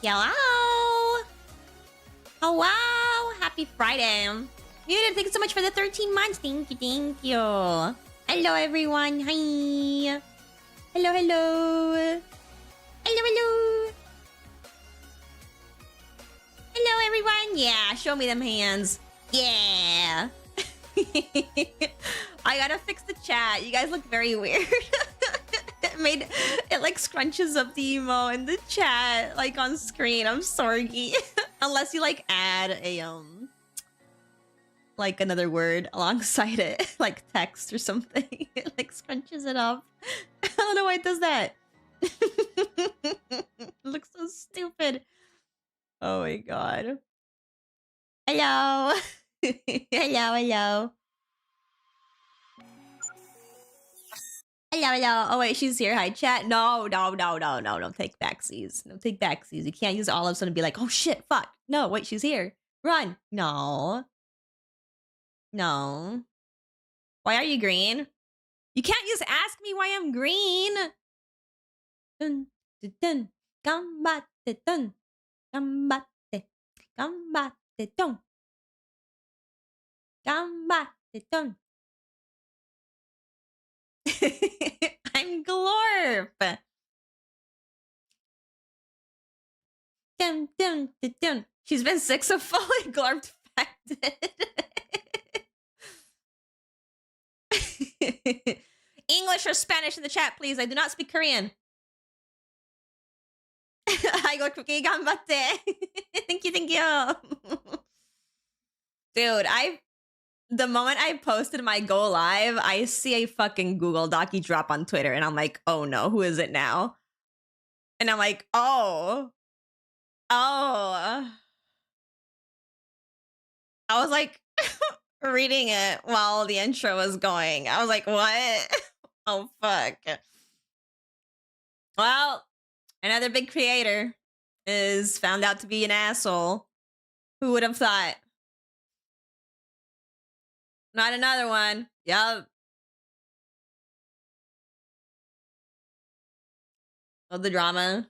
Hello! Oh, wow! Happy Friday. Muted, thank you so much for the 13 months. Thank you, thank you. Hello, everyone. Hi. Hello, hello. Hello, hello. Hello, everyone. Yeah, show me them hands. Yeah. I gotta fix the chat. You guys look very weird. It like scrunches up the emo in the chat, like on screen. I'm sorry. Unless you like add a like another word alongside it, like text or something. It like scrunches it up. I don't know why it does that. It looks so stupid. Oh my god. Hello. Hello, hello. Hello, hello. Oh wait, she's here. Hi, chat. No, no, no, no, no. Don't take backsies. No, take backsies. You can't use all of a sudden and be like, oh shit, fuck. No, wait, she's here. Run. No. No. Why are you green? You can't just ask me why I'm green. Dun, dun, dun. Gambate, dun. Gambate. Gambate, dun. Gambate, dun. I'm Glorp. Dun, dun, dun, dun. She's been sick, so fully Glorp affected. English or Spanish in the chat, please. I do not speak Korean. I go cookie ganbatte. Thank you, thank you. Dude, the moment I posted my go live, I see a fucking Google Docy drop on Twitter, and I'm like, oh no, who is it now? And I'm like, oh. I was like reading it while the intro was going. I was like, what? Oh, fuck. Well, another big creator is found out to be an asshole. Who would have thought? Not another one. Yup. Of the drama.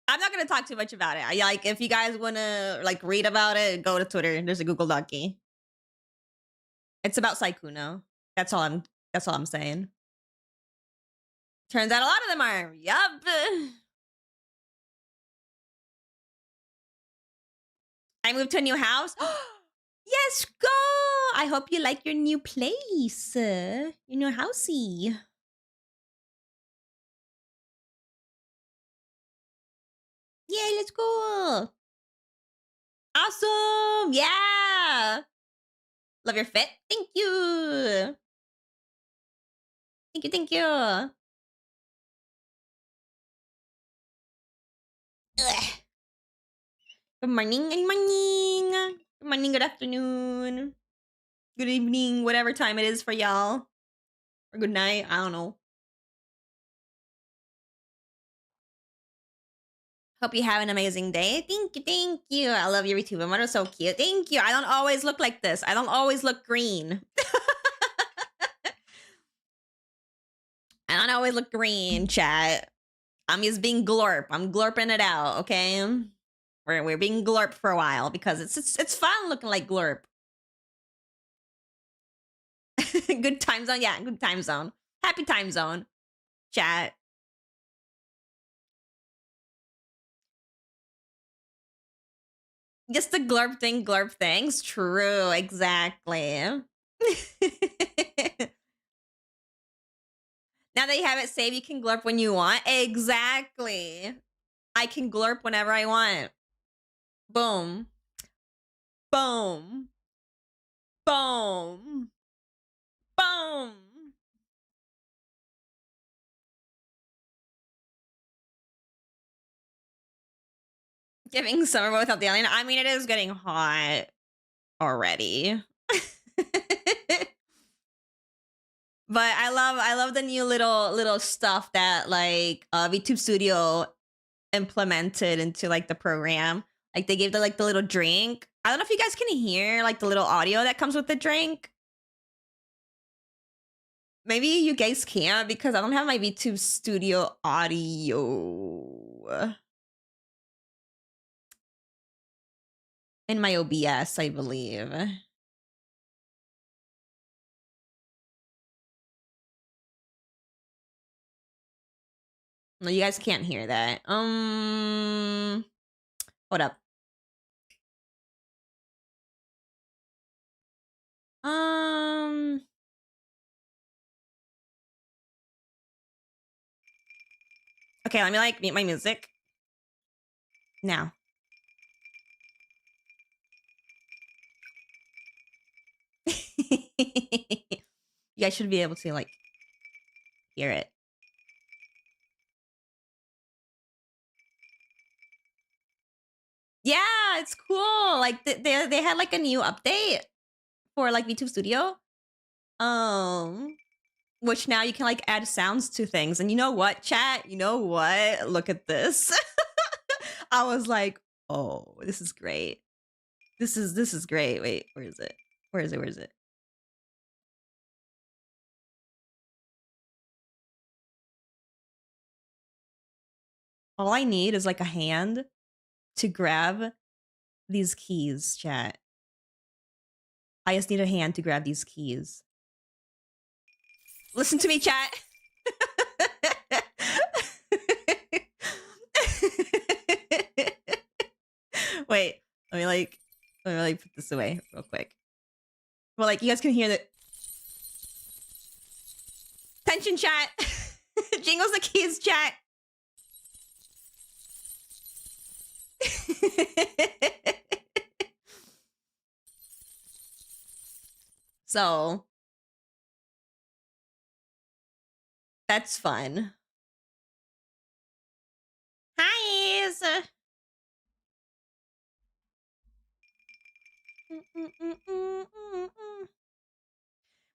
I'm not gonna talk too much about it. Like, if you guys wanna like read about it, go to Twitter. There's a Google Docy. It's about Saikuno. That's all I'm saying. Turns out a lot of them are. Yup. I moved to a new house. Yes, go! I hope you like your new place. Your new housey. Yeah, let's go. Awesome. Yeah. Love your fit. Thank you. Thank you, thank you. Ugh. Good morning, good morning. Good morning, good afternoon. Good evening, whatever time it is for y'all. Or good night, I don't know. Hope you have an amazing day. Thank you, thank you. I love your YouTube. Mother's so cute. Thank you. I don't always look like this. I don't always look green. I don't always look green, chat. I'm just being glorp. I'm glorping it out, okay? We're being glorp for a while because it's fun looking like glorp. Good time zone, yeah, good time zone. Happy time zone, chat. Just the glurp things. True, exactly. Now that you have it saved, you can glurp when you want. Exactly. I can glurp whenever I want. Boom. Boom. Boom. Boom. Giving summer without the alien. I mean, it is getting hot already. But I love the new little stuff that like VTube Studio implemented into like the program. Like they gave the like the little drink. I don't know if you guys can hear like the little audio that comes with the drink. Maybe you guys can't because I don't have my VTube Studio audio. in my OBS, I believe. No, you guys can't hear that. Hold up. Okay, let me like mute my music. Now. You guys should be able to like hear it. Yeah, it's cool. Like they had like a new update for like VTube Studio. Which now you can like add sounds to things. And you know what, chat? You know what? Look at this. I was like, oh, this is great. This is great. Wait, where is it? Where is it? All I need is like a hand to grab these keys, chat. I just need a hand to grab these keys. Listen to me, chat. Wait, let me put this away real quick. Well, like you guys can hear the tension, chat. Jingles the keys, chat. So that's fun. Hi.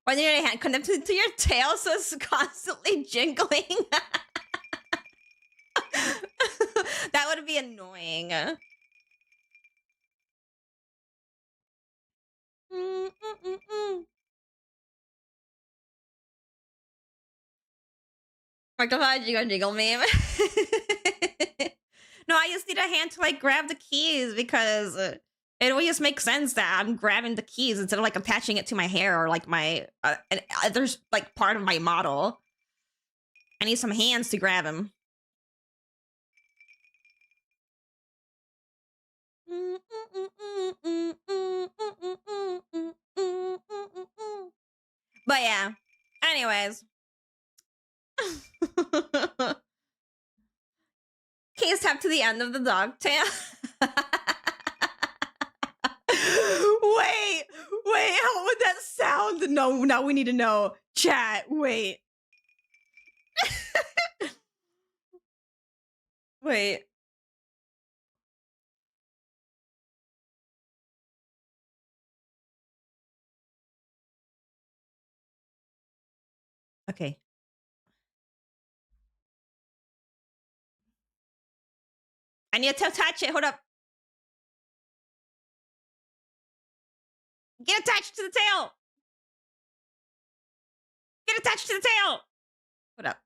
Why do you need a hand connected to your tail so it's constantly jingling? That would be annoying. Like the jiggle meme. No, I just need a hand to like grab the keys because it will just make sense that I'm grabbing the keys instead of like attaching it to my hair or like my there's like part of my model. I need some hands to grab them. But yeah, anyways. Keys tap to the end of the dog tail. Wait, how would that sound? No, now we need to know. Chat, wait. Wait. Okay. I need to touch it. Hold up. Get attached to the tail. Get attached to the tail. Hold up.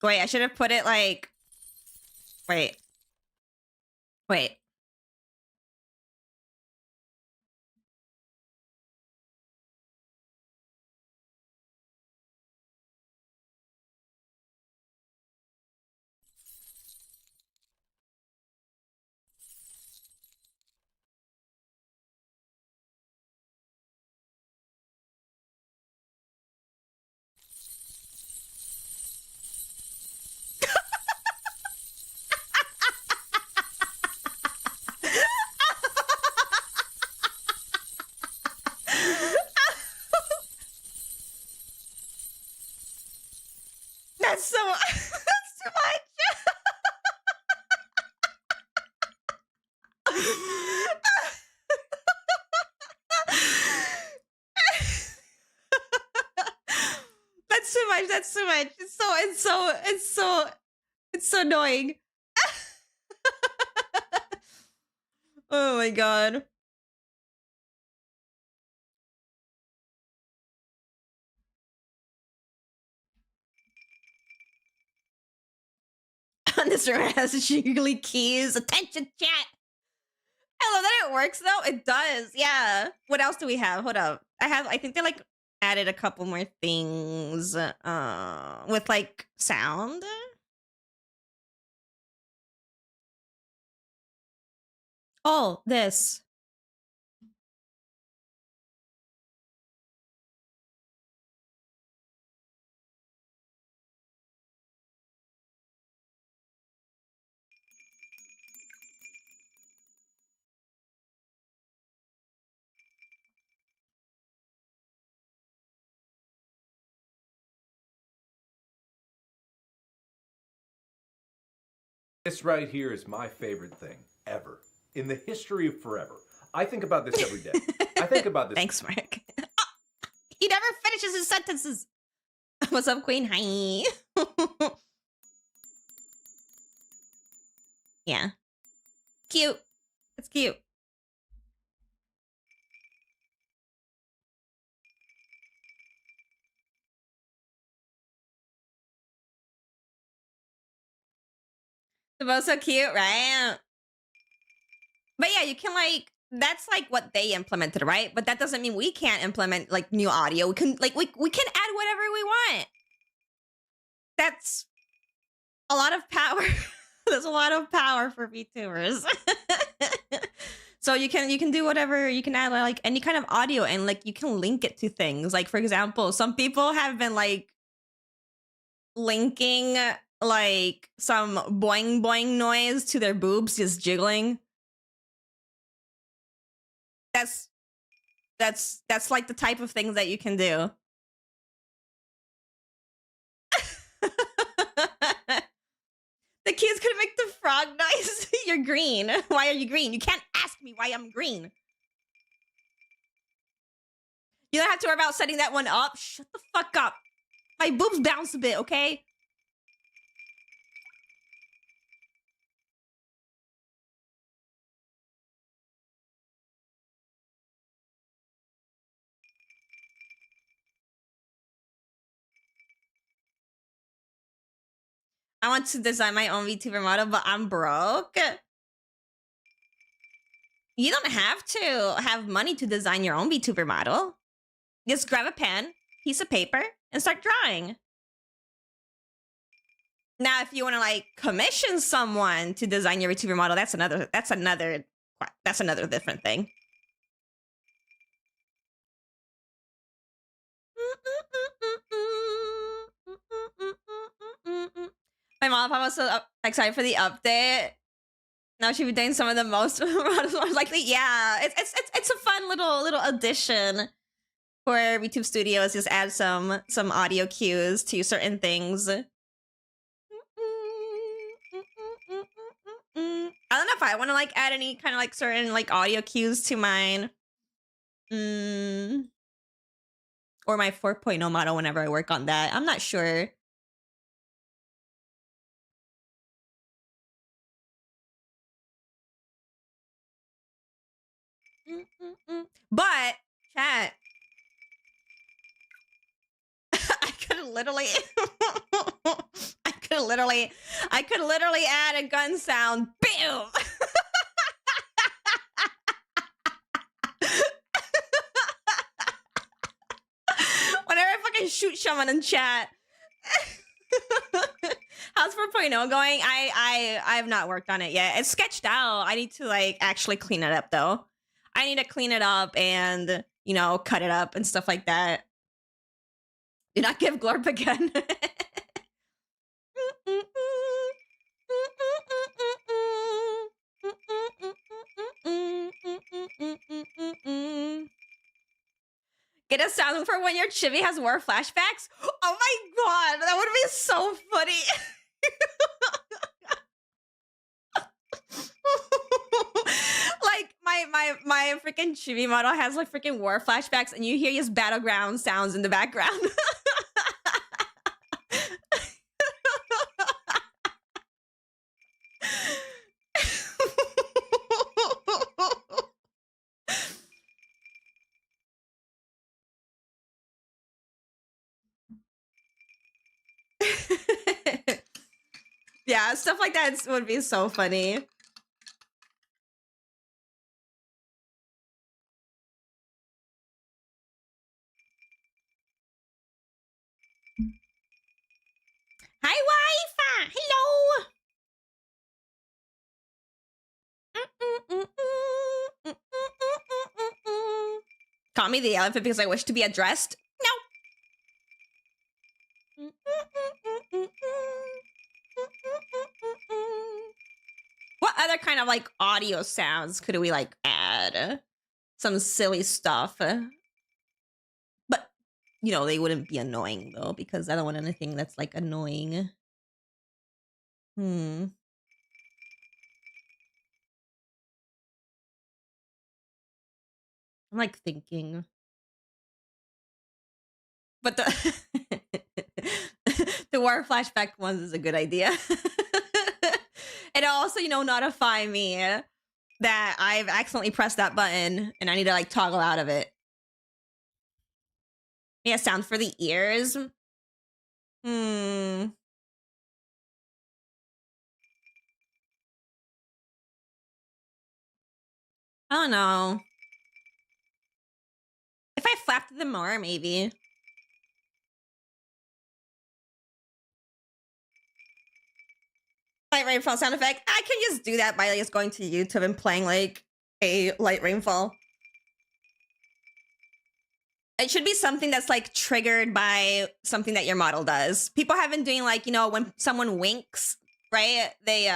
Wait, I should have put it like... Wait. That's so... That's too much. That's too much. It's It's so annoying. Oh my god. This room has jiggly keys. Attention, chat. I love that it works though. It does. Yeah. What else do we have? Hold up. I think they like added a couple more things with like sound. Oh, this. This right here is my favorite thing ever in the history of forever. I think about this every day. I think about this. Thanks, Mark. He never finishes his sentences. What's up, Queen? Hi. Yeah. Cute. It's cute. They're both so cute, right? But yeah, you can like, that's like what they implemented, right? But that doesn't mean we can't implement like new audio. We can like, we can add whatever we want. That's a lot of power. There's a lot of power for VTubers. So you can do whatever, you can add like any kind of audio and like you can link it to things. Like for example, some people have been like linking like some boing boing noise to their boobs just jiggling. That's like the type of things that you can do. The kids could make the frog noise. You're green. Why are you green? You can't ask me why I'm green. You don't have to worry about setting that one up. Shut the fuck up. My boobs bounce a bit, okay? I want to design my own VTuber model, but I'm broke. You don't have to have money to design your own VTuber model. Just grab a pen, piece of paper, and start drawing. Now, if you want to like commission someone to design your VTuber model, that's another different thing. My mom was so excited for the update. Now she'll be doing some of the most likely. Yeah, it's a fun little addition for YouTube Studios. Just add some audio cues to certain things. I don't know if I want to like add any kind of like certain like audio cues to mine. Or my 4.0 model whenever I work on that. I'm not sure. But chat, I could literally add a gun sound. Boom. Whenever I fucking shoot someone in chat. How's 4.0 going? I have not worked on it yet. It's sketched out. I need to like actually clean it up though. I need to clean it up and, you know, cut it up and stuff like that. Do not give Glorp again. Get a sound for when your chibi has war flashbacks? Oh my god, that would be so funny. Like my freaking chibi model has like freaking war flashbacks and you hear his battleground sounds in the background. Yeah, stuff like that would be so funny. Hi, wife! Hello! Call me the elephant because I wish to be addressed? No! What other kind of like audio sounds could we like add? Some silly stuff. But, you know, they wouldn't be annoying though, because I don't want anything that's like annoying. I'm like thinking. But the the war flashback ones is a good idea. And also, you know, notify me that I've accidentally pressed that button and I need to like toggle out of it. Yeah, sound for the ears. I don't know. If I flapped them more, maybe. Light rainfall sound effect. I can just do that by just going to YouTube and playing like a light rainfall. It should be something that's like triggered by something that your model does. People have been doing like, you know, when someone winks, right? They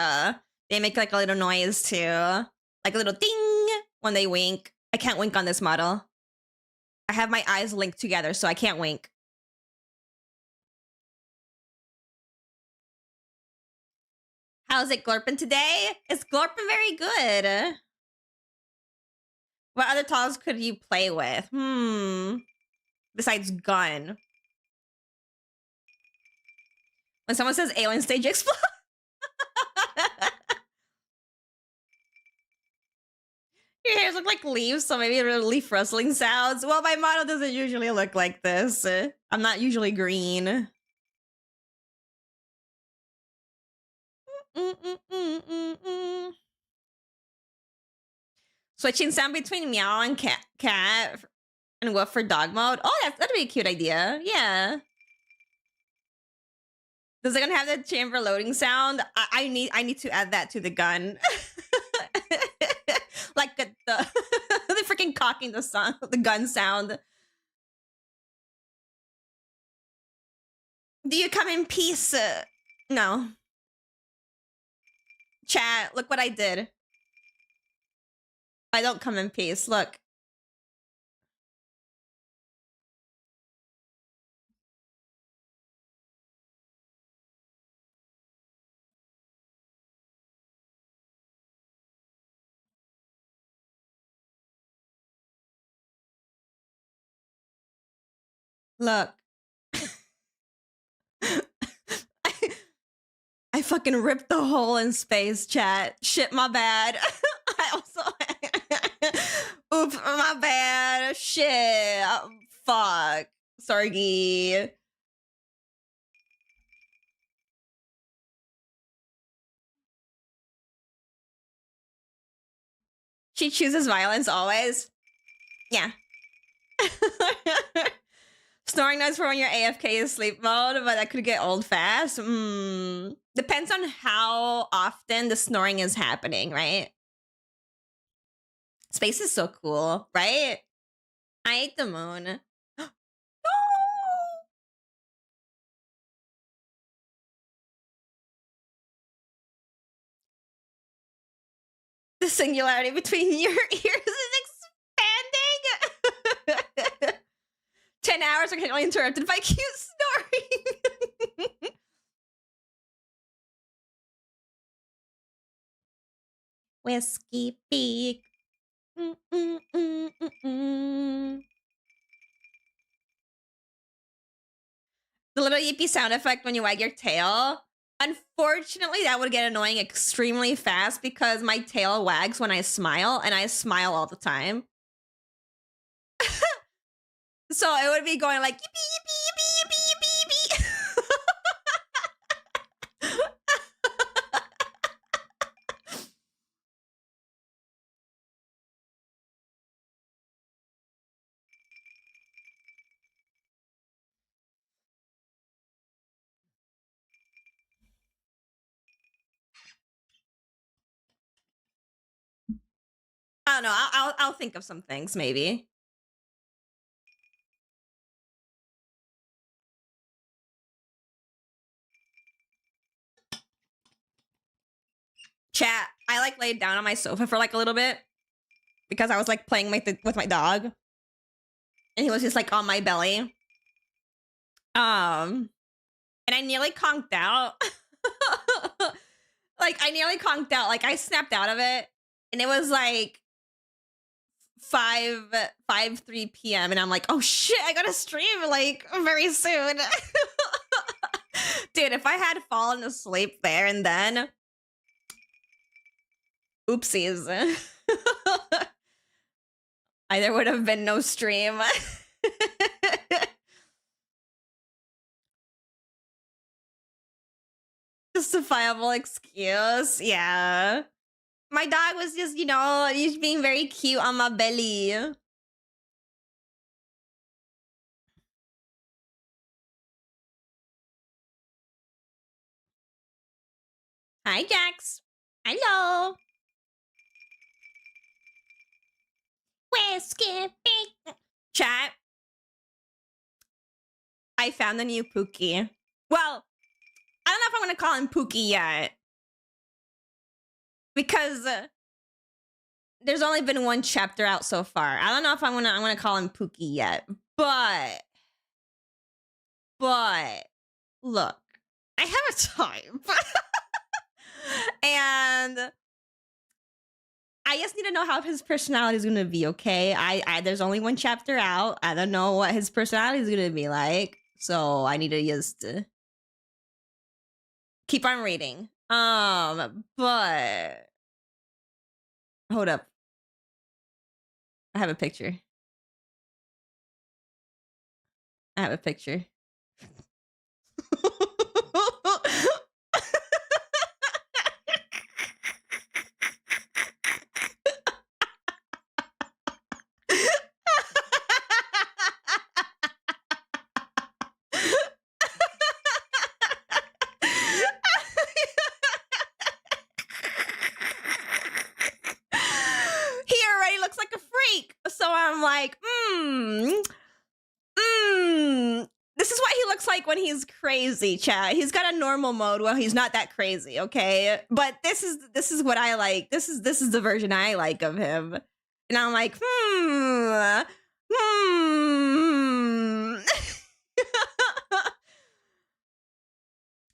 make like a little noise too. Like a little ding when they wink. I can't wink on this model. I have my eyes linked together, so I can't wink. How's it glorping today? It's glorping very good. What other tools could you play with? Besides gun. When someone says alien stage explode. Your hairs look like leaves, so maybe leaf rustling sounds. Well, my model doesn't usually look like this. I'm not usually green. Switching sound between meow and cat and woof for dog mode. Oh, that'd be a cute idea. Yeah. Does it gonna have the chamber loading sound? I need to add that to the gun. Like the the freaking cocking the gun sound. Do you come in peace? No. Chat, look what I did. I don't come in peace. Look. Look. I fucking ripped the hole in space, chat. Shit, my bad. I also... Oops, my bad. Shit. Fuck. Sorry. She chooses violence always. Yeah. Snoring noise for when you're AFK is sleep mode, but that could get old fast. Depends on how often the snoring is happening, right? Space is so cool, right? I ate the moon. No! The singularity between your ears is expanding. 10 hours are continually interrupted by cute snoring. Whiskey beak. The little yippee sound effect when you wag your tail. Unfortunately, that would get annoying extremely fast because my tail wags when I smile, and I smile all the time. So it would be going like yippee, yippee, yippee, yippee, yippee, yippee. don't know. I'll think of some things maybe. Chat. I like laid down on my sofa for like a little bit because I was like playing with my dog, and he was just like on my belly. And I nearly conked out. Like I nearly conked out. Like I snapped out of it, and it was like 3 p.m. and I'm like, oh shit, I gotta stream like very soon. Dude, if I had fallen asleep there and then, oopsies. There would have been no stream. Justifiable excuse. Yeah. My dog was just, you know, he's being very cute on my belly. Hi, Jax. Hello. Whiskey. Chat. I found the new Pookie. Well, I don't know if I'm gonna call him Pookie yet. Because there's only been one chapter out so far. I don't know if I'm gonna call him Pookie yet. But look, I have a type. And I just need to know how his personality is gonna be, okay? I there's only one chapter out. I don't know what his personality is gonna be like. So I need to just keep on reading. But hold up. I have a picture. I have a picture. He already looks like a freak. So I'm like, this is what he looks like when he's crazy, chat. He's got a normal mode. Well, he's not that crazy, okay? But this is what I like. This is the version I like of him. And I'm like,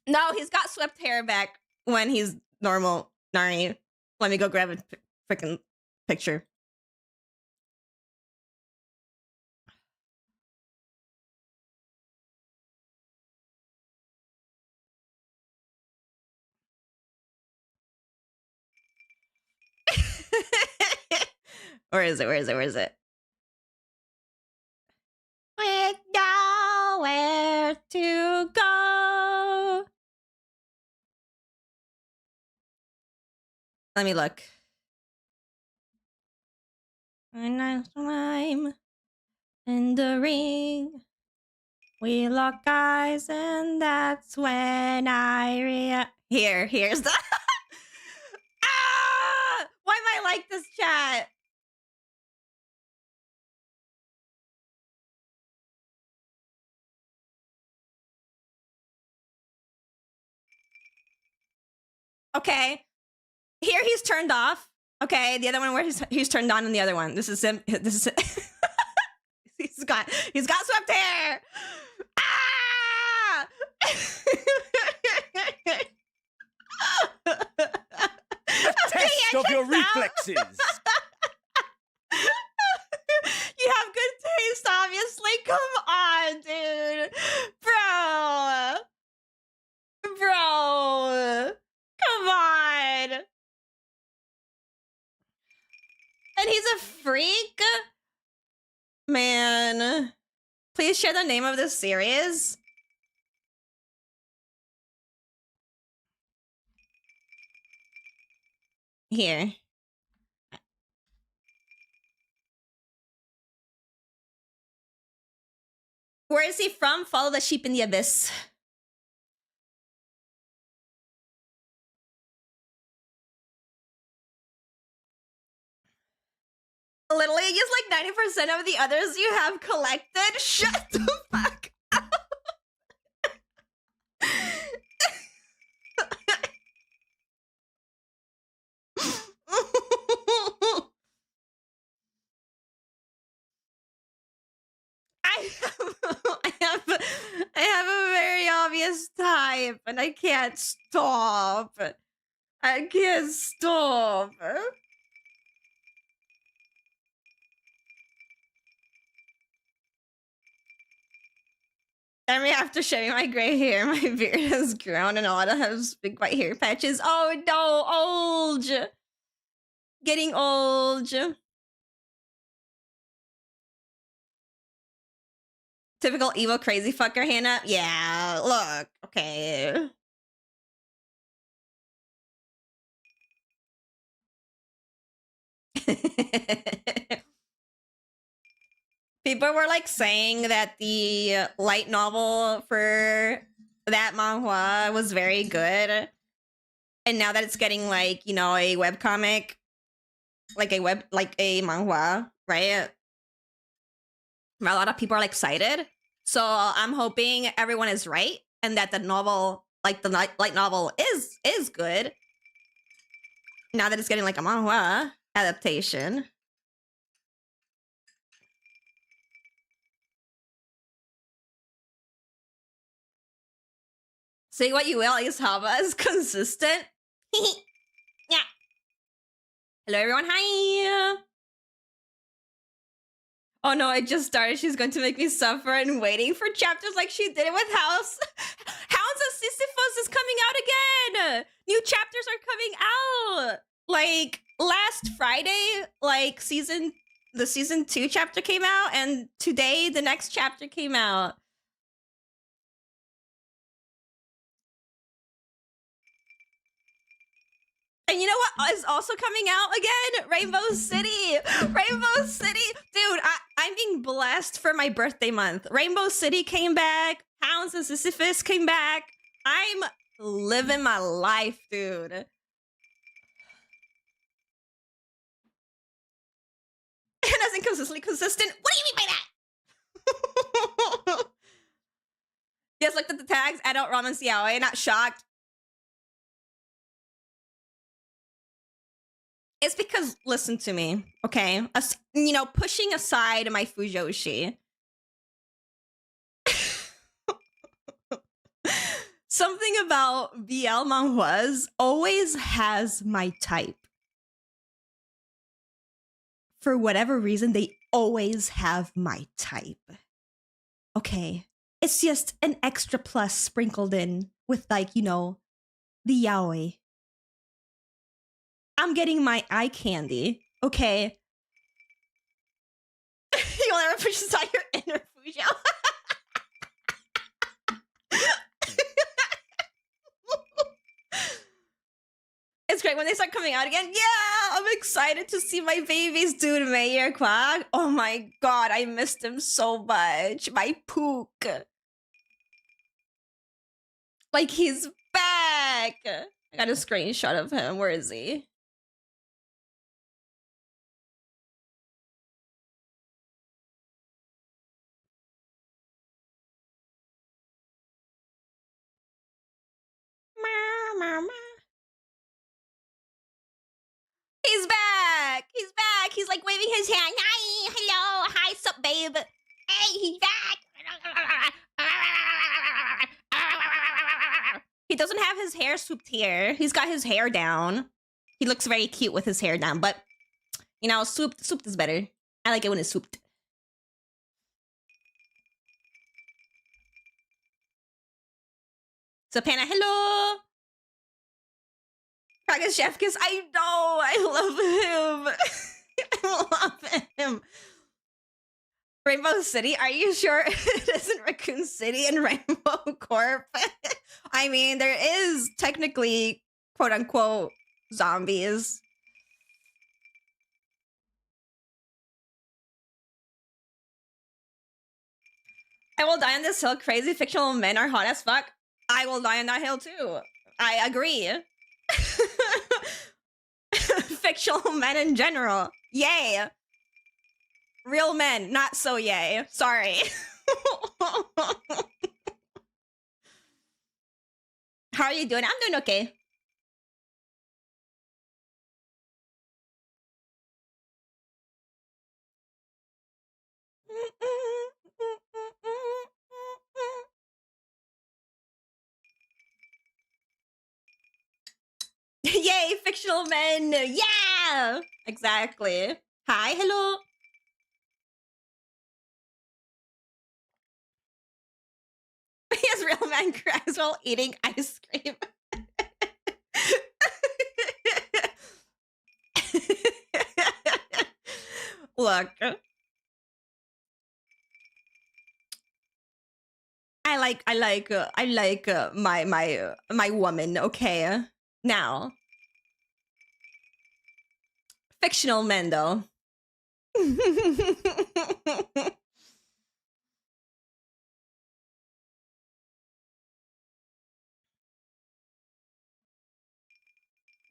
No, he's got swept hair back when he's normal. Nari, let me go grab a freaking picture. Where is it? Where is it? Where is it? With nowhere to go. Let me look. And I climb in the ring. We lock eyes, and that's when I here's the ah! Why am I like this chat? Okay. Here he's turned off. Okay, the other one where he's turned on, and the other one. This is him. This is he's got swept hair. Ah! Test of your reflexes. You have good taste, obviously. Come on, dude. Bro. Come on. And he's a freak? Man. Please share the name of this series. Here. Where is he from? Follow the sheep in the abyss. Literally, just like 90% of the others you have collected. Shut the fuck up. I have a very obvious type, and I can't stop. I can't stop. I mean, after shaving my gray hair, my beard has grown and all I have big white hair patches. Oh no, old. Getting old. Typical evil crazy fucker, Hannah. Yeah, look, okay. People were like saying that the light novel for that manhwa was very good. And now that it's getting like, you know, a webcomic, like a manhwa, right? A lot of people are like excited. So I'm hoping everyone is right and that the novel, like the light novel is good. Now that it's getting like a manhwa adaptation. Say what you will, Ace Hava is consistent. Yeah. Hello, everyone. Hi. Oh no, it just started. She's going to make me suffer and waiting for chapters like she did it with Hounds of Sisyphus is coming out again. New chapters are coming out. Like last Friday, like the season 2 chapter came out, and today the next chapter came out. And you know what is also coming out again? Rainbow City. Rainbow City. Dude, I'm being blessed for my birthday month. Rainbow City came back. Hounds of Sisyphus came back. I'm living my life, dude. It isn't consistently consistent. What do you mean by that? Just looked at the tags. Adult romance yaoi. Not shocked. It's because, listen to me, okay? You know, pushing aside my Fujoshi. Something about BL manhwas always has my type. For whatever reason, they always have my type. Okay, it's just an extra plus sprinkled in with, like, you know, the yaoi. I'm getting my eye candy, okay? You'll never push aside your inner Fujo. It's great when they start coming out again. Yeah, I'm excited to see my babies, dude. Mayor Quack. Oh my god, I missed him so much. My Pook. Like, he's back. I got a screenshot of him. Where is he? He's back! He's back! He's like waving his hand. Hi! Hello! Hi, sup, babe? Hey, he's back! He doesn't have his hair swooped here. He's got his hair down. He looks very cute with his hair down, but, you know, swooped is better. I like it when it's swooped. So, Panna, hello! Pragas Chef Kiss, I know! I love him! I love him! Rainbow City? Are you sure it isn't Raccoon City and Rainbow Corp? I mean, there is technically, quote-unquote, zombies. I will die on this hill. Crazy fictional men are hot as fuck. I will die on that hill too. I agree. Fictional men in general. Yay. Real men, not so yay. Sorry. How are you doing? I'm doing okay. Yay, fictional men. Yeah, exactly. Hi, hello. Yes, real man cries while eating ice cream. Look, I like my woman. Okay, now fictional men though.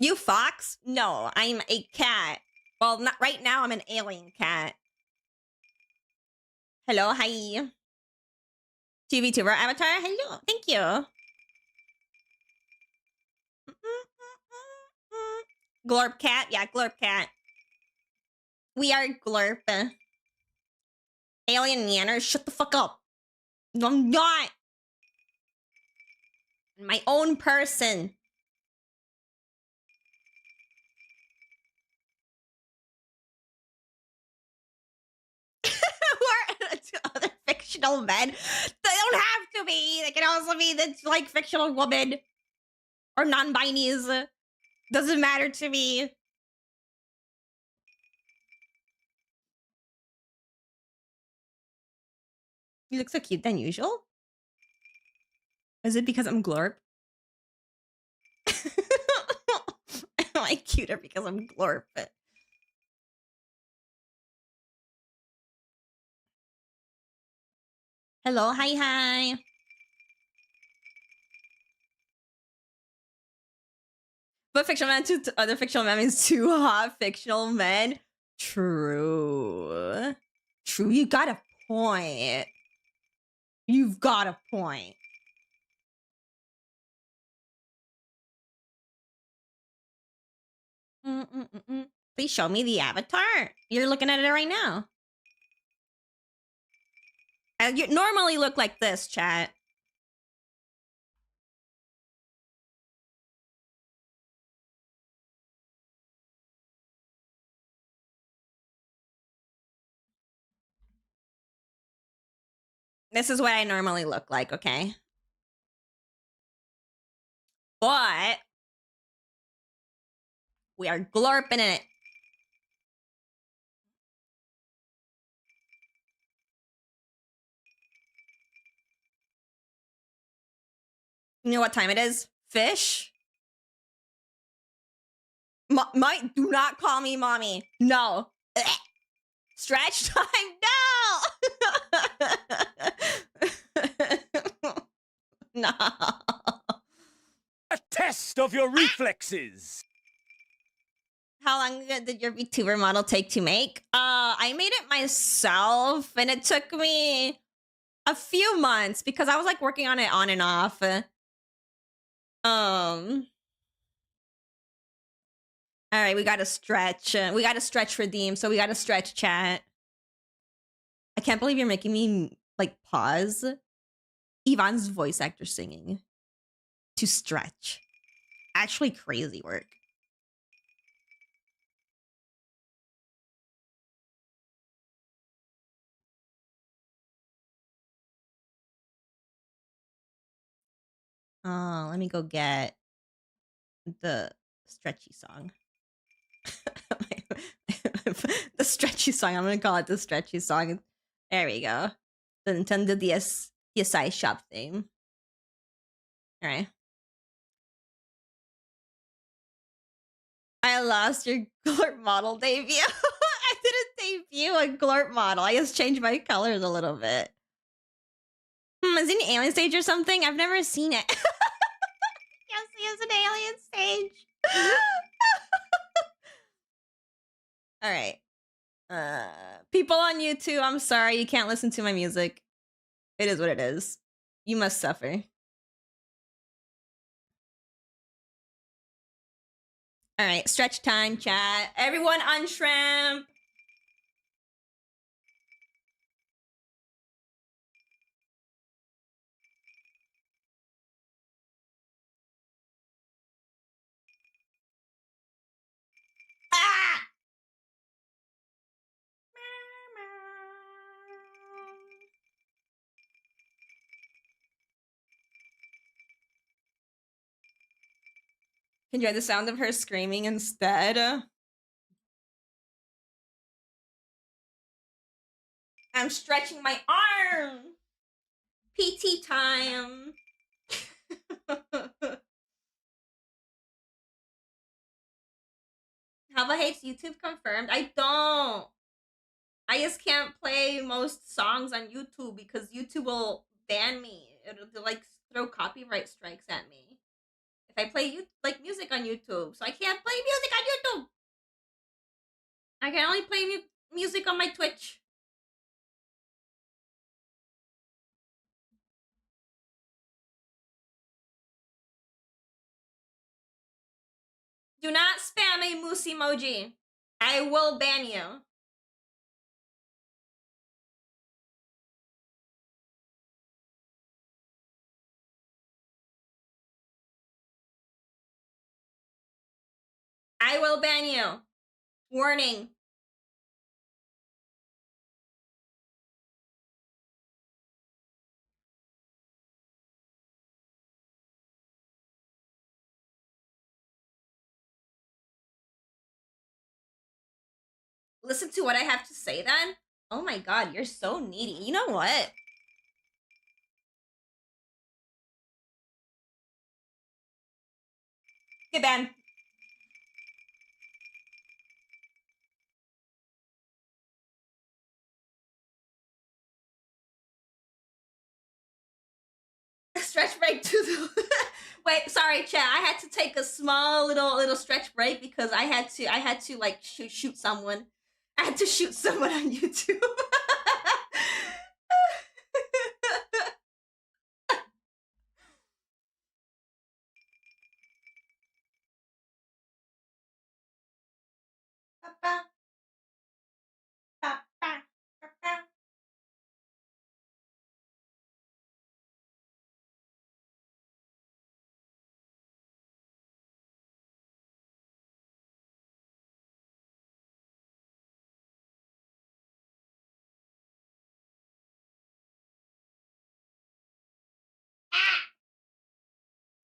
You fox? No, I'm a cat. Well, not right now. I'm an alien cat. Hello, hi. TV tuber avatar. Hello, thank you. Glorp cat. Yeah, glorp cat. We are glorp. Alien Nanners, shut the fuck up. No, I'm not. My own person. Who are other fictional men? They don't have to be. They can also be that's like fictional woman or non-binaries. Doesn't matter to me. You look so cute than usual. Is it because I'm glorp? Am I cuter because I'm glorp? Hello, hi. But fictional man to other fictional men means too hot fictional men. True. True, you got a point. You've got a point. Please show me the avatar. You're looking at it right now. You normally look like this, chat. This is what I normally look like, okay? But we are glorping it. You know what time it is? Fish? Do not call me mommy. No. Stretch time? No! No. A test of your reflexes. How long did your VTuber model take to make? I made it myself, and it took me a few months because I was like working on it on and off. All right, we gotta stretch. We gotta stretch redeem, so we gotta stretch chat. I can't believe you're making me like pause. Ivan's voice actor singing to stretch. Actually crazy work. Let me go get the stretchy song. The stretchy song. I'm gonna call it the stretchy song. There we go. The Nintendo DSi shop theme. All right. I lost your glorp model debut. I didn't debut a glorp model. I just changed my colors a little bit. Is it an alien stage or something? I've never seen it. Yes, he is an alien stage. All right. People on YouTube, I'm sorry, you can't listen to my music. It is what it is. You must suffer. All right, stretch time, chat. Everyone on shrimp. Ah! Enjoy the sound of her screaming instead. I'm stretching my arm. PT time. Hava hates YouTube confirmed. I don't. I just can't play most songs on YouTube because YouTube will ban me. It'll like throw copyright strikes at me if I play like music on YouTube. So I can't play music on YouTube. I can only play music on my Twitch. Do not spam a moose emoji. I will ban you. I will ban you. Warning. Listen to what I have to say then? Oh my god, you're so needy. You know what? Get banned. Stretch break to the wait, sorry, chat. I had to take a small little stretch break because I had to like shoot someone. I had to shoot someone on YouTube.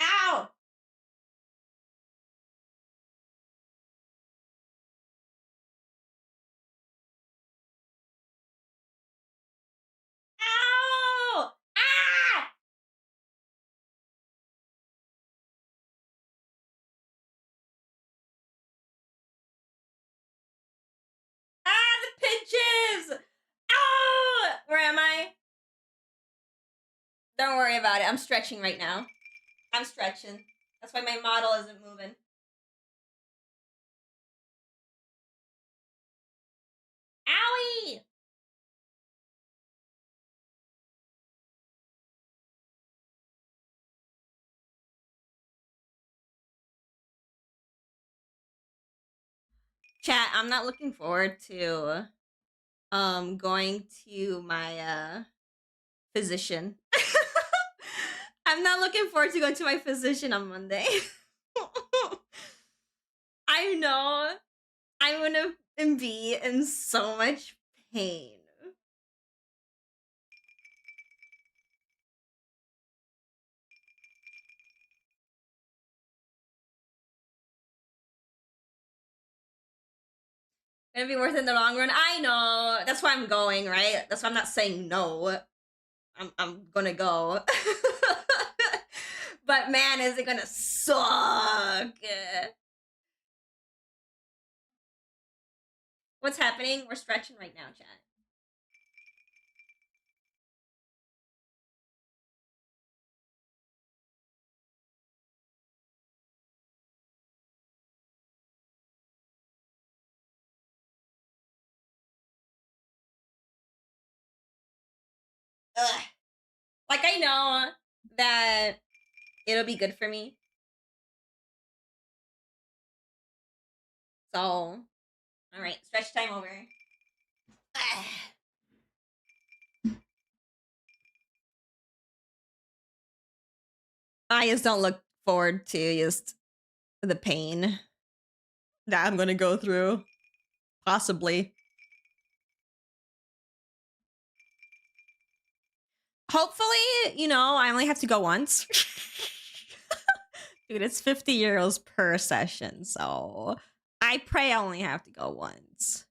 Ow! Ow! Ah! Ah, the pinches! Oh! Where am I? Don't worry about it. I'm stretching right now. I'm stretching. That's why my model isn't moving. Owie! Chat, I'm not looking forward to going to my physician. I'm not looking forward to going to my physician on Monday. I know I'm gonna be in so much pain. Gonna be worth it in the long run. I know. That's why I'm going, right? That's why I'm not saying no. I'm gonna go. But man, is it gonna suck. What's happening? We're stretching right now, chat. Ugh. Like, I know that it'll be good for me. So, all right, stretch time over. Ugh. I just don't look forward to just the pain that I'm gonna go through. Possibly. Hopefully, you know, I only have to go once. Dude, it's 50 euros per session, so I pray I only have to go once.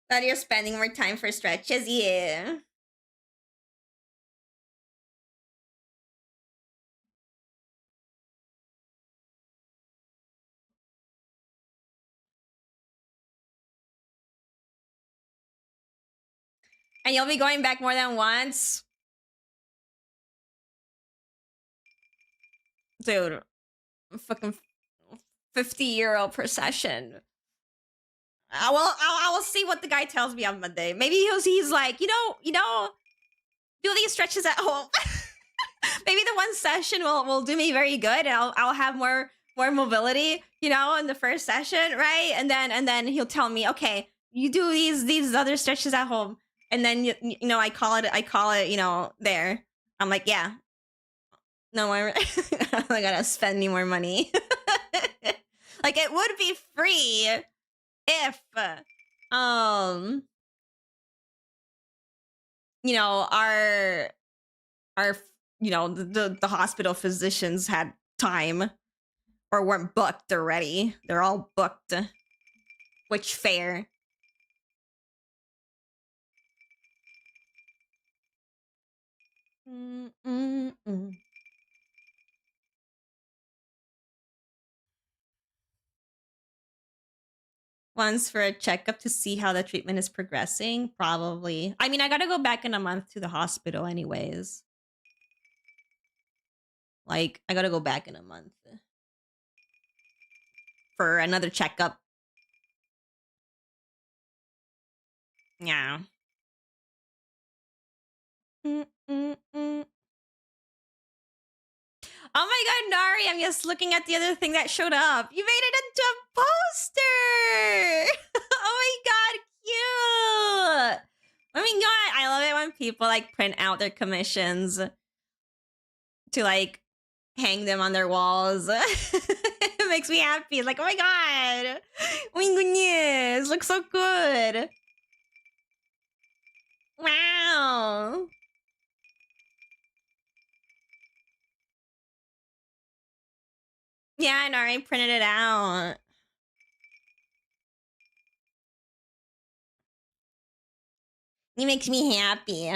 That you're spending more time for stretches, yeah. And you'll be going back more than once? Dude, fucking 50 euro per session. I will see what the guy tells me on Monday. Maybe he's like, you know, do these stretches at home. Maybe the one session will do me very good, and I'll have more mobility, you know, in the first session, right? And then he'll tell me, okay, you do these other stretches at home, and then you know, I call it, you know, there. I'm like, yeah, no more. I gotta spend me more money. Like, it would be free if you know, our you know, the hospital physicians had time or weren't booked already. They're all booked, which fair. Once for a checkup to see how the treatment is progressing, probably. I mean, I gotta go back in a month to the hospital anyways. Like, I gotta go back in a month for another checkup. Yeah. Oh my god, Nari, I'm just looking at the other thing that showed up. You made it into a poster! Oh my god, cute! Oh my god, I love it when people like print out their commissions to like hang them on their walls. It makes me happy. Like, oh my god! Oh my goodness, looks so good! Wow! Yeah, Nari printed it out. It makes me happy.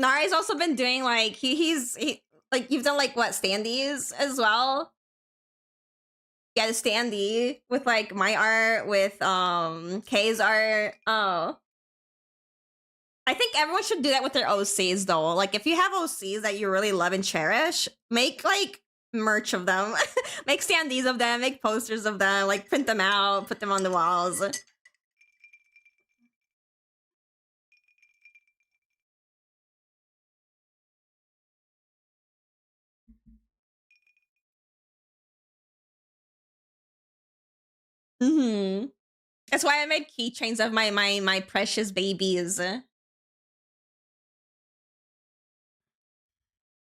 Nari's also been doing like he's like, you've done like what, standees as well? Yeah, the standee with like my art, with Kay's art. Oh, I think everyone should do that with their OCs though. Like, if you have OCs that you really love and cherish, make like merch of them. Make standees of them, make posters of them, like print them out, put them on the walls. That's why I made keychains of my precious babies.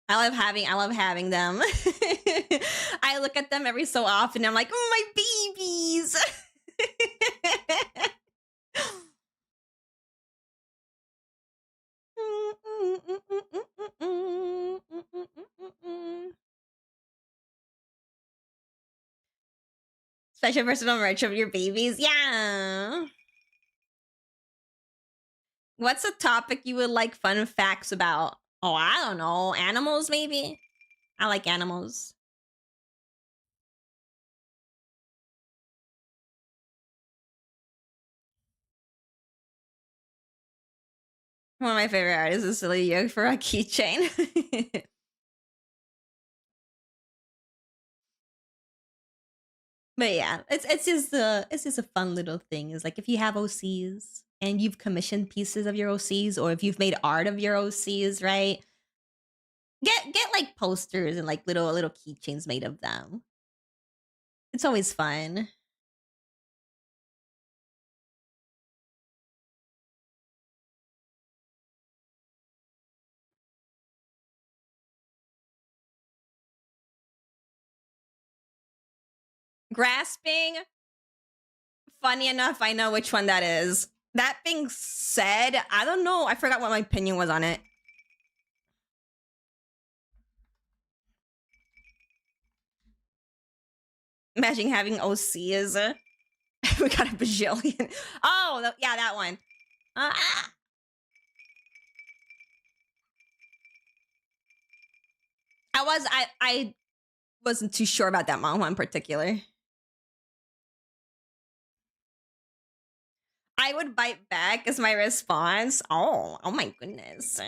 I love having them. I look at them every so often. And I'm like, oh, my babies. Special personal merch of your babies. Yeah. What's a topic you would like fun facts about? Oh, I don't know. Animals, maybe? I like animals. One of my favorite artists is Silly Yoke for a keychain. But yeah, it's just a fun little thing. It's like if you have OCs and you've commissioned pieces of your OCs, or if you've made art of your OCs, right? Get like posters and like little keychains made of them. It's always fun. Grasping. Funny enough, I know which one that is. That being said, I don't know. I forgot what my opinion was on it. Imagine having OCs. We got a bajillion. Oh, yeah, that one. I wasn't too sure about that manhwa in particular. I would bite back as my response. Oh my goodness.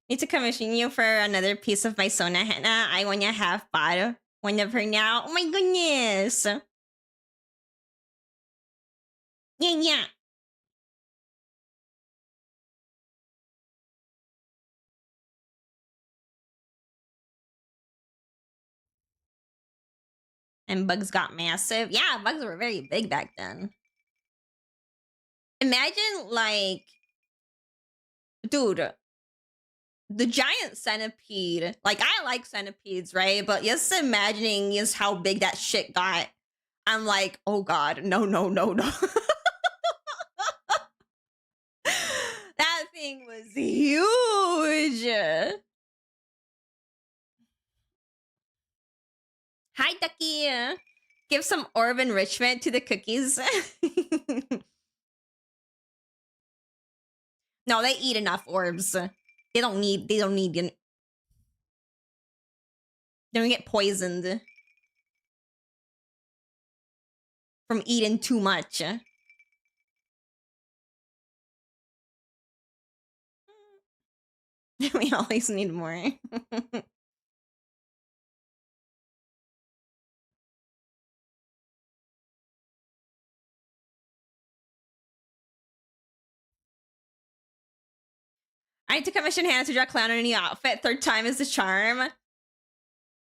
Need to commission you for another piece of my Sona henna. I want to have bought one of her now. Oh my goodness. Yeah. And bugs got massive. Yeah, bugs were very big back then. Imagine, like, dude, the giant centipede. Like, I like centipedes, right? But just imagining just how big that shit got. I'm like, oh god, no. That thing was huge. Hi, Ducky. Give some orb enrichment to the cookies. No, they eat enough orbs. They don't need they don't get poisoned from eating too much. We always need more. I need to commission Hannah to draw clown in a new outfit. Third time is the charm.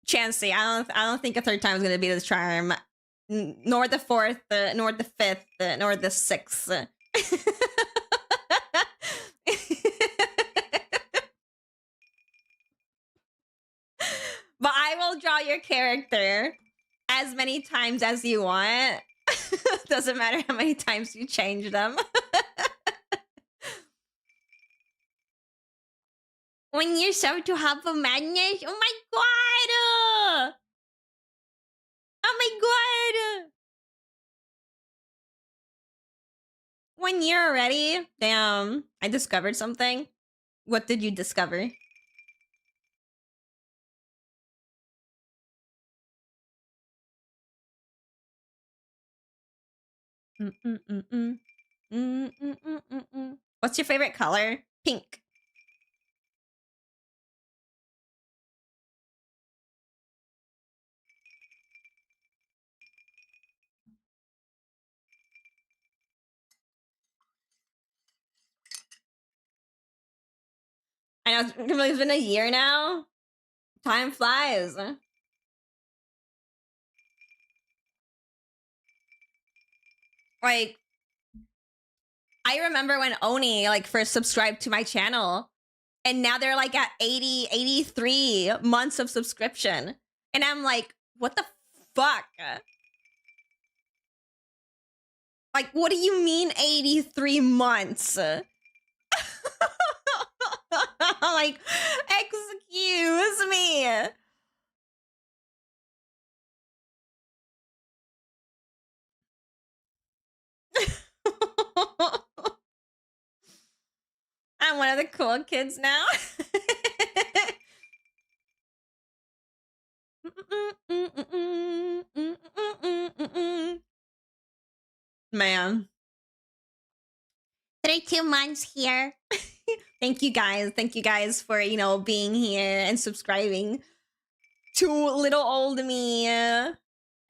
Chancey, I don't think a third time is gonna be the charm. Nor the fourth, nor the fifth, nor the sixth. But I will draw your character as many times as you want. Doesn't matter how many times you change them. When you're so to have a madness, oh my god! Oh my god! When you're ready, damn, I discovered something. What did you discover? What's your favorite color? Pink. I know it's been a year now. Time flies. Like, I remember when Oni like first subscribed to my channel, and now they're like at 80, 83 months of subscription. And I'm like, what the fuck? Like, what do you mean 83 months? Like, excuse me. I'm one of the cool kids now. Man. 32 months here. Thank you guys. Thank you guys for, you know, being here and subscribing to little old me and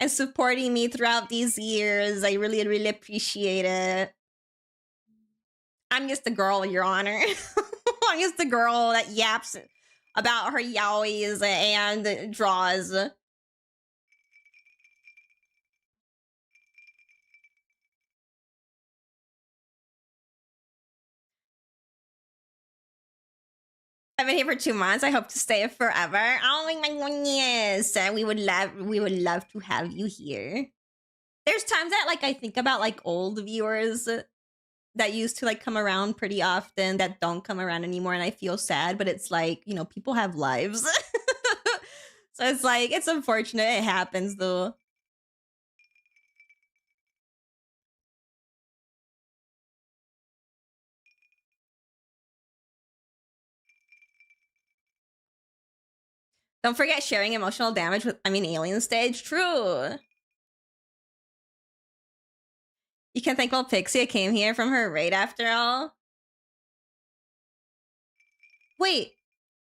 supporting me throughout these years. I really, really appreciate it. I'm just a girl, Your Honor. I'm just a girl that yaps about her yaois and draws. I've been here for 2 months. I hope to stay forever. Oh my goodness. We would love to have you here. There's times that like I think about like old viewers that used to like come around pretty often that don't come around anymore, and I feel sad, but it's like, you know, people have lives. So it's like, it's unfortunate. It happens though. Don't forget sharing emotional damage with, Alien Stage. True. You can thank old Pixie. I came here from her raid after all. Wait.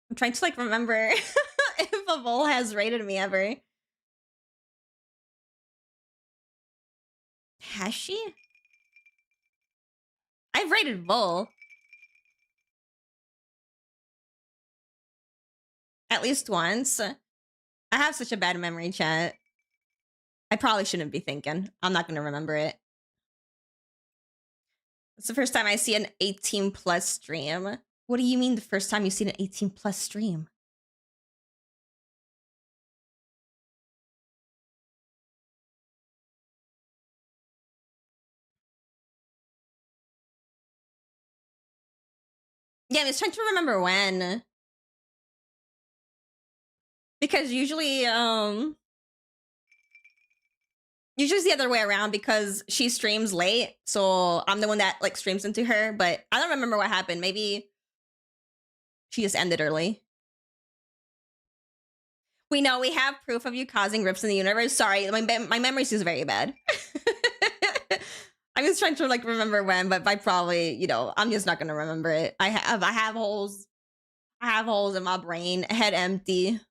I'm trying to like remember if a Vol has raided me ever. Has she? I've raided Vol. At least once. I have such a bad memory, chat. I probably shouldn't be thinking. I'm not going to remember it. It's the first time I see an 18 plus stream. What do you mean the first time you see an 18 plus stream? Yeah, I was trying to remember when. Because usually it's the other way around because she streams late, so I'm the one that like streams into her, but I don't remember what happened. Maybe she just ended early. We know we have proof of you causing rips in the universe. Sorry, my memory's just very bad. I was trying to like remember when, but I probably, you know, I'm just not gonna remember it. I have holes. I have holes in my brain, head empty.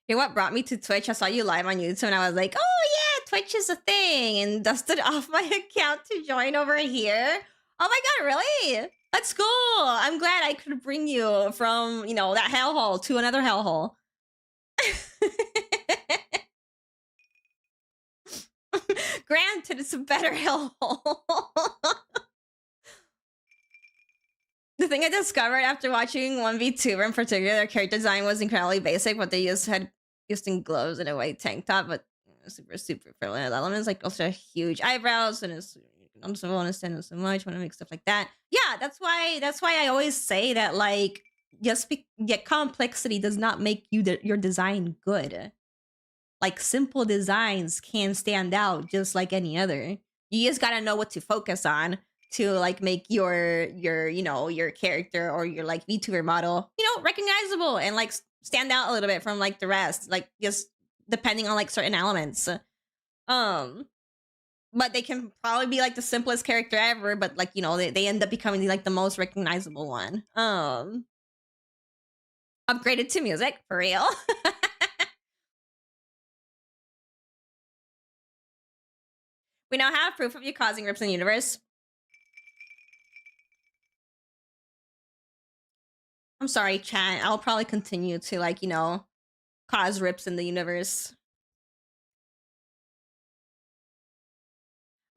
You know what brought me to Twitch? I saw you live on YouTube and I was like, oh yeah, Twitch is a thing, and dusted off my account to join over here. Oh my god, really? That's cool. I'm glad I could bring you from, you know, that hellhole to another hellhole. Granted, it's a better hellhole. The thing I discovered after watching 1v2 in particular, their character design was incredibly basic, but they had using gloves and a white tank top, but super prevalent elements, like also huge eyebrows, and it's I'm so understand it so much when I make stuff like that. Yeah, that's why I always say that, like, yet complexity does not make your design good. Like, simple designs can stand out just like any other. You just gotta know what to focus on to like make your you know, your character or your like VTuber model, you know, recognizable and like stand out a little bit from like the rest, like just depending on like certain elements. But they can probably be like the simplest character ever, but like, you know, they end up becoming like the most recognizable one. Upgraded to music for real. We now have proof of you causing rips in the universe. I'm sorry, chat. I'll probably continue to, like, you know, cause rips in the universe.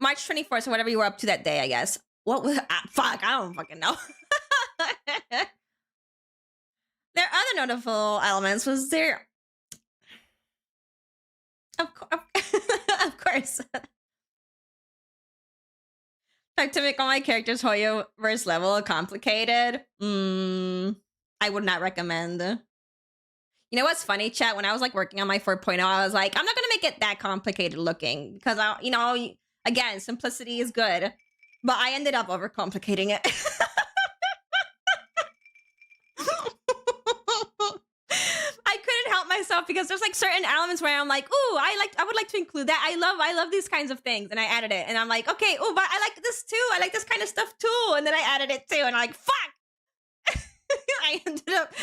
March 24th, so whatever you were up to that day, I guess. What was... fuck, I don't fucking know. There are other notable elements. Was there... Of course. Like, to make all my characters Hoyo-verse level complicated? I would not recommend. You know what's funny, chat? When I was like working on my 4.0, I was like, I'm not gonna make it that complicated looking because you know, again, simplicity is good, but I ended up overcomplicating it. I couldn't help myself because there's like certain elements where I'm like, ooh, I would like to include that. I love these kinds of things, and I added it, and I'm like, okay, oh, but I like this too. I like this kind of stuff too. And then I added it too, and I'm like, fuck. I ended up,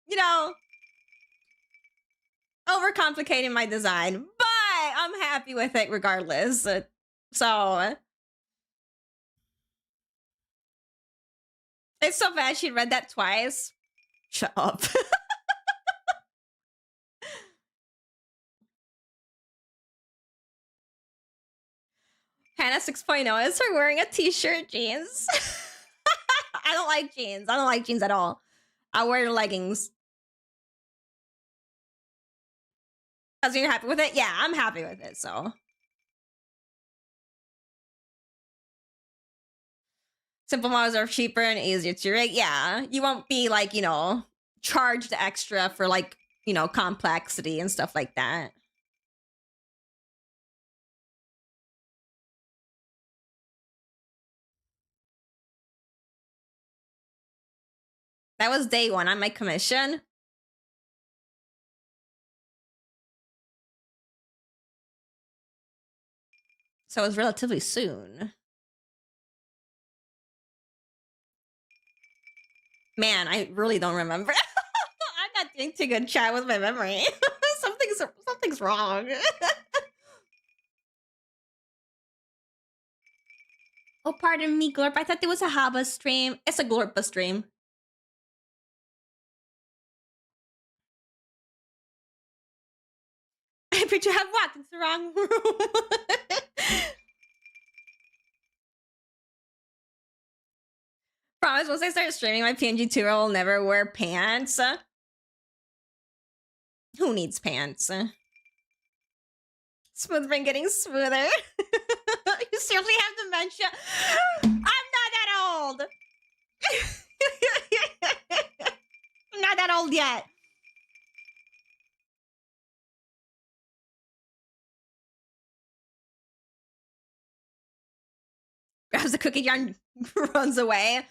you know, overcomplicating my design, but I'm happy with it regardless. So it's so bad she read that twice. Shut up. Hannah 6.0 is her wearing a t-shirt, jeans. I don't like jeans. I don't like jeans at all. I wear leggings. Cause you're happy with it? Yeah, I'm happy with it, so. Simple models are cheaper and easier to rig. Yeah, you won't be like, you know, charged extra for like, you know, complexity and stuff like that. That was day one on my commission. So it was relatively soon. Man, I really don't remember. I'm not doing too good chat with my memory. something's wrong. Oh, pardon me, Glorp. I thought there was a Haba stream. It's a Glorpa stream. I picture have walked into the wrong room. Promise, once I start streaming my PNG 2 I will never wear pants. Who needs pants? Smooth brain getting smoother. You seriously have dementia? I'm not that old. I'm not that old yet. Grabs the cookie jar and runs away.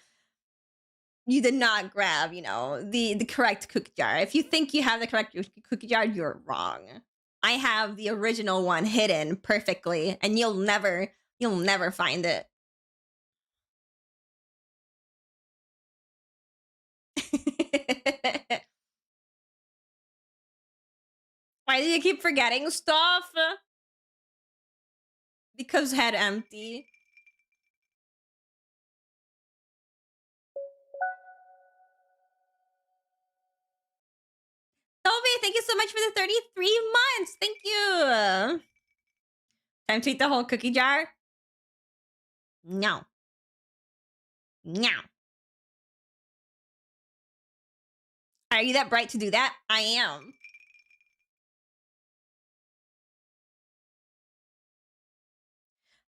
You did not grab, you know, the correct cookie jar. If you think you have the correct cookie jar, you're wrong. I have the original one hidden perfectly, and you'll never find it. Why do you keep forgetting stuff? Because head empty. Toby, thank you so much for the 33 months. Thank you. Time to eat the whole cookie jar? No. No. Are you that bright to do that? I am.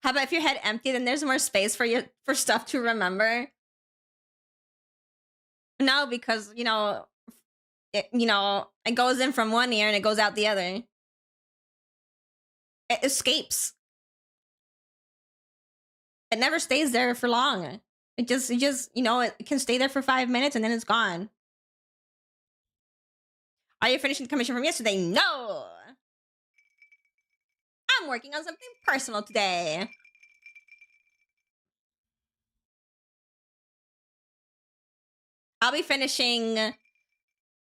How about if your head empty, then there's more space for stuff to remember? No, because, you know, it goes in from one ear and it goes out the other. It escapes. It never stays there for long. It just, you know, it can stay there for 5 minutes and then it's gone. Are you finishing the commission from yesterday? No! I'm working on something personal today. I'll be finishing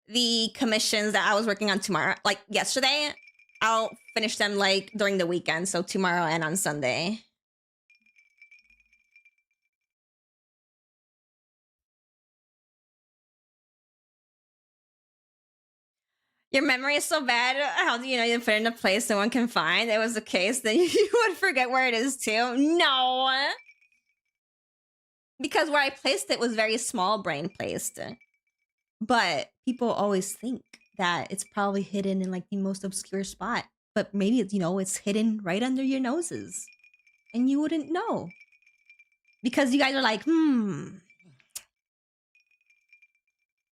the commissions that I was working on tomorrow, like yesterday. I'll finish them like during the weekend, so tomorrow and on Sunday. Your memory is so bad. How do you know you put it in a place no one can find? It was the case, then you would forget where it is too. No! Because where I placed it was very small brain placed. But people always think that it's probably hidden in like the most obscure spot. But maybe it's, you know, it's hidden right under your noses. And you wouldn't know. Because you guys are like,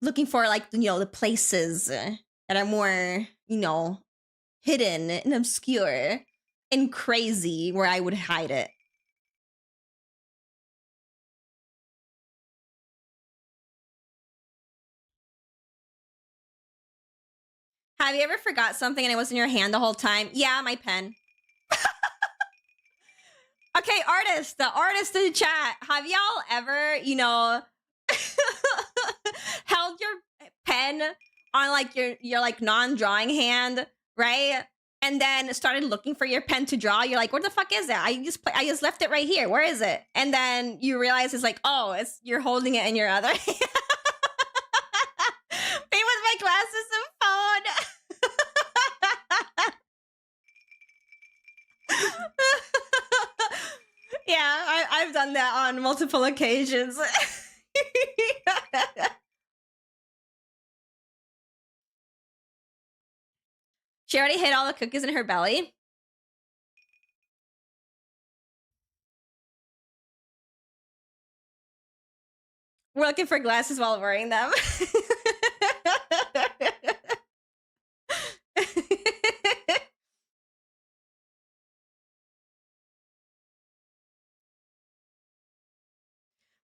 looking for like, you know, the places that are more, you know, hidden and obscure and crazy where I would hide it. Have you ever forgot something and it was in your hand the whole time? Yeah, my pen. Okay, the artist in the chat. Have y'all ever, you know, held your pen on like your like non-drawing hand, right? And then started looking for your pen to draw. You're like, where the fuck is it? I just left it right here. Where is it? And then you realize it's like, oh, you're holding it in your other hand. Me with my glasses and phone. Yeah, I've done that on multiple occasions. She already hid all the cookies in her belly. We're looking for glasses while wearing them.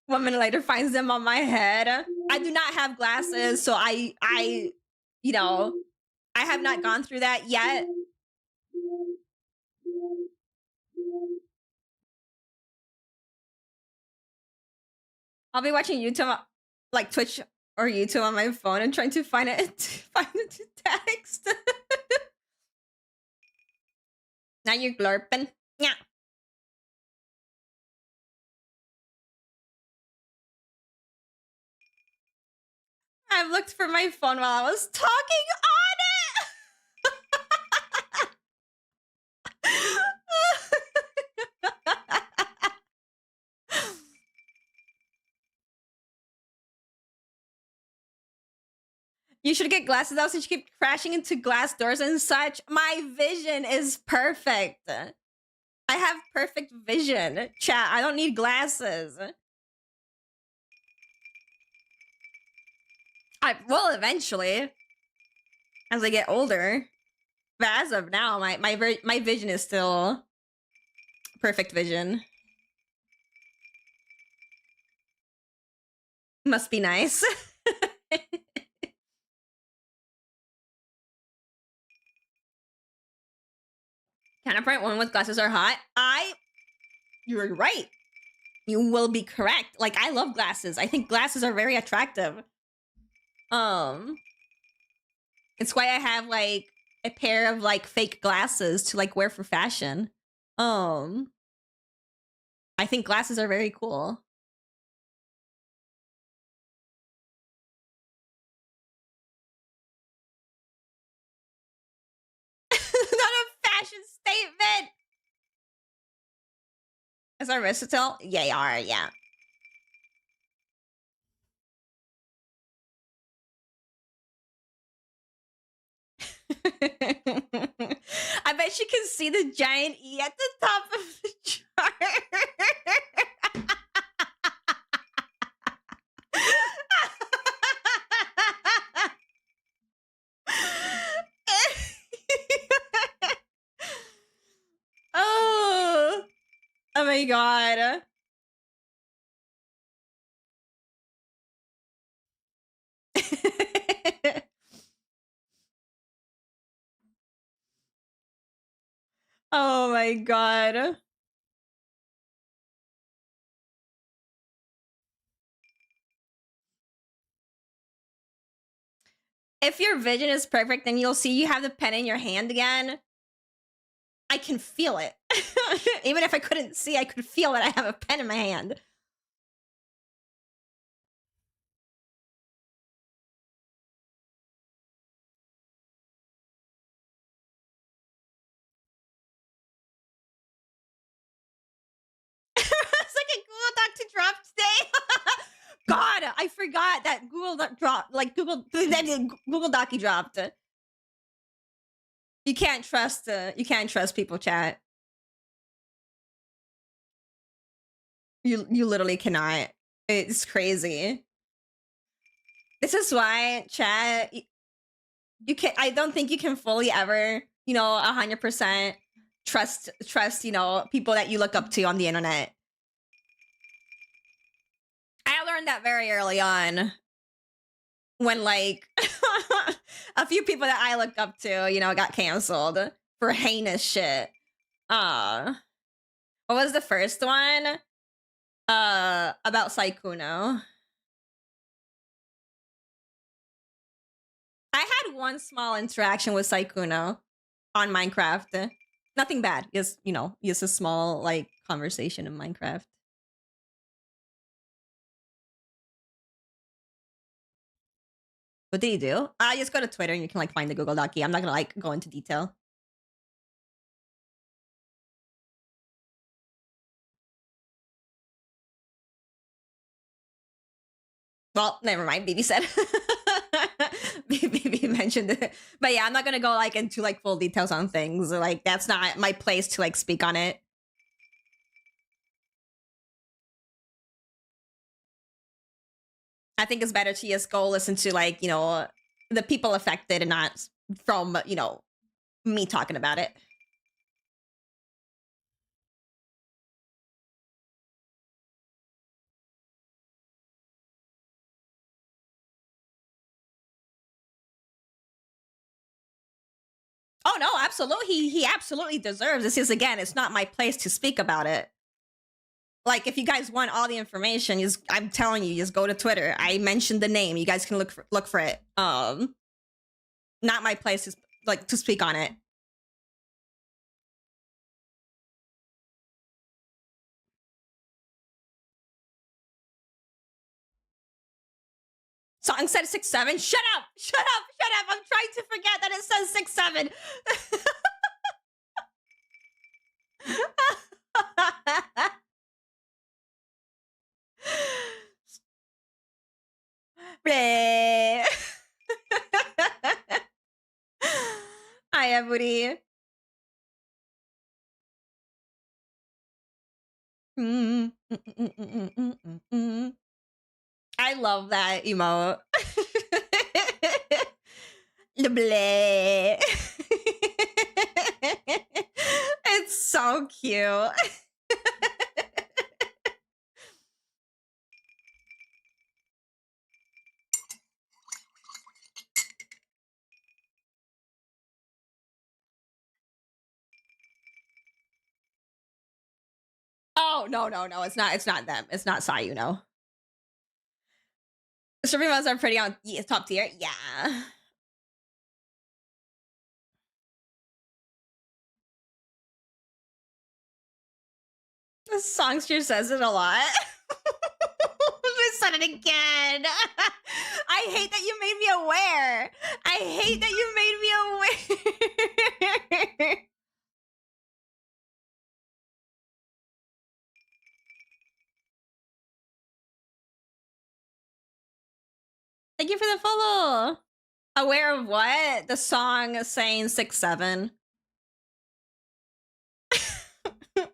One minute later finds them on my head. I do not have glasses, so I you know, I have not gone through that yet. I'll be watching YouTube, like Twitch or YouTube on my phone and trying to find it to text. Now you're glurping. Yeah. I've looked for my phone while I was talking on it. You should get glasses out since you keep crashing into glass doors and such. My vision is perfect. I have perfect vision. Chat, I don't need glasses. I will eventually, as I get older. But as of now, my vision is still perfect vision. Must be nice. Counterpoint, women with glasses are hot. You're right. You will be correct. Like, I love glasses. I think glasses are very attractive. It's why I have like a pair of like fake glasses to like wear for fashion. I think glasses are very cool. Not a fashion statement. Is our versatile? Yeah, you are, yeah. I bet you can see the giant E at the top of the chart. Oh my god. Oh my god. If your vision is perfect, then you'll see you have the pen in your hand again. I can feel it. Even if I couldn't see, I could feel that I have a pen in my hand. It's like a Google Doc to drop today. God, I forgot that Google Doc dropped. Like Google Doc dropped. You can't trust people, chat. You literally cannot. It's crazy. This is why, chat, I don't think you can fully ever, 100% trust, people that you look up to on the internet. I learned that very early on when like a few people that I look up to, got canceled for heinous shit. What was the first one? About Saikuno. I had one small interaction with Saikuno on Minecraft. Nothing bad. Just, you know, just a small, like, conversation in Minecraft. What did he do? Just go to Twitter and you can, like, find the Google Doc key. I'm not gonna, like, go into detail. Well, never mind. BB said. BB mentioned it. But yeah, I'm not gonna go, like, into, like, full details on things. Like, that's not my place to, like, speak on it. I think it's better to just go listen to, like, you know, the people affected and not from, you know, me talking about it. Oh no, absolutely. He absolutely deserves this. Is again, it's not my place to speak about it. Like, if you guys want all the information, I'm telling you, just go to Twitter. I mentioned the name. You guys can look for it. Not my place to speak on it. Song said 6'7". Shut up! Shut up! Shut up! I'm trying to forget that it says 6'7". Hi, everybody. I love that emote. It's so cute. Oh, no, it's not them. It's not Sayuno. Supremos are pretty on top tier. Yeah. The songster says it a lot. I said it again. I hate that you made me aware. I hate that you made me aware. Thank you for the follow. Aware of what? The song saying 6'7".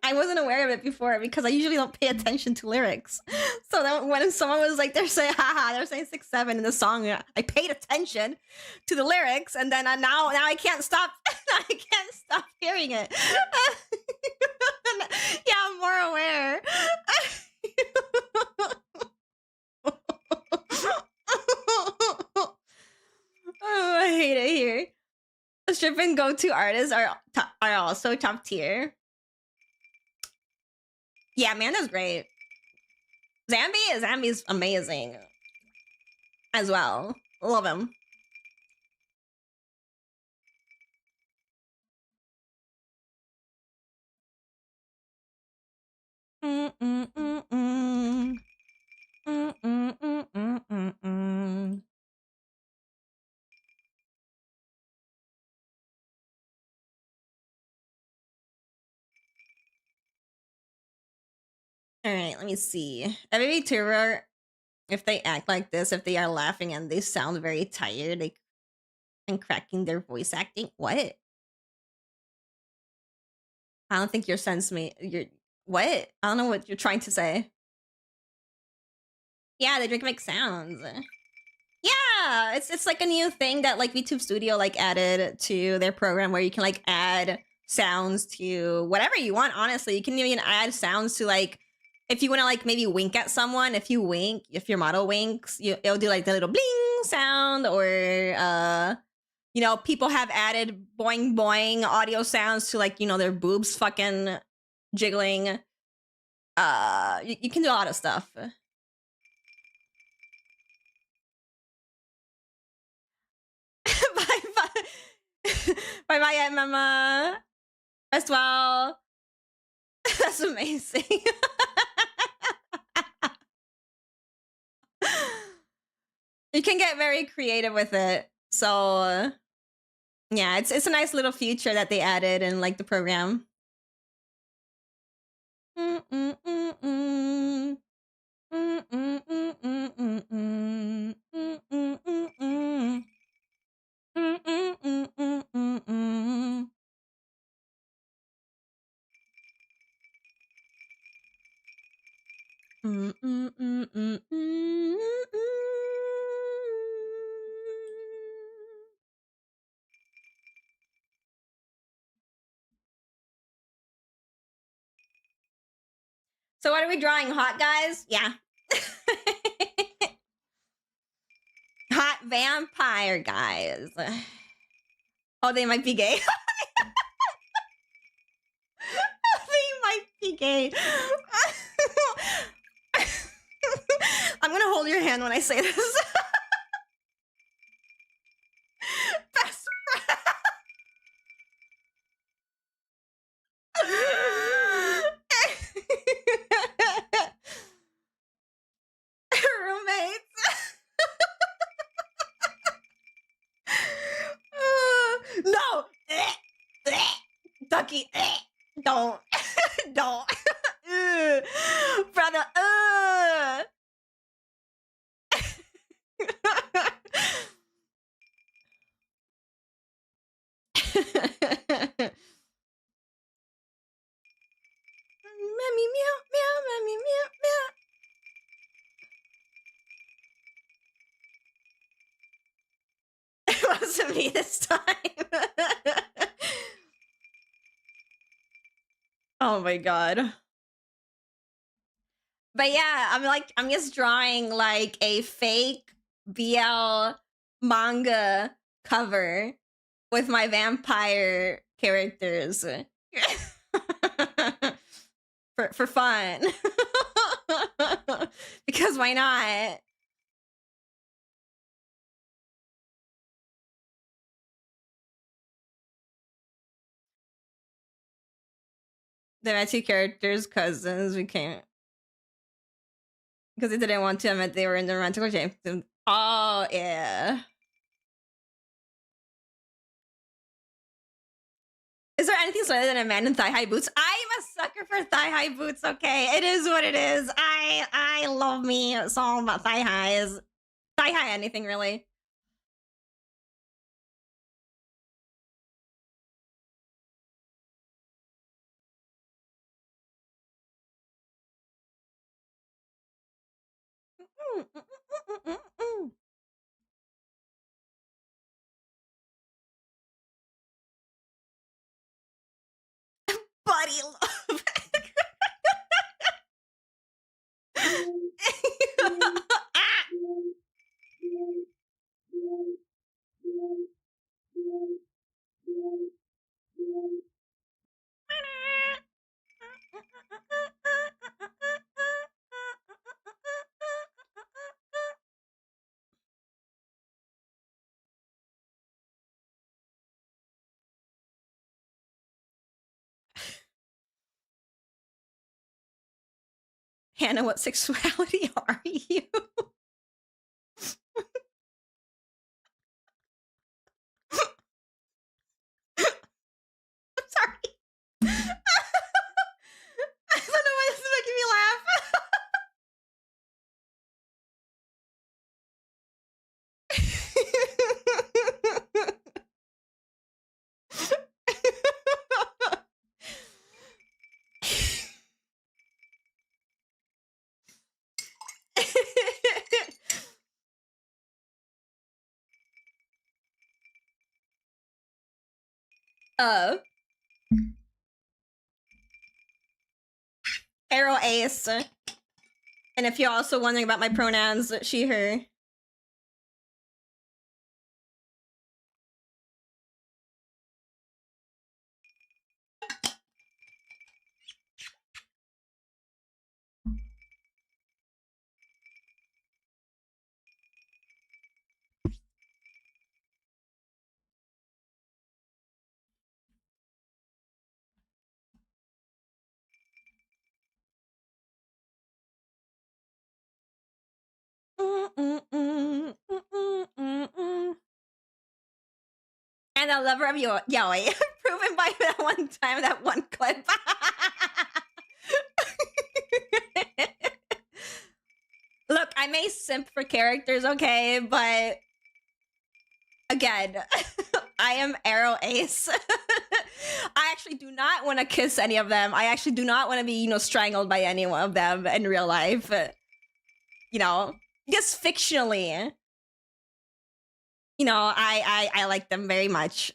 I wasn't aware of it before because I usually don't pay attention to lyrics. So then when someone was like, they're saying 6'7" in the song, I paid attention to the lyrics, and then now I can't stop. I can't stop hearing it. Yeah, I'm more aware. Oh, I hate it here. Strip and go-to artists are also top tier. Yeah, Amanda's great. Zambi's amazing as well. Love him. All right, let me see. Every tuber, if they act like this, if they are laughing and they sound very tired, and cracking their voice acting. What? I don't think you're what? I don't know what you're trying to say. Yeah, they drink make sounds. Yeah, it's like a new thing that like VTube Studio like added to their program where you can like add sounds to whatever you want. Honestly, you can even add sounds to like if you want to like maybe wink at someone. If you wink, if your model winks, it'll do like the little bling sound, or you know, people have added boing boing audio sounds to like, you know, their boobs fucking jiggling. You can do a lot of stuff. Bye bye. Bye bye, Mama. As well. That's amazing. You can get very creative with it. So yeah, it's a nice little feature that they added in like the program. So what are we drawing? Hot guys? Yeah. Hot vampire guys. Oh, they might be gay. They might be gay. I'm gonna hold your hand when I say this. Best friend. Roommates. No. Ducky. Don't. Don't. Brother. Mommy meow meow, mommy meow meow. It wasn't me this time. Oh my god. But yeah, I'm just drawing like a fake BL manga cover with my vampire characters. For fun. Because why not? They're my two characters, cousins. We can't. Because they didn't want to admit they were in the romantic relationship. Oh, yeah. Is there anything sweeter than a man in thigh-high boots? I'm a sucker for thigh-high boots, okay? It is what it is. I love me. It's all about thigh-highs. Thigh-high anything, really. Buddy love. Ah! Hannah, what sexuality are you? I'm sorry. I don't know why this is making me laugh. Arrow Ace. And if you're also wondering about my pronouns, she, her. And a lover of yaoi, proven by that one time, that one clip. Look, I may simp for characters, okay, but again, I am Arrow Ace. I actually do not want to kiss any of them. I actually do not want to be, strangled by any one of them in real life. Just fictionally. I like them very much.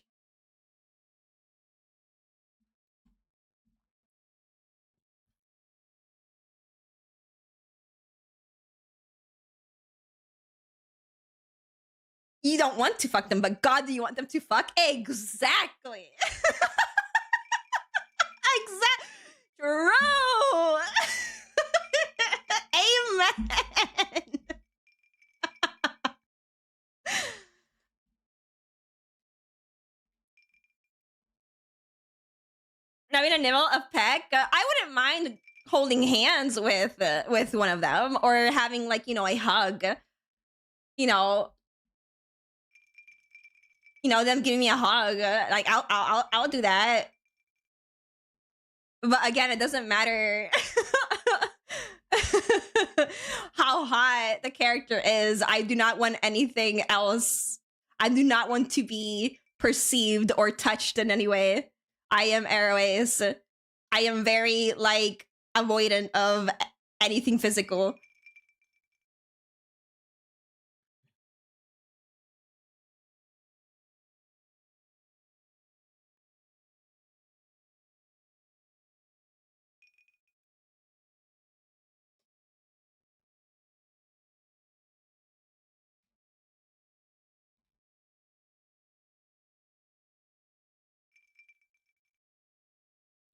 You don't want to fuck them, but God, do you want them to fuck? Exactly. Exactly. True. Amen. Now, in a nibble of peck, I wouldn't mind holding hands with one of them, or having a hug. Them giving me a hug. I'll do that. But again, it doesn't matter how hot the character is. I do not want anything else. I do not want to be perceived or touched in any way. I am Airways. I am very, avoidant of anything physical.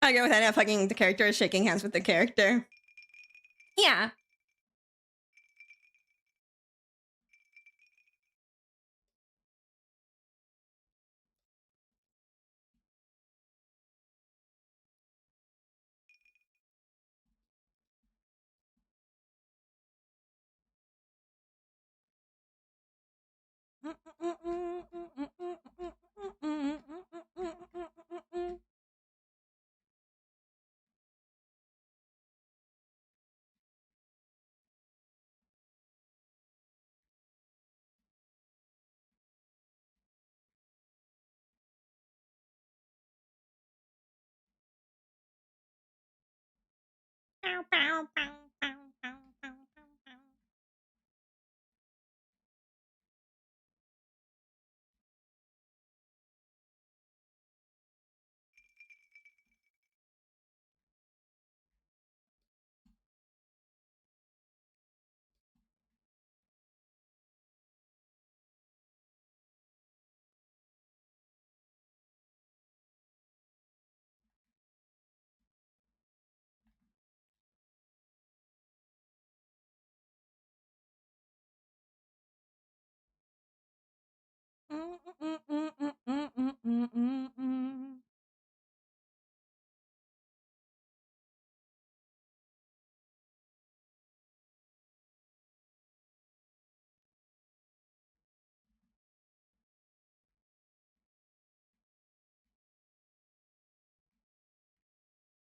I go with that. Fucking the character is shaking hands with the character. Yeah.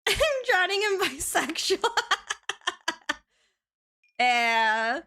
I'm drowning in bisexual. Yeah.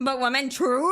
But women, true.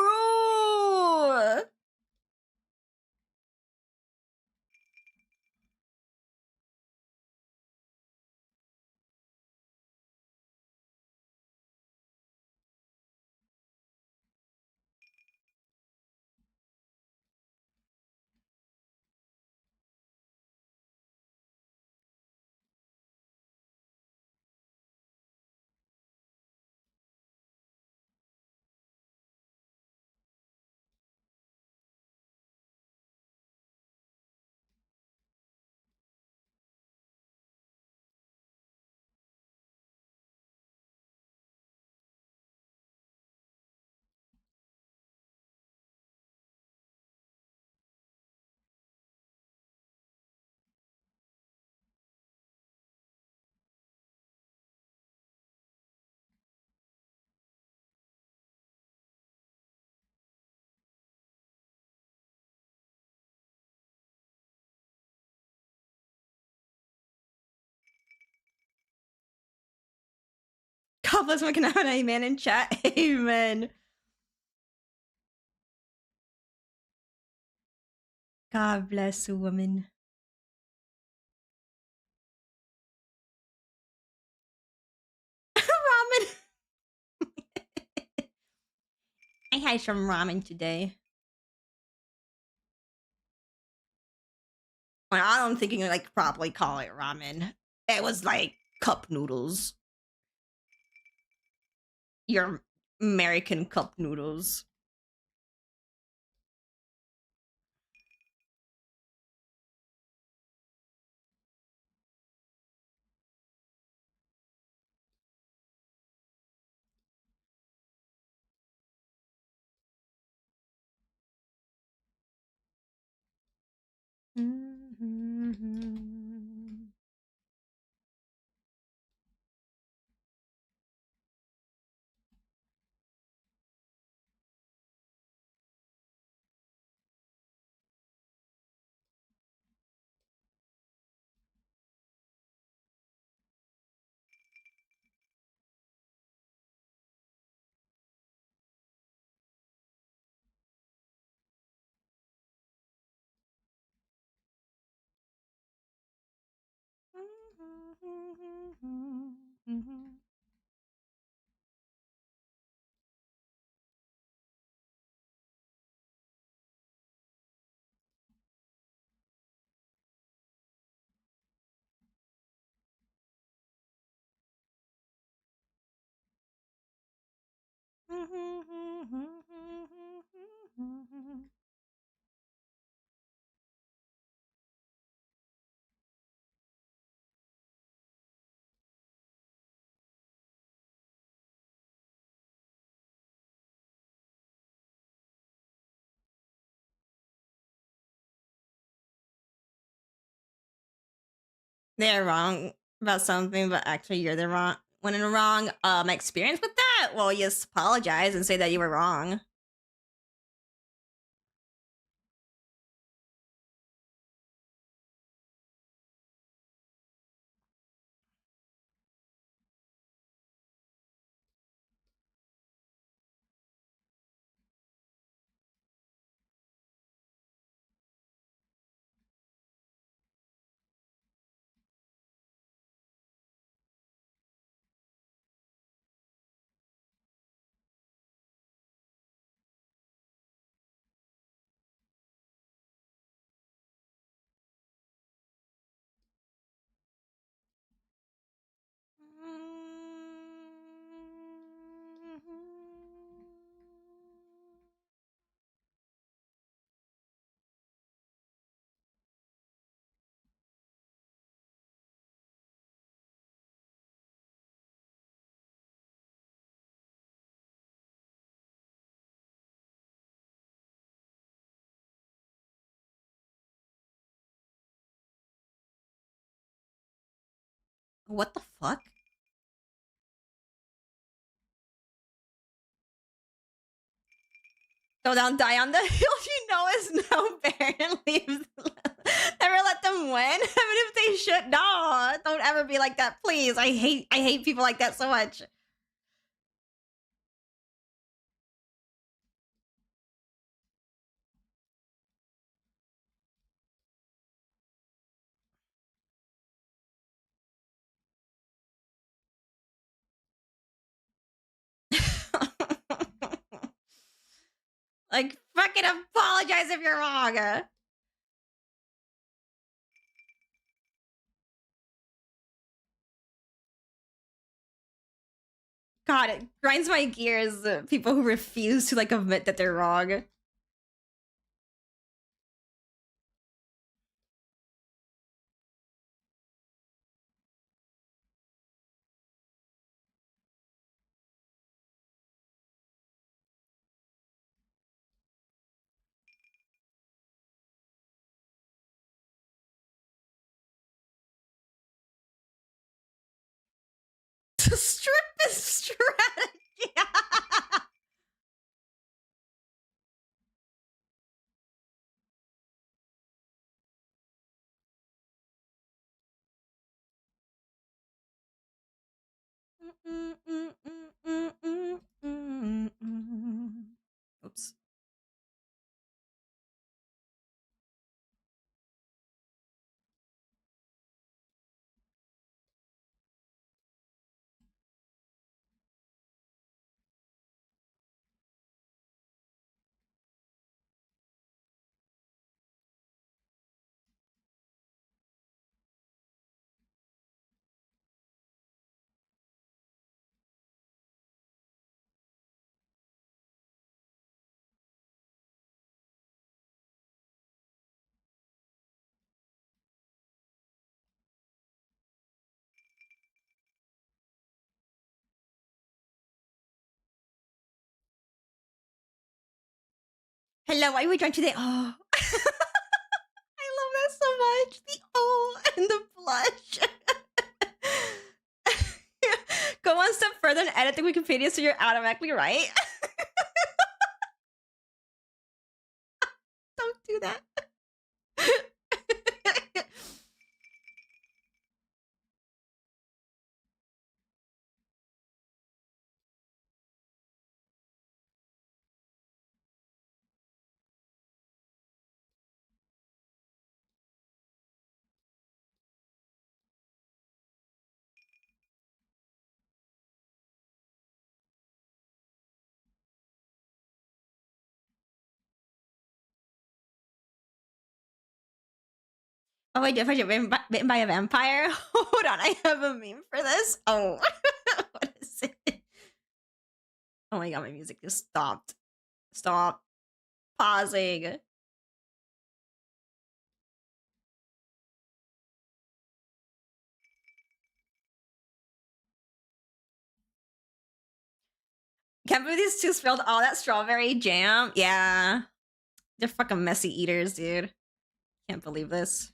God bless my canal. Amen in chat. Amen. God bless a woman. Ramen. I had some ramen today. Well, I don't think you can like properly call it ramen. It was like cup noodles. Your American cup noodles. They're wrong about something, but actually you're the wrong one in the wrong experience with that. Well, just apologize and say that you were wrong. What the fuck? Go down, die on the hill. You know it's no bear and leaves. Never let them win. Even if they should, no, don't ever be like that, please. I hate people like that so much. Like, fucking apologize if you're wrong. God, it grinds my gears. People who refuse to like admit that they're wrong. Strip is strategy. Oops. Hello, why are we drunk today? Oh. I love that so much. The O and the blush. Go one step further and edit the Wikipedia so you're automatically right. Don't do that. Oh, wait, if I get bitten by a vampire? Hold on, I have a meme for this. Oh, what is it? Oh my god, my music just stopped. Stop. Pausing. Can't believe these two spilled all that strawberry jam. Yeah. They're fucking messy eaters, dude. Can't believe this.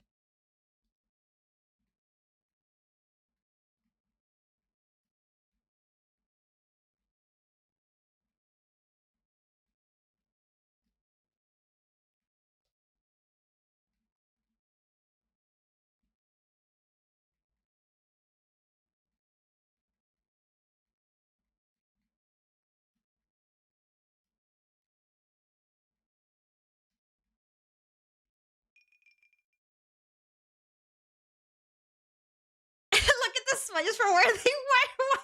Look at the smudges from where they wiped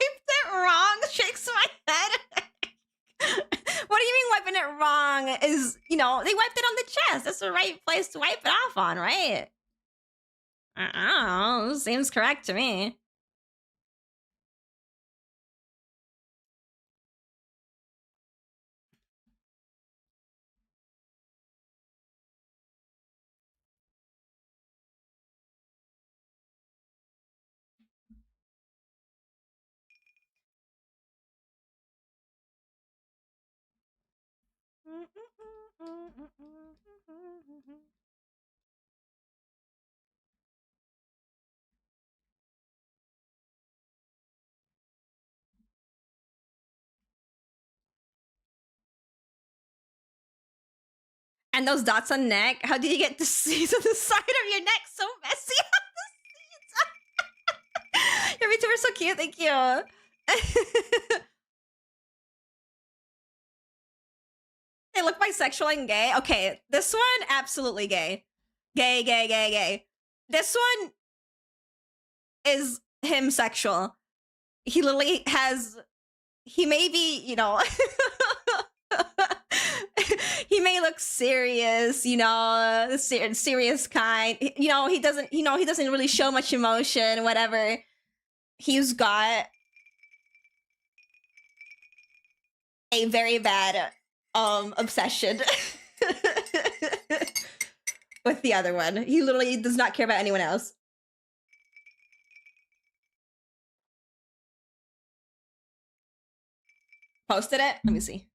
it wrong. Shakes my head. What do you mean wiping it wrong? Is, you know, they wiped it on the chest. That's the right place to wipe it off on, right? I don't know. Seems correct to me. And those dots on neck, how do you get the seeds on the side of your neck so messy on the seeds? Your VTubers so cute, thank you. They look bisexual and gay. Okay, this one, absolutely gay. Gay, gay, gay, gay. This one is him sexual. He literally has, he may be, you know, may look serious, you know, the serious kind. You know, he doesn't really show much emotion, whatever. He's got a very bad obsession with the other one. He literally does not care about anyone else. Posted it? Let me see.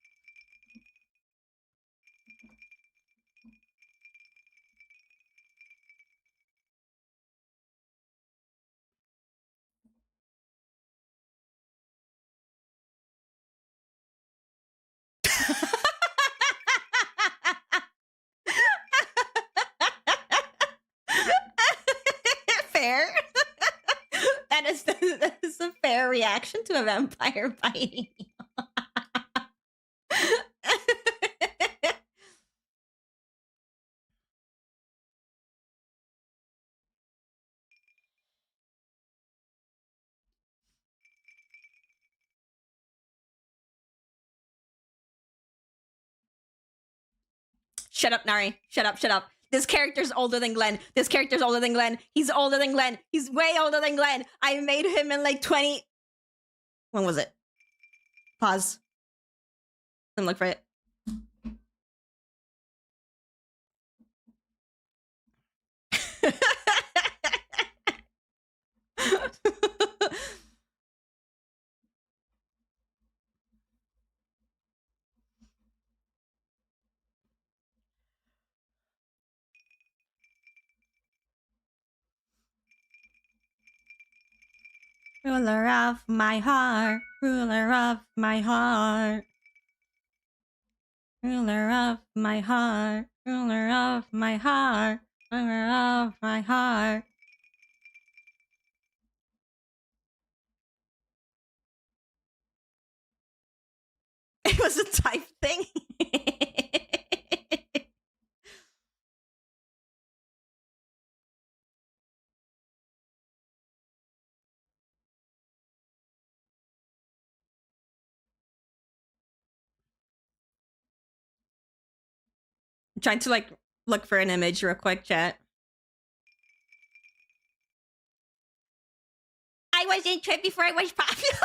Fair. that is a fair reaction to a vampire biting you. Shut up, Nari. Shut up, shut up. This character's older than Glenn. This character's older than Glenn. He's older than Glenn. He's way older than Glenn. I made him in like 20... When was it? Pause. Let me look for it. Ruler of my heart, ruler of my heart. Ruler of my heart, ruler of my heart, ruler of my heart. It was a type thing. I'm trying to like look for an image real quick, chat. I was in Trip before I was popular.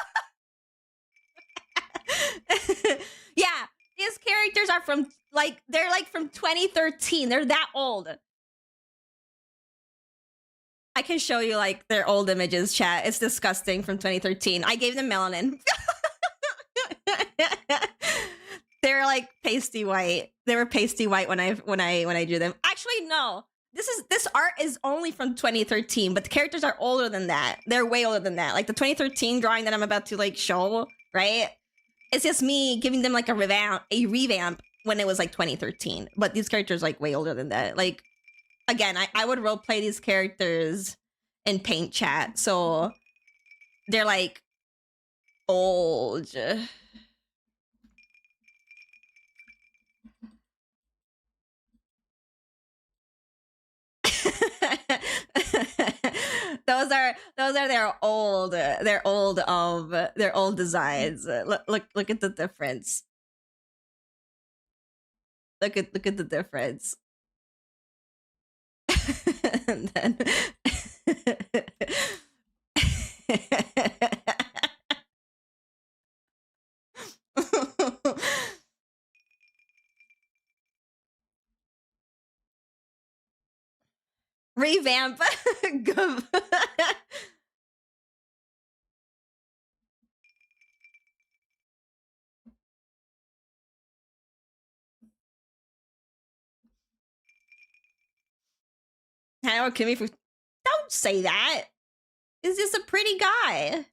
Yeah, these characters are from they're like from 2013. They're that old. I can show you like their old images, chat. It's disgusting from 2013. I gave them melanin. They're like pasty white. They were pasty white when I drew them. Actually, no. This art is only from 2013, but the characters are older than that. They're way older than that. Like the 2013 drawing that I'm about to like show, right? It's just me giving them like a revamp when it was like 2013. But these characters like way older than that. Like again, I would roleplay these characters in Paint, chat. So they're like old. those are their old designs. Look at the difference. Look at the difference. And then revamp. How can we? Don't say that. He's just a pretty guy.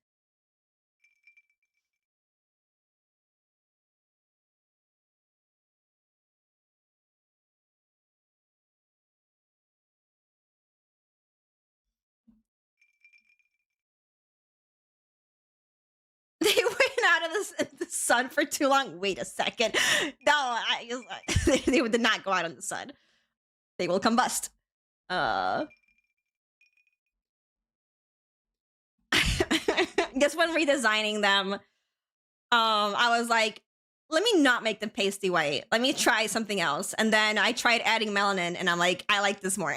They went out of the sun for too long. Wait a second. No, they did not go out in the sun. They will combust. Guess when redesigning them, I was like, let me not make them pasty white. Let me try something else. And then I tried adding melanin, and I'm like, I like this more.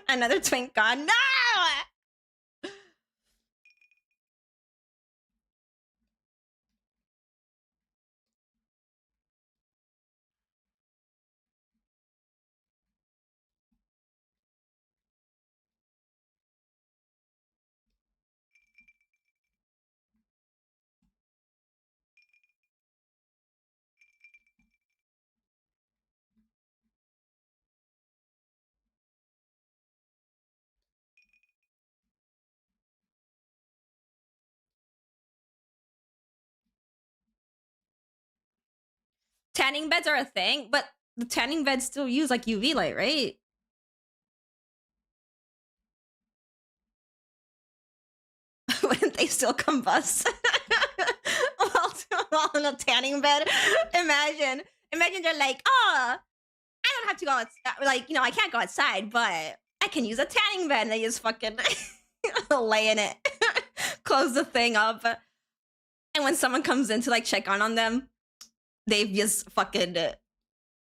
Another twink gone. No! Tanning beds are a thing, but the tanning beds still use like UV light, right? Wouldn't they still combust? while in a tanning bed? Imagine they're like, oh, I don't have to go outside. Like, I can't go outside, but I can use a tanning bed. And they just fucking lay in it, close the thing up. And when someone comes in to like check on them, they've just fucking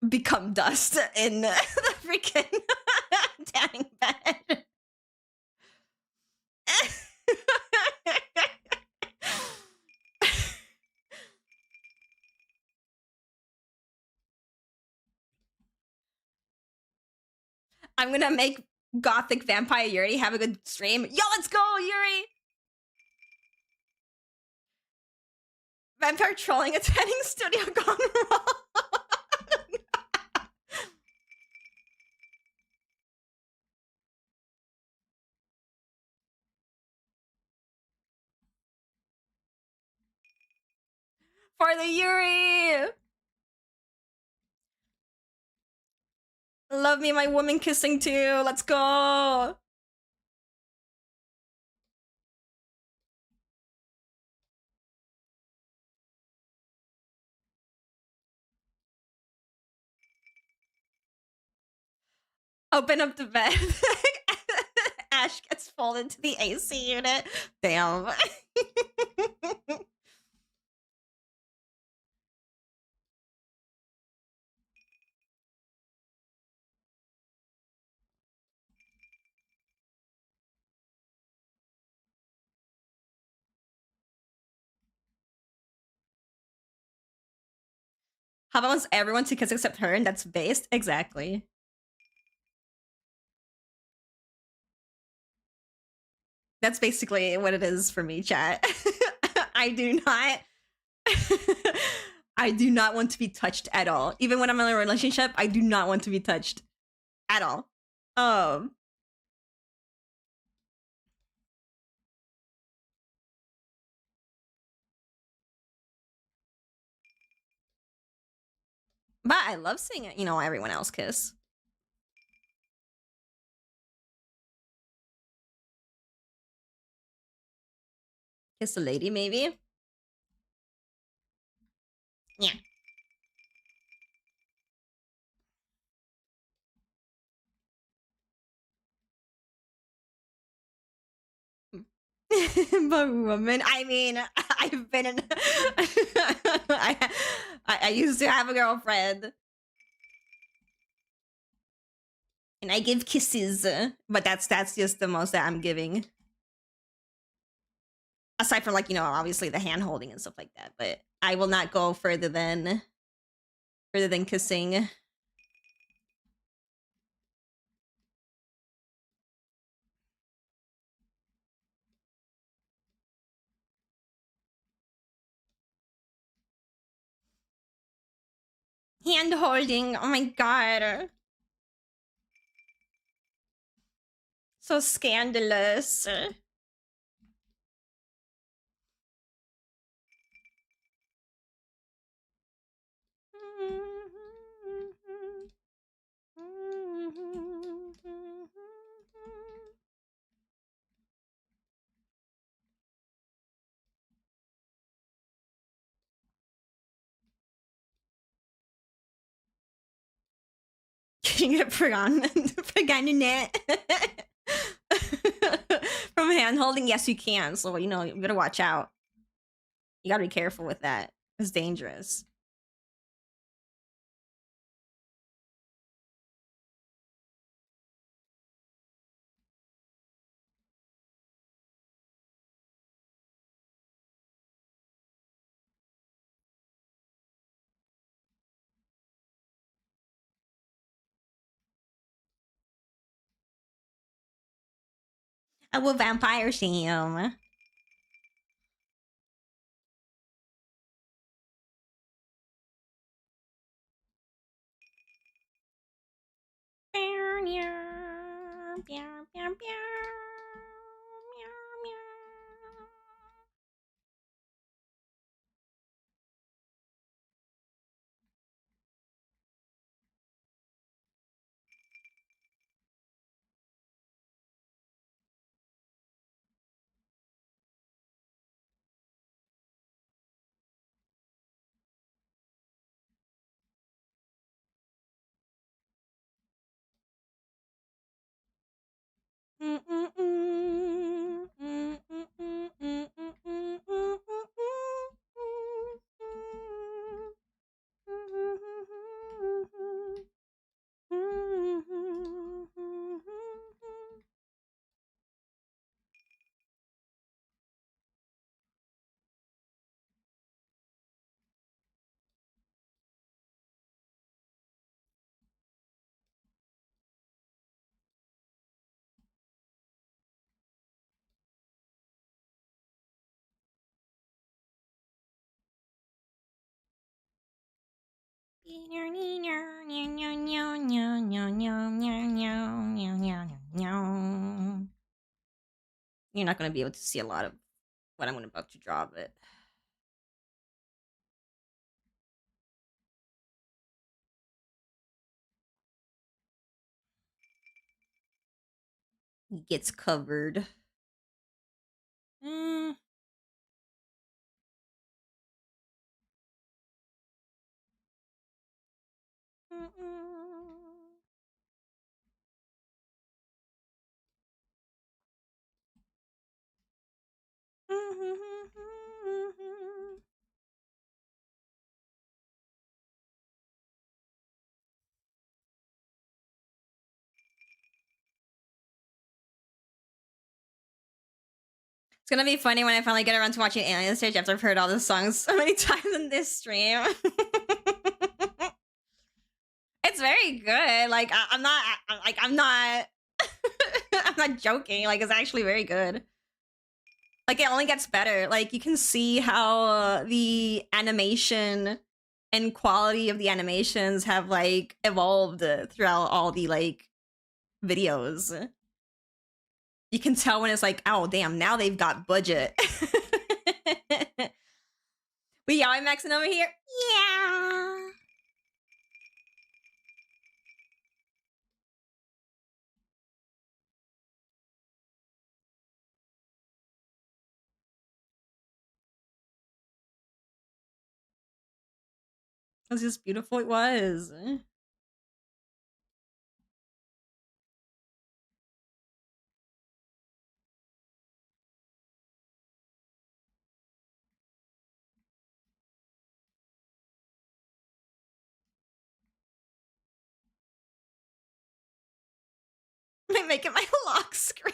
become dust in the freaking tanning bed. I'm gonna make Gothic Vampire Yuri have a good stream. Yo, let's go, Yuri! Vampire trolling a tanning studio gone wrong. For the Yuri! Love me my woman kissing too. Let's go. Open up the bed. Ash gets folded to the AC unit. Damn. How about wants everyone to kiss except her, and that's based? Exactly. That's basically what it is for me, chat. I do not I do not want to be touched at all. Even when I'm in a relationship, I do not want to be touched at all. But I love seeing it, everyone else kiss. Kiss a lady, maybe? Yeah. But woman, I mean, I've been in. I used to have a girlfriend, and I give kisses, but that's just the most that I'm giving. Aside from obviously the hand holding and stuff like that, but I will not go further than kissing. Hand holding, oh my god. So scandalous. You get net from hand holding. Yes, you can. So you know you better watch out. You gotta be careful with that. It's dangerous. I will vampire him. You're not going to be able to see a lot of what I'm about to draw, but he gets covered. It's gonna be funny when I finally get around to watching Alien Stage after I've heard all the songs so many times in this stream. It's very good. Like I'm not I'm not I'm not joking. Like it's actually very good. Like it only gets better. Like you can see how the animation and quality of the animations have like evolved throughout all the like videos. You can tell when it's like, oh damn, now they've got budget. We yaoi maxing over here? Yeah. It was just beautiful. It was. I'm making my lock screen.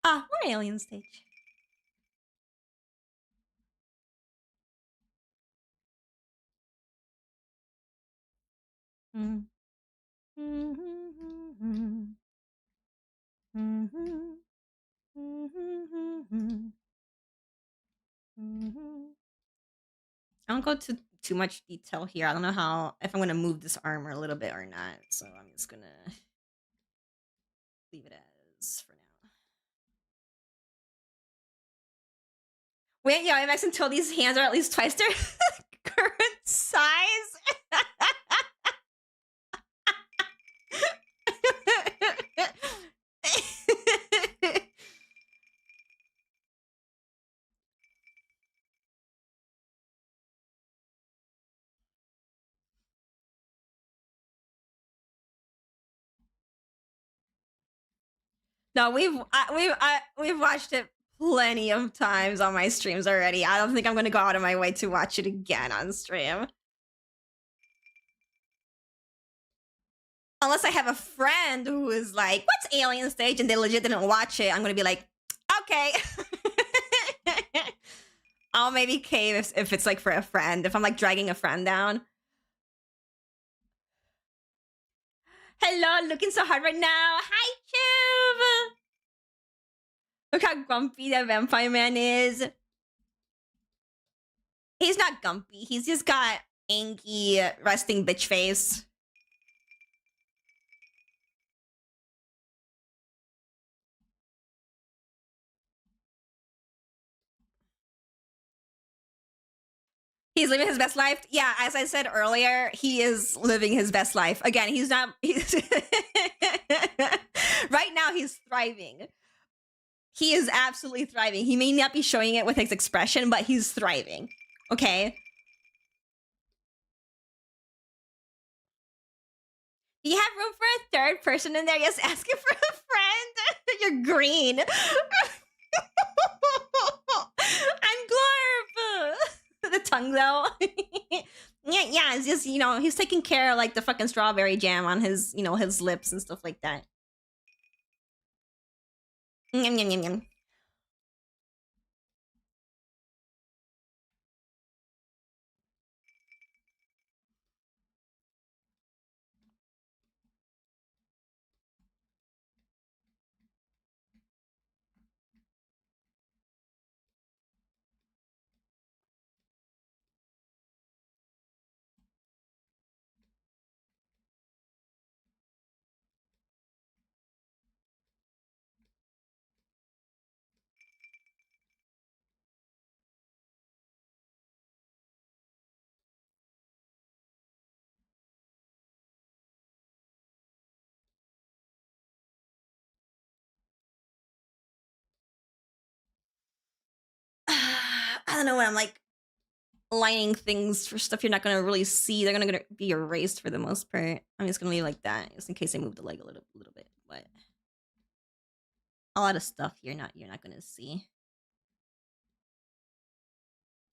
More alien stage. Mm. I don't go to too much detail here. I don't know how if I'm gonna move this armor a little bit or not, so I'm just gonna leave it as for now. Wait, yeah, I'm until these hands are at least twice their current size. No, we've watched it plenty of times on my streams already. I don't think I'm gonna go out of my way to watch it again on stream. Unless I have a friend who is like, what's Alien Stage? And they legit didn't watch it. I'm gonna be like, okay. I'll maybe cave if it's like for a friend. If I'm like dragging a friend down. Hello, looking so hard right now. Hi, Chuv. Look how grumpy that vampire man is. He's not grumpy. He's just got angry, resting bitch face. He's living his best life. Yeah, as I said earlier, he is living his best life. Again, he's not... right now, he's thriving. He is absolutely thriving. He may not be showing it with his expression, but he's thriving. Okay? Do you have room for a third person in there? Yes, asking for a friend. You're green. I'm Glorp. The tongue, though. Yeah, it's just, you know, he's taking care of, like, the fucking strawberry jam on his, you know, his lips and stuff like that. Yum, yum, yum, yum. I don't know when I'm, like, lining things for stuff you're not gonna really see. They're gonna be erased for the most part. I'm just gonna leave like that, just in case I move the leg a little bit. But a lot of stuff you're not gonna see.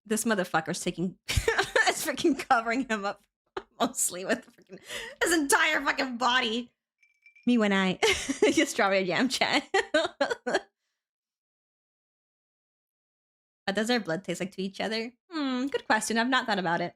This motherfucker's taking it's freaking covering him up mostly with freaking his entire fucking body. Me when I just strawberry jam chat. Does their blood taste like to each other? Good question. I've not thought about it.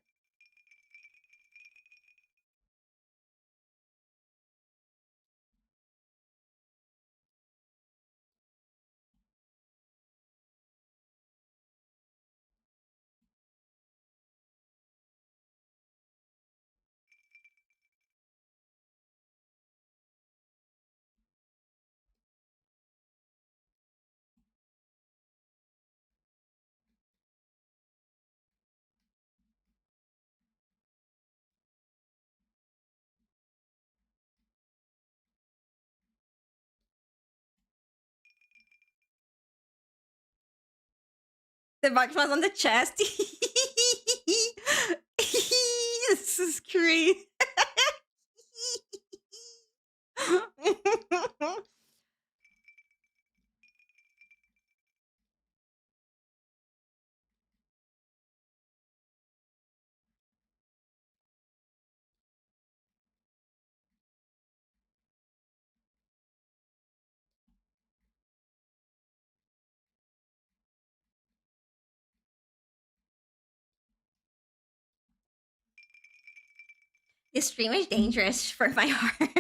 The marshmallows on the chest. This is great. This stream is dangerous for my heart.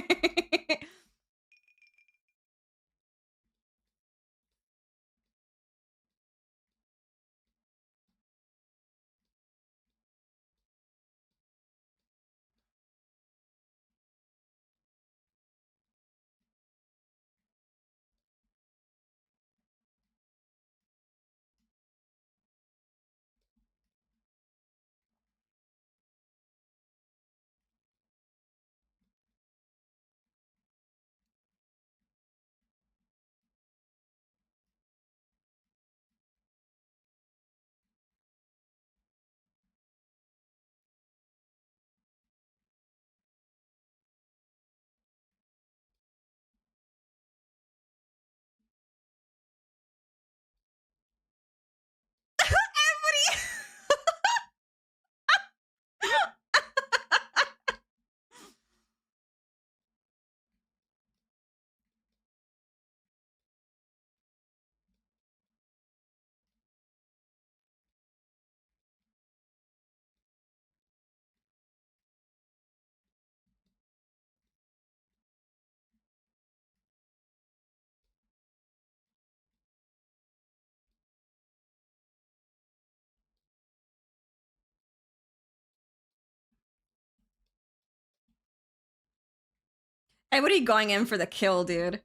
Everybody going in for the kill, dude.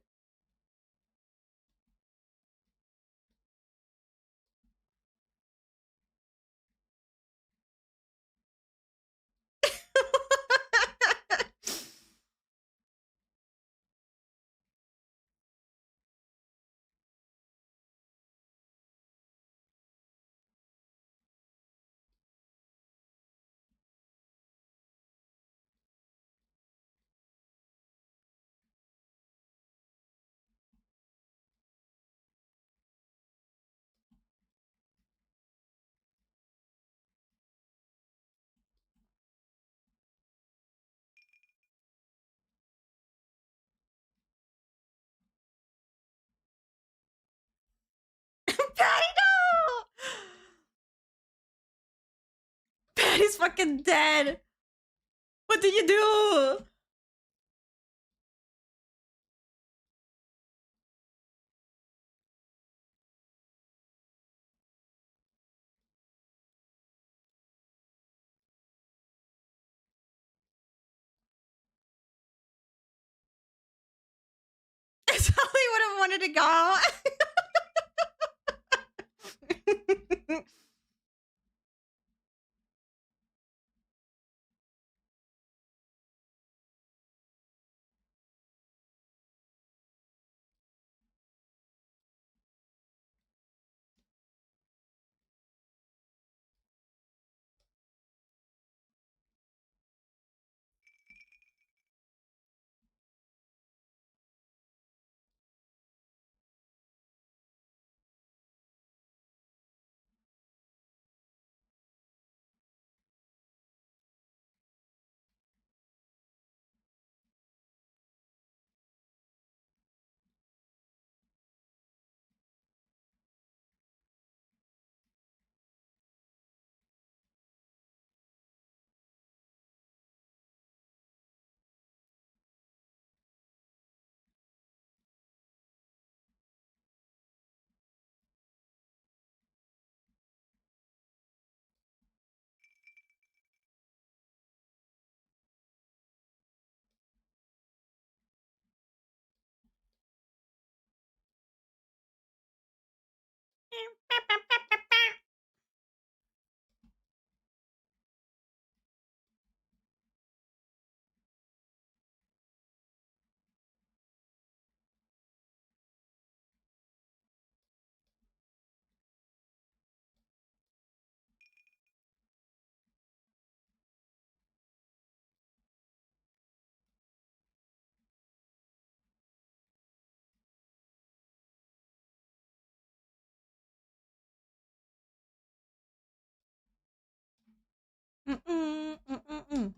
Patty, no! Patty's fucking dead. What did you do? It's Holly would have wanted to go. Mm-mm, mm-mm-mm.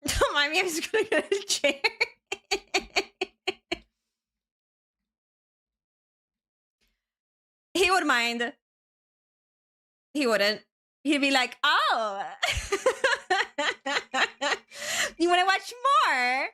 Don't mind me, I'm just gonna get a chair. He would mind. He wouldn't. He'd be like, oh. You wanna watch more?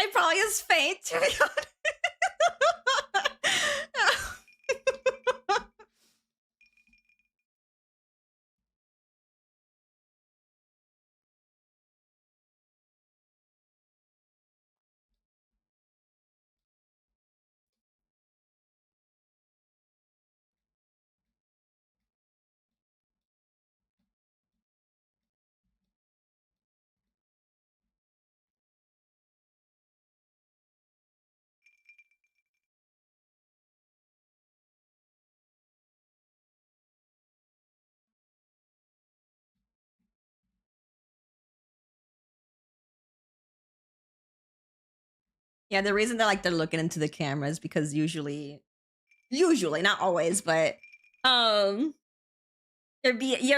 I probably is faint, to be honest. Yeah, the reason they're looking into the camera is because usually, not always, but your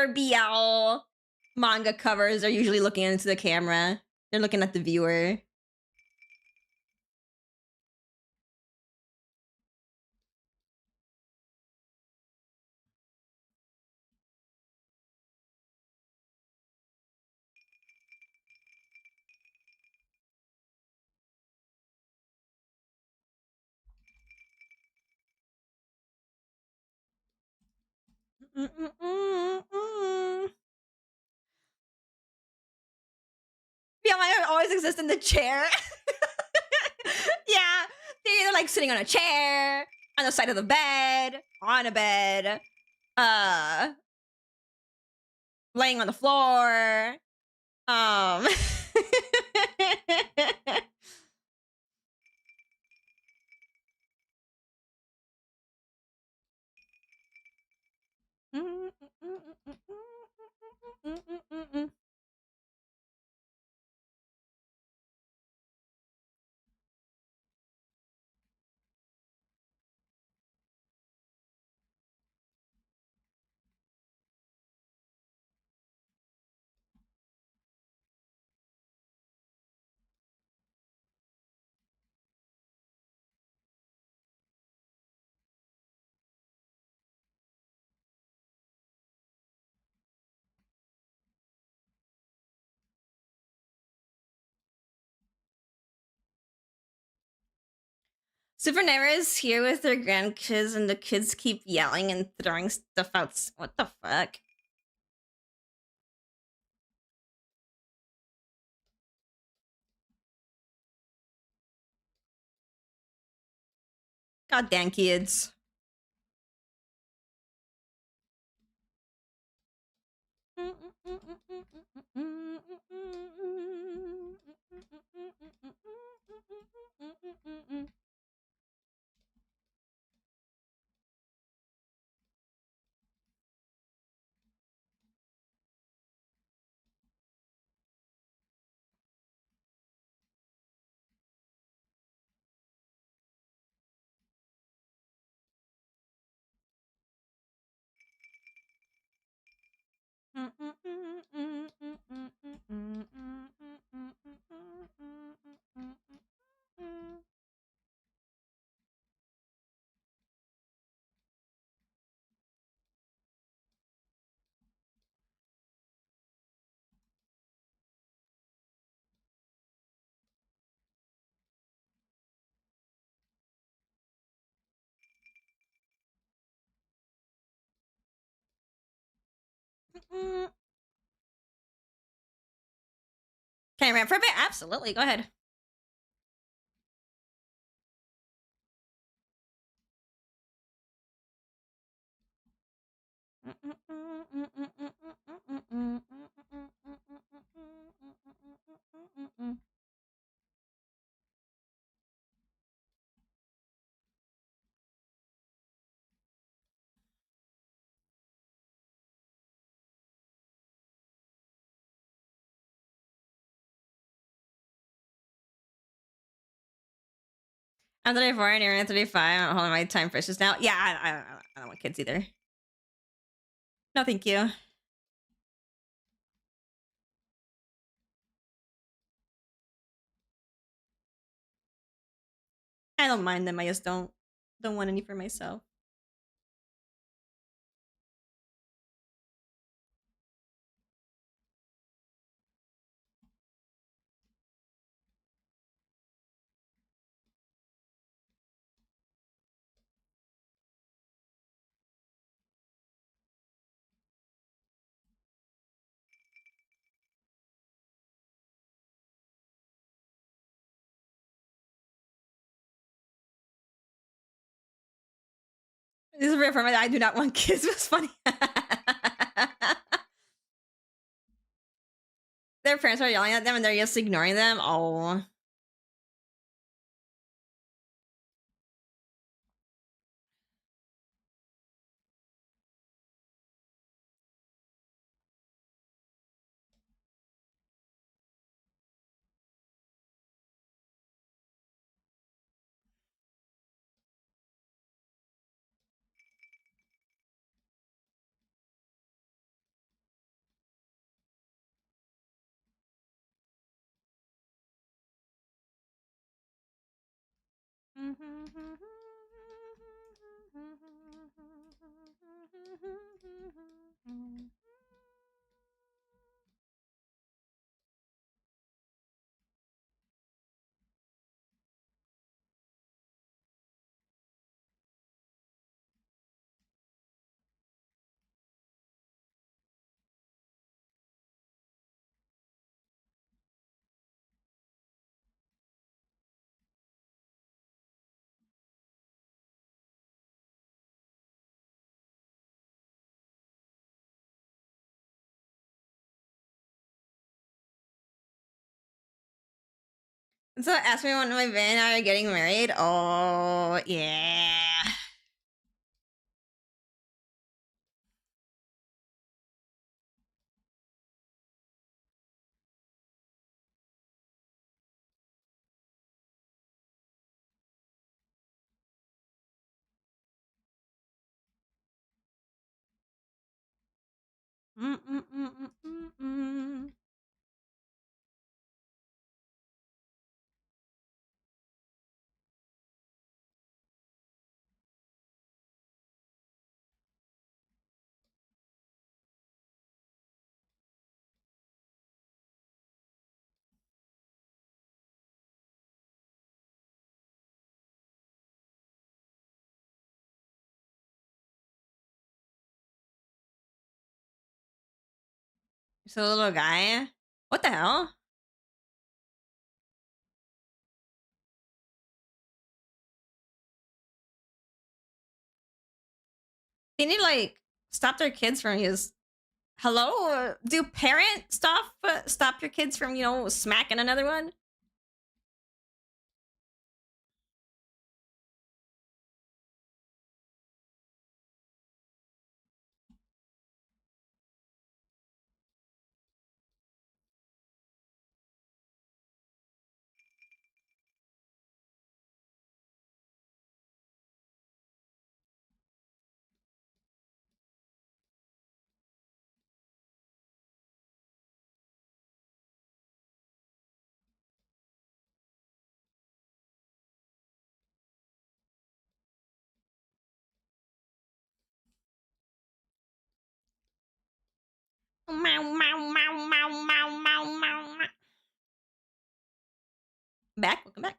BL manga covers are usually looking into the camera. They're looking at the viewer. Yeah, I always exist in the chair. Yeah, they're either like sitting on a chair, on the side of the bed, on a bed, laying on the floor. Super Nera is here with their grandkids, and the kids keep yelling and throwing stuff out. What the fuck? Goddamn kids. Can I rant for a bit? Absolutely. Go ahead. I'm 34 and you're 35. I'm holding my time precious now. Yeah, I don't want kids either. No, thank you. I don't mind them. I just don't want any for myself. This is reaffirming that I do not want kids. It was funny. Their parents are yelling at them and they're just ignoring them. Oh. So ask me when my van are getting married. Oh yeah. So little guy. What the hell? They need to like stop their kids from just hello. Do parent stop your kids from smacking another one? Meow meow meow meow meow meow meow. Back, welcome back.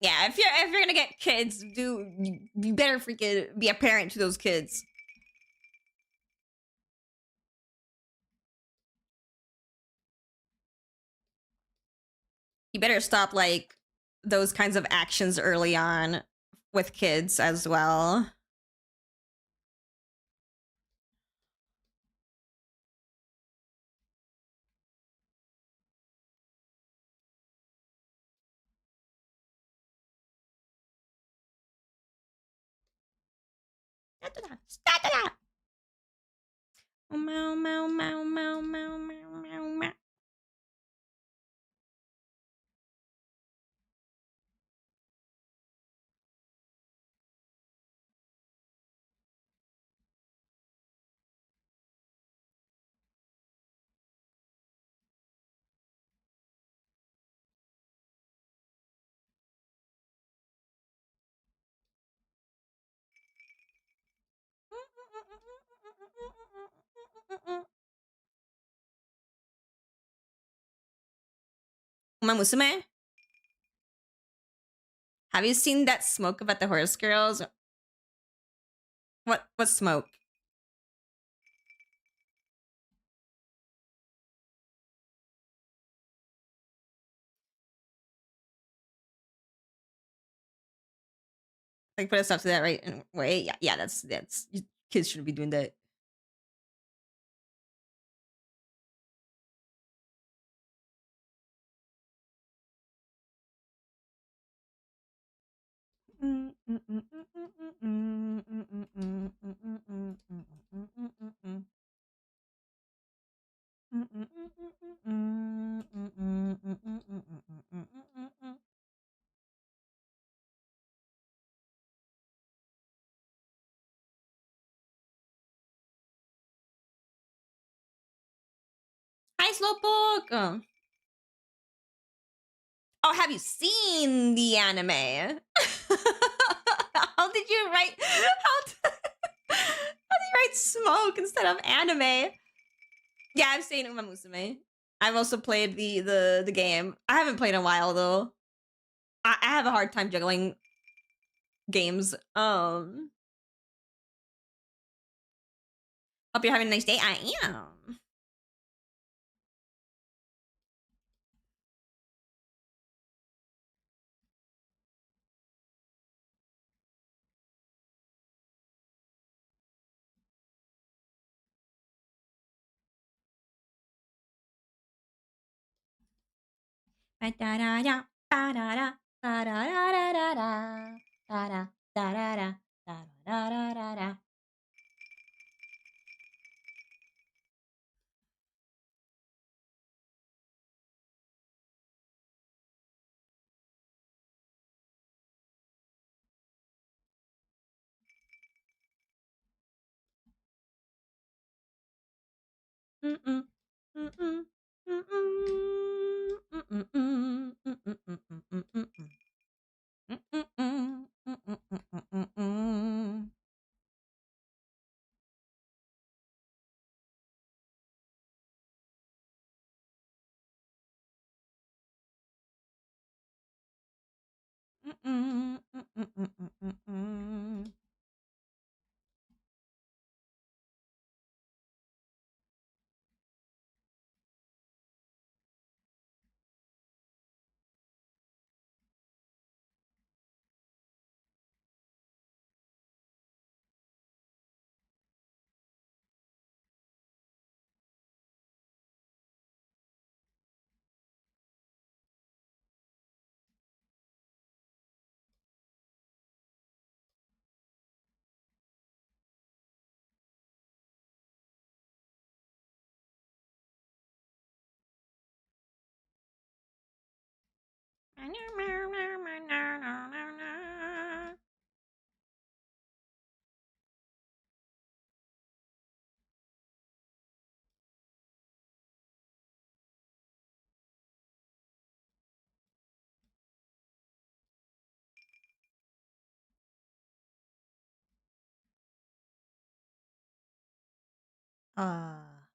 Yeah, if you're gonna get kids, you better freaking be a parent to those kids. You better stop like those kinds of actions early on with kids as well. Meow meow meow meow meow meow meow meow. Uma Musume? Have you seen that smoke about the horse girls? What smoke? Like put a stop to that right way. Yeah, that's kids shouldn't be doing that. Hi, Slowpoke. Oh, have you seen the anime? How did you write? How did you write smoke instead of anime? Yeah, I've seen Uma Musume. I've also played the game. I haven't played in a while though. I have a hard time juggling games. Hope you're having a nice day. I am.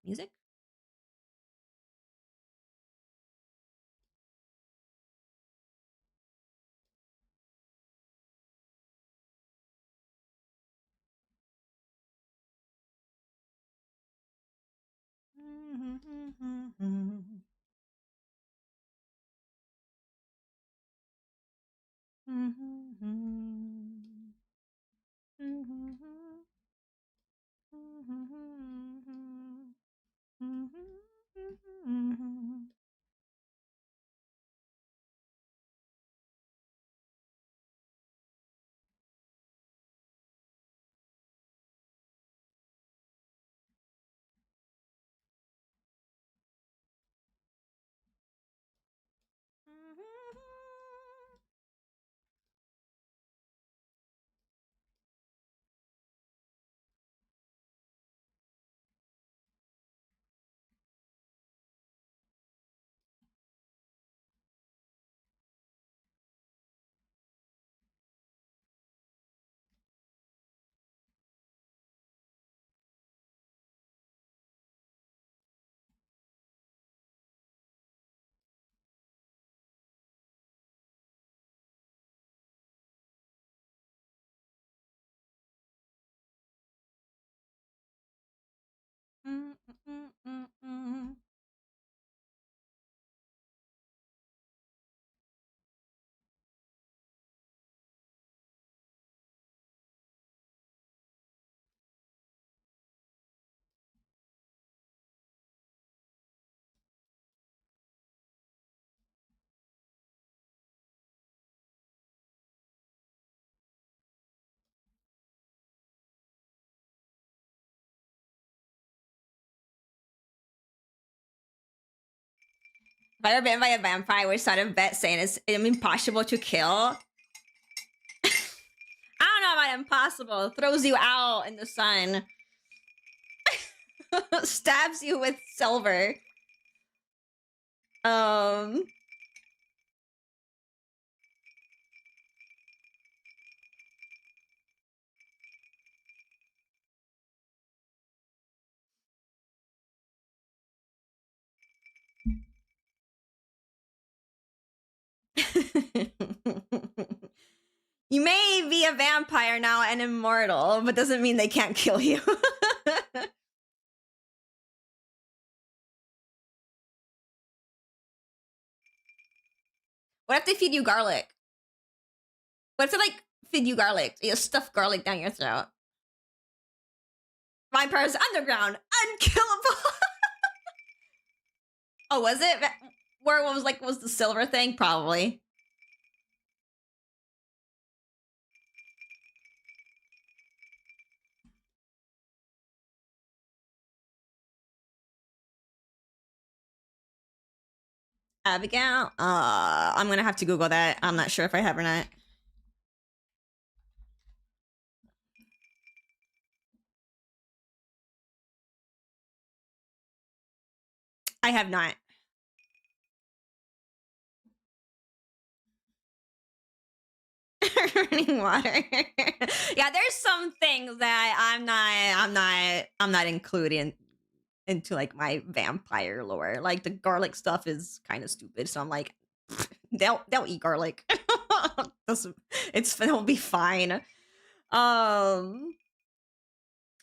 Music? If I were bitten by a vampire, I would start a bet saying it's impossible to kill. I don't know about impossible. It throws you out in the sun. Stabs you with silver. You may be a vampire now and immortal, but doesn't mean they can't kill you. What if they feed you garlic? What if they like feed you garlic? You stuff garlic down your throat. Vampires underground, unkillable. Oh, was it? Where was the silver thing? Probably. Abigail? I'm gonna have to Google that. I'm not sure if I have or not. I have not. Running water. Yeah, there's some things that I'm not including into like my vampire lore. Like the garlic stuff is kind of stupid, so I'm like, they'll eat garlic. It'll be fine. So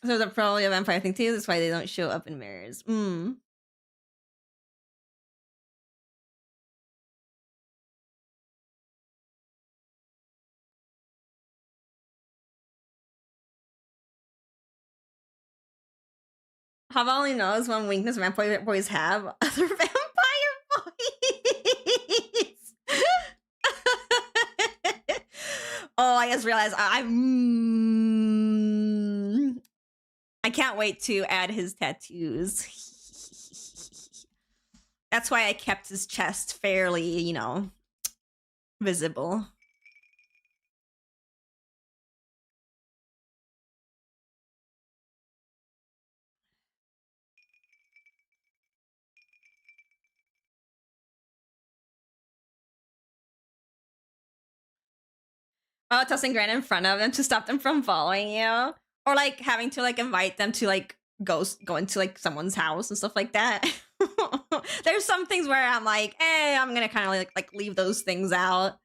they're probably a vampire thing too. That's why they don't show up in mirrors. Hava only knows one weakness vampire boys have. Other vampire boys. Oh, I just realized I can't wait to add his tattoos. That's why I kept his chest fairly, visible. Oh, tossing Gran in front of them to stop them from following you, or like having to like invite them to like go into like someone's house and stuff like that. There's some things where I'm like, I'm gonna kind of like leave those things out.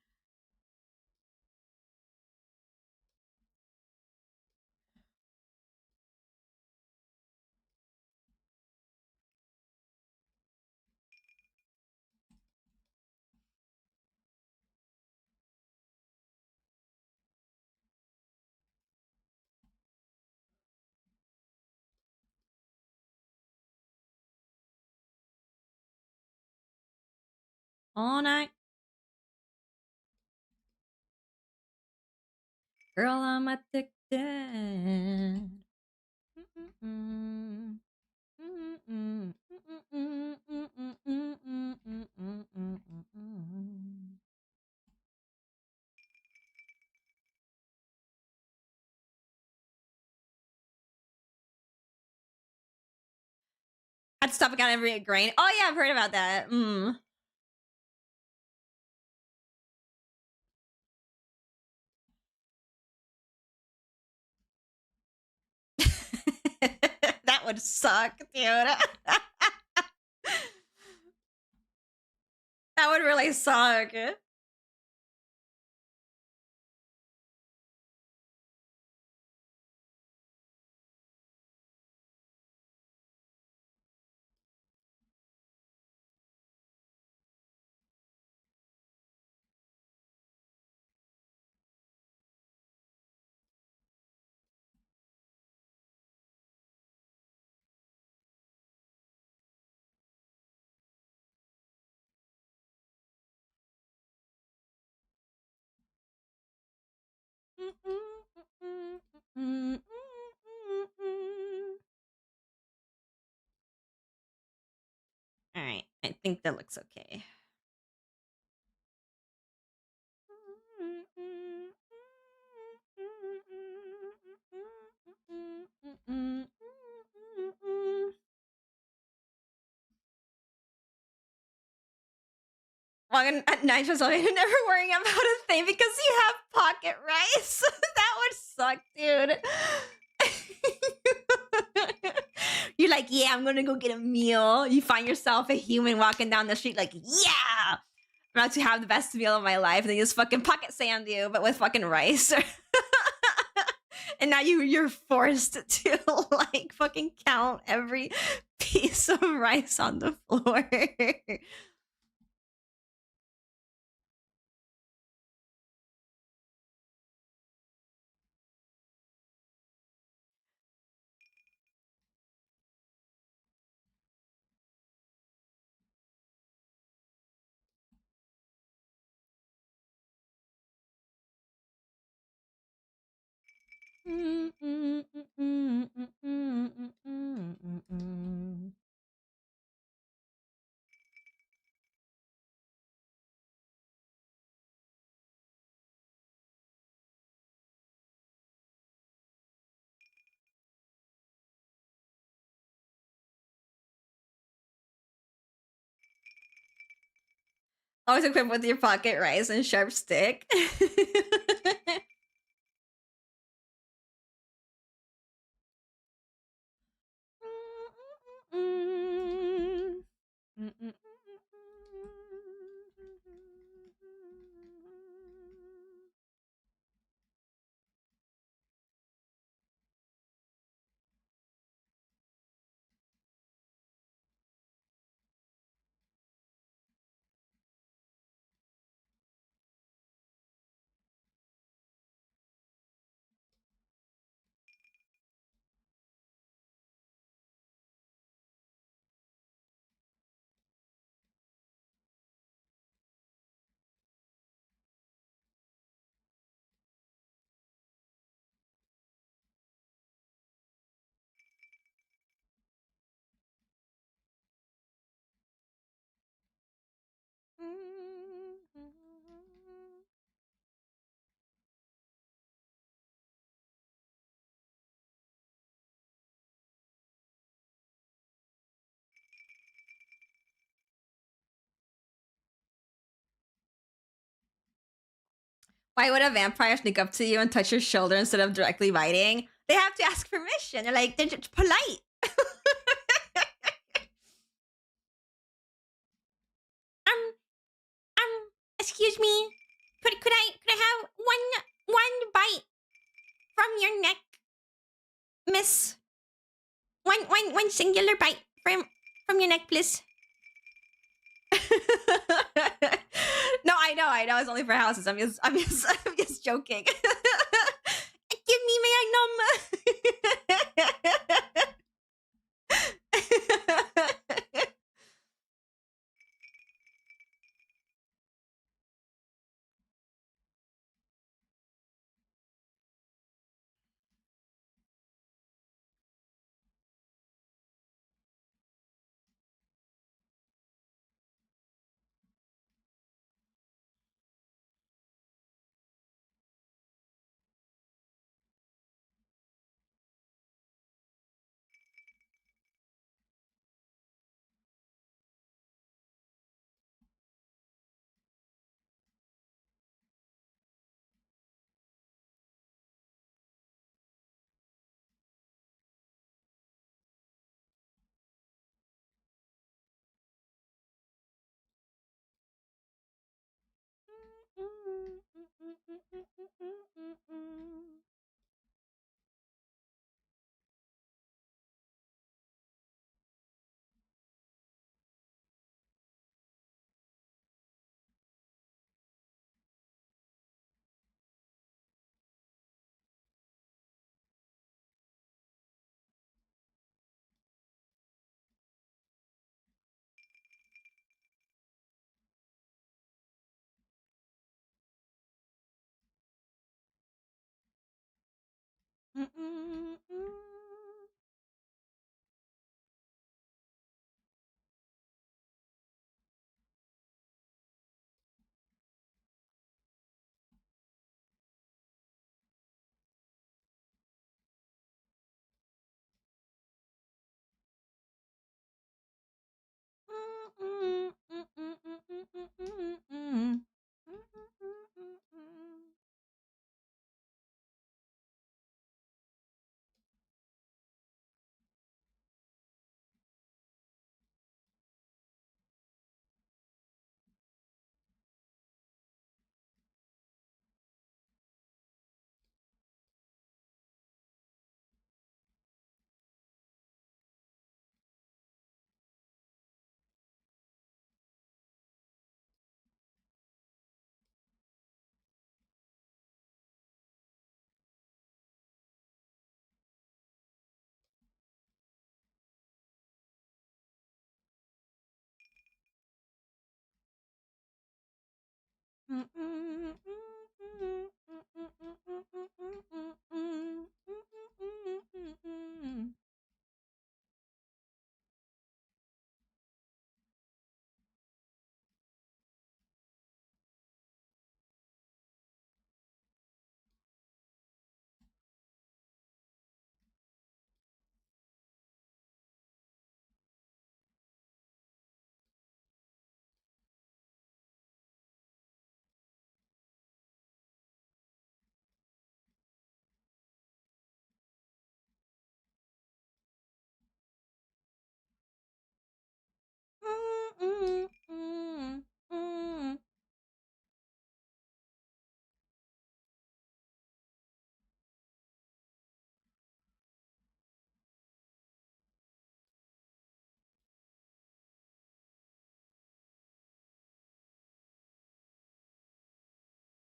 All night. Girl, I'm addicted. Had to stop again every grain. Oh yeah, I've heard about that. That would suck, dude. That would really suck. All right. I think that looks okay. Well, at Nigel's like, you're never worrying about a thing because you have pocket rice. That would suck, dude. You're like, yeah, I'm gonna go get a meal. You find yourself a human walking down the street, like, yeah, I'm about to have the best meal of my life. And they just fucking pocket sand you, but with fucking rice. And now you're forced to like fucking count every piece of rice on the floor. Always equipped with your pocket rice and sharp stick. Why would a vampire sneak up to you and touch your shoulder instead of directly biting? They have to ask permission. They're just polite. um, excuse me. Could I have one bite from your neck, miss? One singular bite from your neck, please. No, I know. It's only for houses. I'm just joking. Give me my number.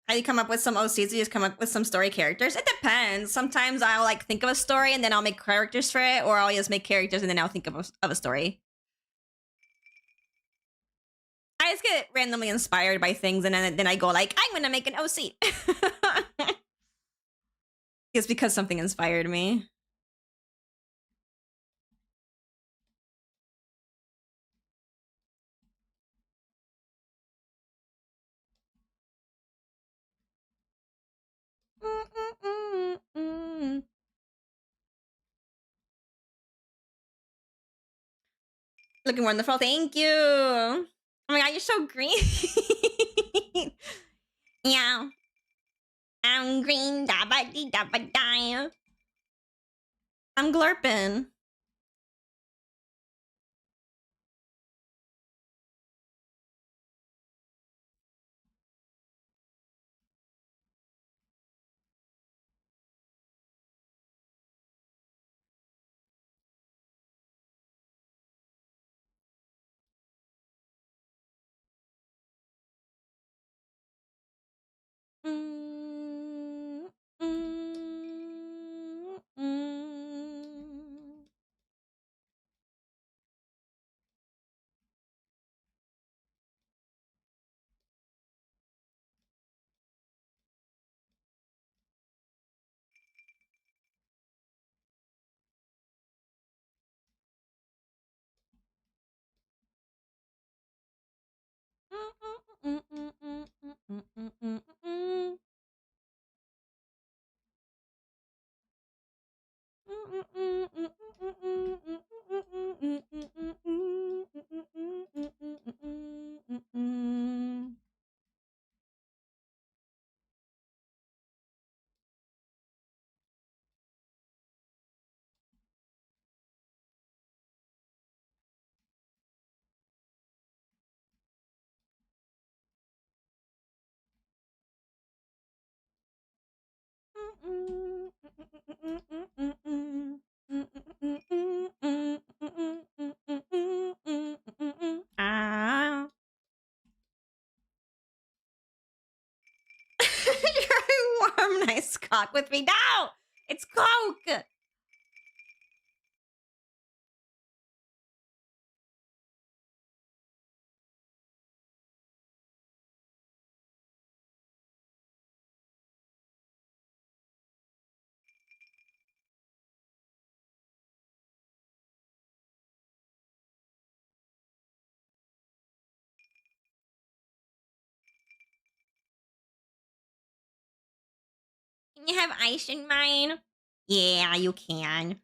How you come up with some OCs? You just come up with some story characters? It depends. Sometimes I'll like think of a story and then I'll make characters for it, or I'll just make characters and then I'll think of a story. I just get randomly inspired by things and then I go like, I'm gonna make an OC. It's because something inspired me. Looking wonderful. Thank you. Oh my god, you're so green. Yeah. I'm green. Dabba dee dabba die. I'm glurping. Mm, mm, mm. Ah. You're a warm, nice cock with me. No! It's Coke! Can you have ice in mine? Yeah, you can.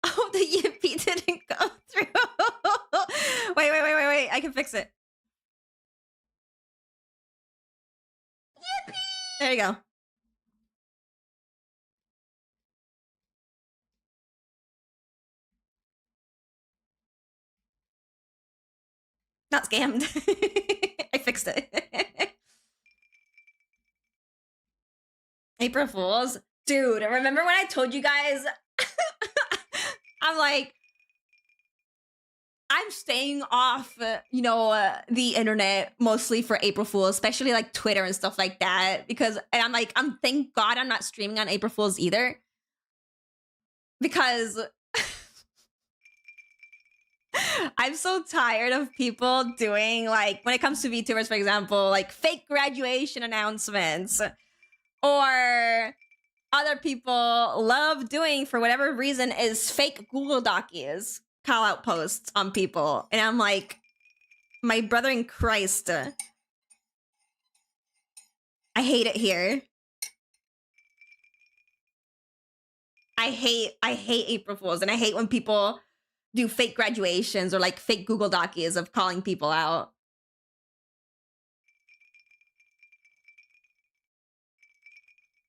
Oh, the yippee didn't go through. Wait. I can fix it. Yippee! There you go. Not scammed. I fixed it. April Fools? Dude, remember when I told you guys? I'm like, I'm staying off, the internet mostly for April Fools, especially like Twitter and stuff like that. Because and I'm thank God I'm not streaming on April Fools either. Because I'm so tired of people doing, like, when it comes to VTubers, for example, like fake graduation announcements, or other people love doing for whatever reason is fake Google Docs call out posts on people. And I'm like, my brother in Christ, I hate it here. I hate April Fools, and I hate when people do fake graduations or like fake Google Docs of calling people out.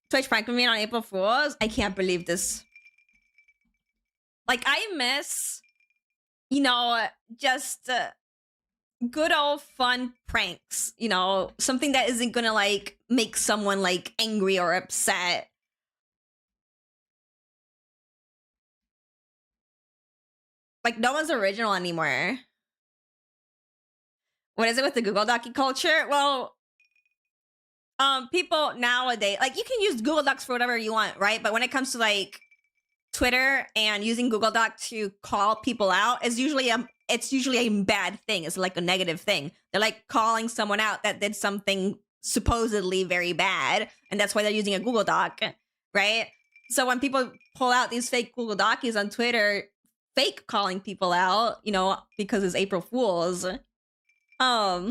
Twitch prank me on April Fools? I can't believe this. Like, I miss, just good old fun pranks, something that isn't gonna like make someone like angry or upset. Like, no one's original anymore. What is it with the Google Doc culture? Well, people nowadays, like, you can use Google Docs for whatever you want, right? But when it comes to like Twitter and using Google Doc to call people out, it's usually a bad thing. It's like a negative thing. They're like calling someone out that did something supposedly very bad, and that's why they're using a Google Doc, right? So when people pull out these fake Google Docs on Twitter, fake calling people out, because it's April Fools, a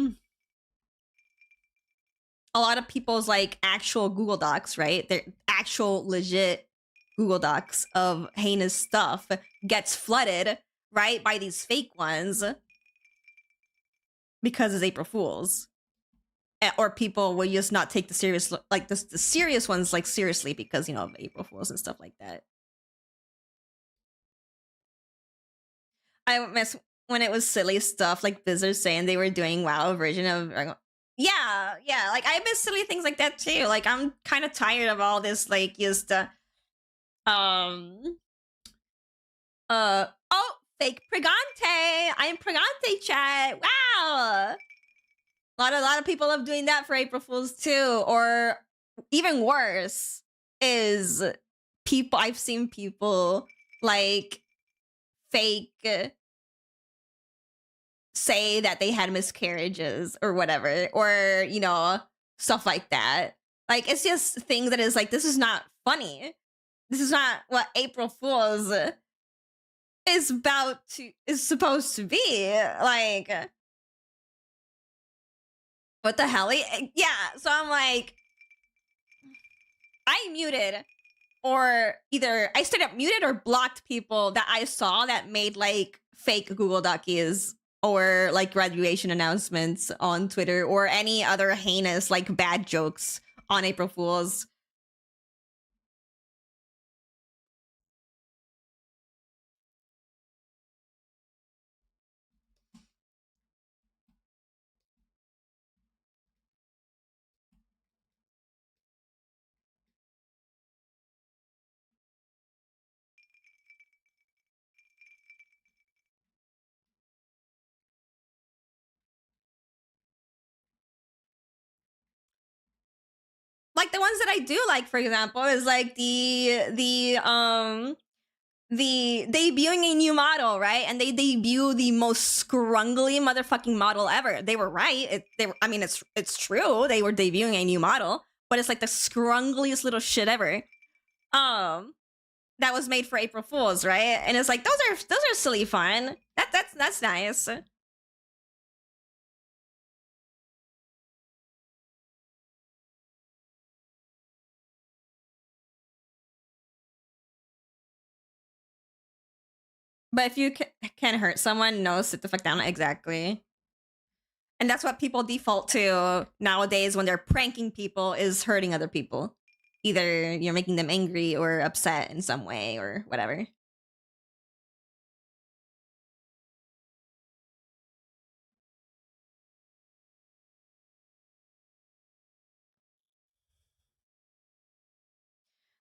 lot of people's like actual Google Docs, right? They're actual legit Google Docs of heinous stuff gets flooded, right, by these fake ones because it's April Fools. Or people will just not take the serious ones like seriously because, of April Fools and stuff like that. I miss when it was silly stuff like Blizzard saying they were doing WoW version of. Yeah, like I miss silly things like that too. Like, I'm kind of tired of all this, like, just oh, fake Pregante. I am Pregante chat. Wow. A lot of people love doing that for April Fools too. Or even worse is I've seen people like fake say that they had miscarriages or whatever, or stuff like that. Like, it's just things that is like, this is not funny. This is not what April Fools is supposed to be. Like, what the hell? Yeah, so I'm like, I muted, or either I straight up muted or blocked people that I saw that made like fake Google Docs or like graduation announcements on Twitter, or any other heinous like bad jokes on April Fools. Like, the ones that I do like, for example, is like the debuting a new model, right? And they debut the most scrungly motherfucking model ever. They were right. It's true. They were debuting a new model, but it's like the scrungliest little shit ever. That was made for April Fools, right? And it's like, those are silly fun. That's nice. But if you can hurt someone, no, sit the fuck down. Exactly. And that's what people default to nowadays when they're pranking people, is hurting other people. Either you're making them angry or upset in some way or whatever.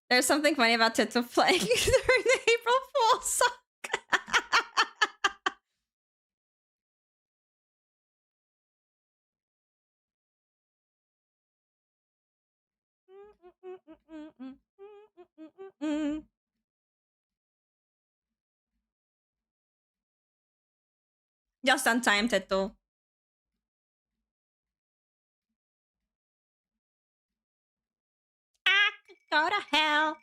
There's something funny about Tito playing during the April Fool's song. Just on time, Teto. I could go to hell.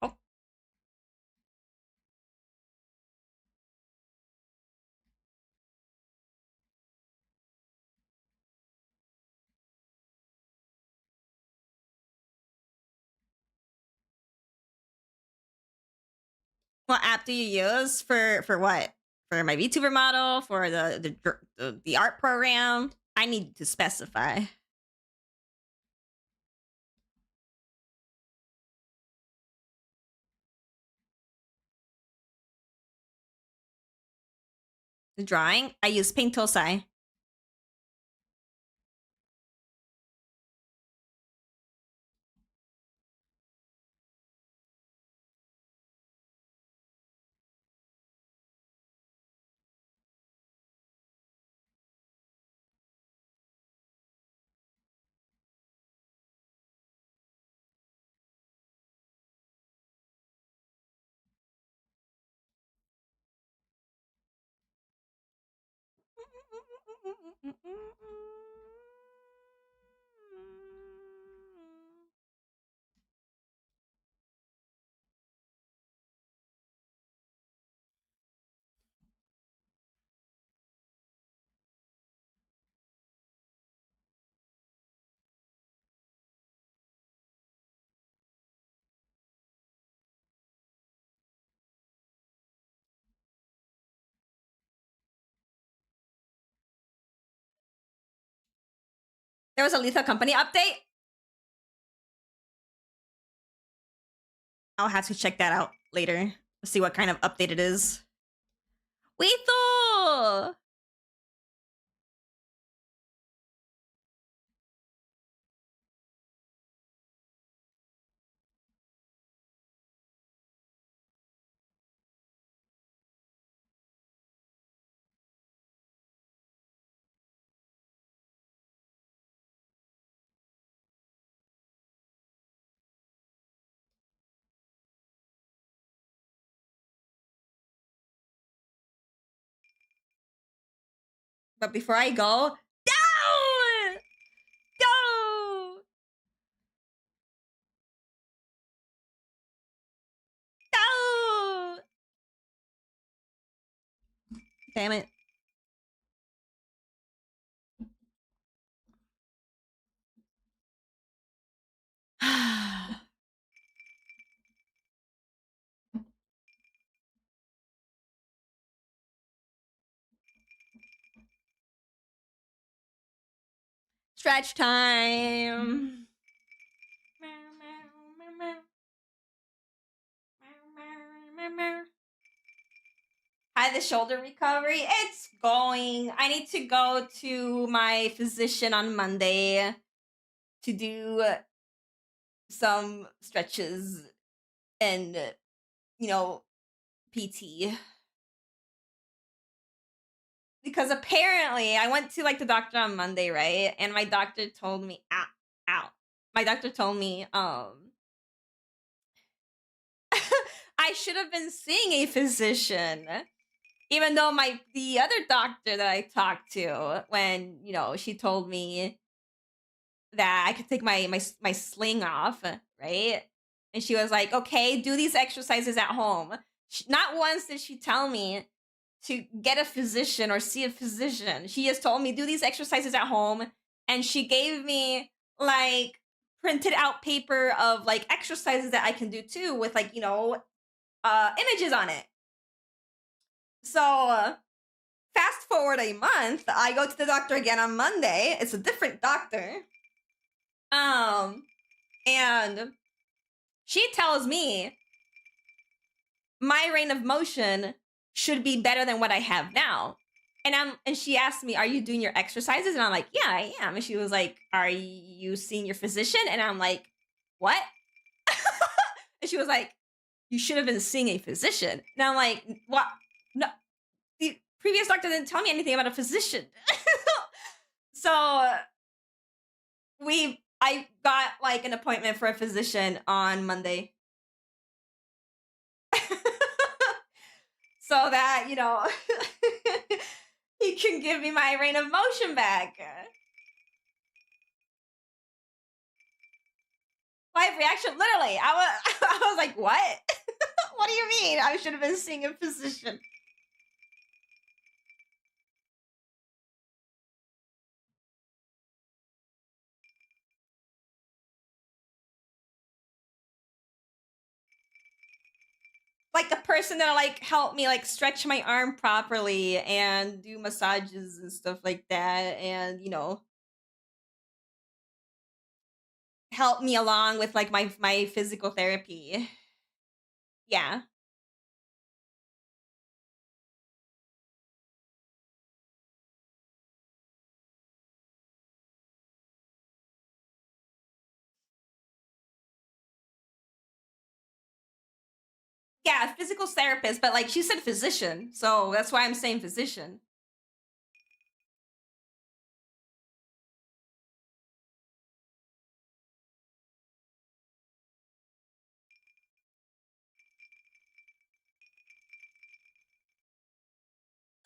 Oh, what app do you use for what? For my VTuber model? For the art program? I need to specify. The drawing? I use Pink Tosai. There was a Lethal Company update. I'll have to check that out later. See what kind of update it is. Weethul! But before I go, no! No! No! Damn it. Stretch time. Hi, the shoulder recovery. It's going. I need to go to my physician on Monday to do some stretches and, you know, PT. Because apparently I went to like the doctor on Monday, right? And my doctor told me, ow. My doctor told me, I should have been seeing a physician. Even though the other doctor that I talked to, when, you know, she told me that I could take my sling off, right? And she was like, "Okay, do these exercises at home." Not once did she tell me to get a physician or see a physician. She just told me, "Do these exercises at home." And she gave me like printed out paper of like exercises that I can do too with like, you know, images on it. So, fast forward a month, I go to the doctor again on Monday. It's a different doctor. And she tells me my range of motion should be better than what I have now. And she asked me, "Are you doing your exercises?" And I'm like, "Yeah, I am." And she was like, "Are you seeing your physician?" And I'm like, "What?" And she was like, "You should have been seeing a physician." And I'm like, "What? No, the previous doctor didn't tell me anything about a physician." So I got like an appointment for a physician on Monday. So that, you know, he can give me my range of motion back. My reaction, literally, I was like, "What? What do you mean? I should have been seeing a physician." Like the person that like help me like stretch my arm properly and do massages and stuff like that, and you know, help me along with like my physical therapy. Yeah. Yeah, physical therapist, but like she said physician, so that's why I'm saying physician.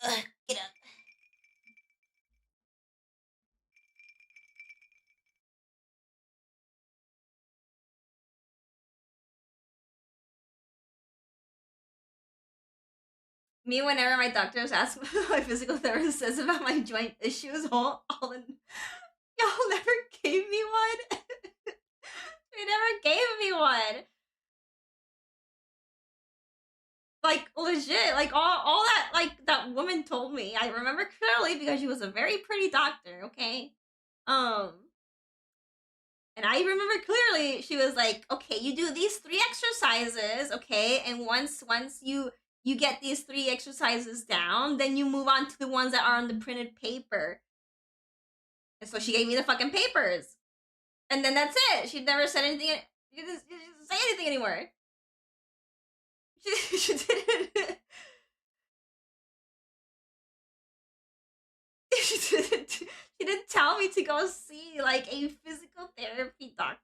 Ugh, get up. Me, whenever my doctors ask what my physical therapist says about my joint issues, all in, y'all never gave me one. They never gave me one. Like legit, like all that like that woman told me. I remember clearly because she was a very pretty doctor. Okay, um, and I remember clearly she was like, "Okay, you do these three exercises, okay, and once you get these three exercises down, then you move on to the ones that are on the printed paper." And so she gave me the fucking papers. And then that's it. She never said anything. She didn't say anything anymore. She didn't. She didn't tell me to go see like a physical therapy doctor.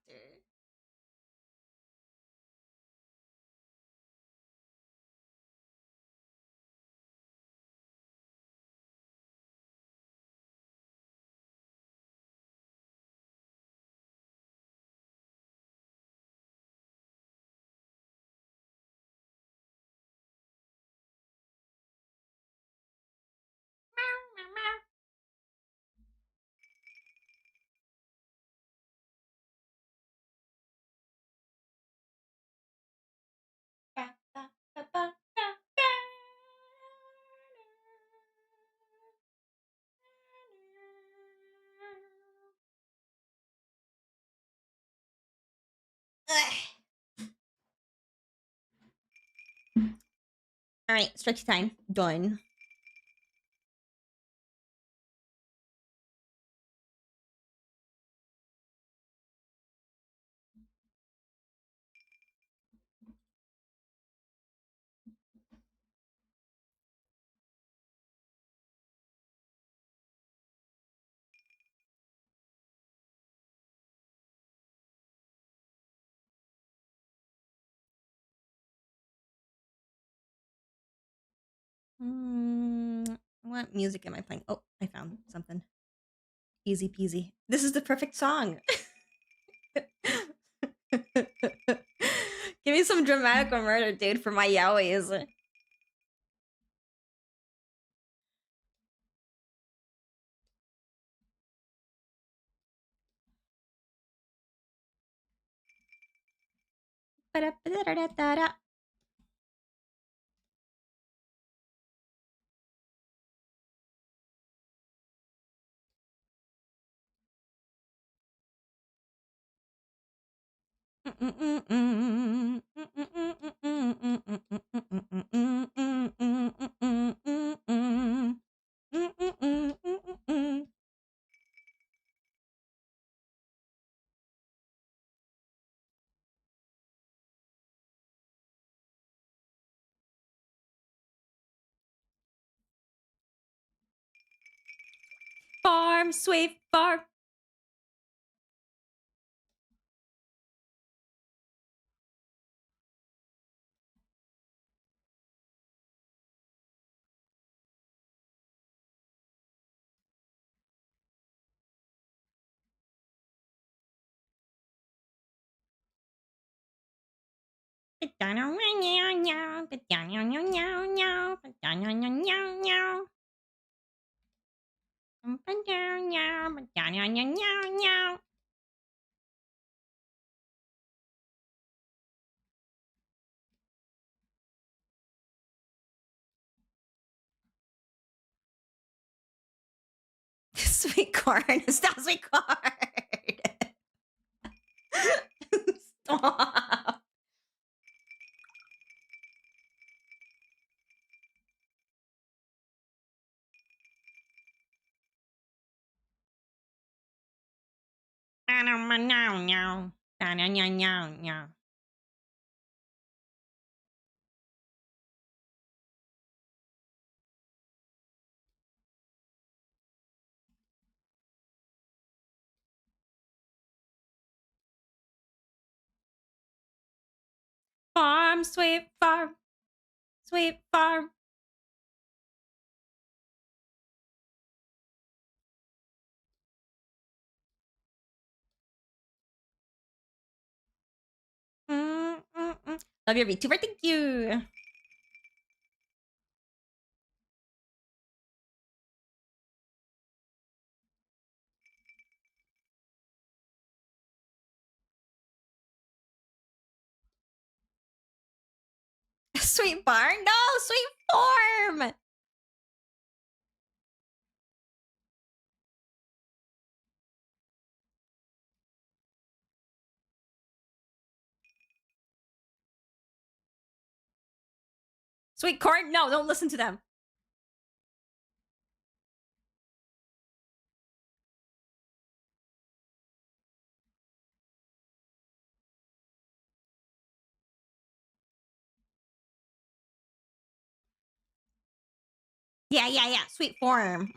All right, stretchy time. Done. What music am I playing? Oh, I found something. Easy peasy. This is the perfect song. Give me some dramatic or murder, dude, for my yaois. Ba-da-ba-da-da-da-da. Farm, sweet farm. Sweet corn. Stop, sweet corn. Stop. Farm, sweet farm, sweet farm. Love your VTuber. Thank you. Sweet barn? No, sweet form. Sweet corn? No, don't listen to them. Yeah. Sweet form.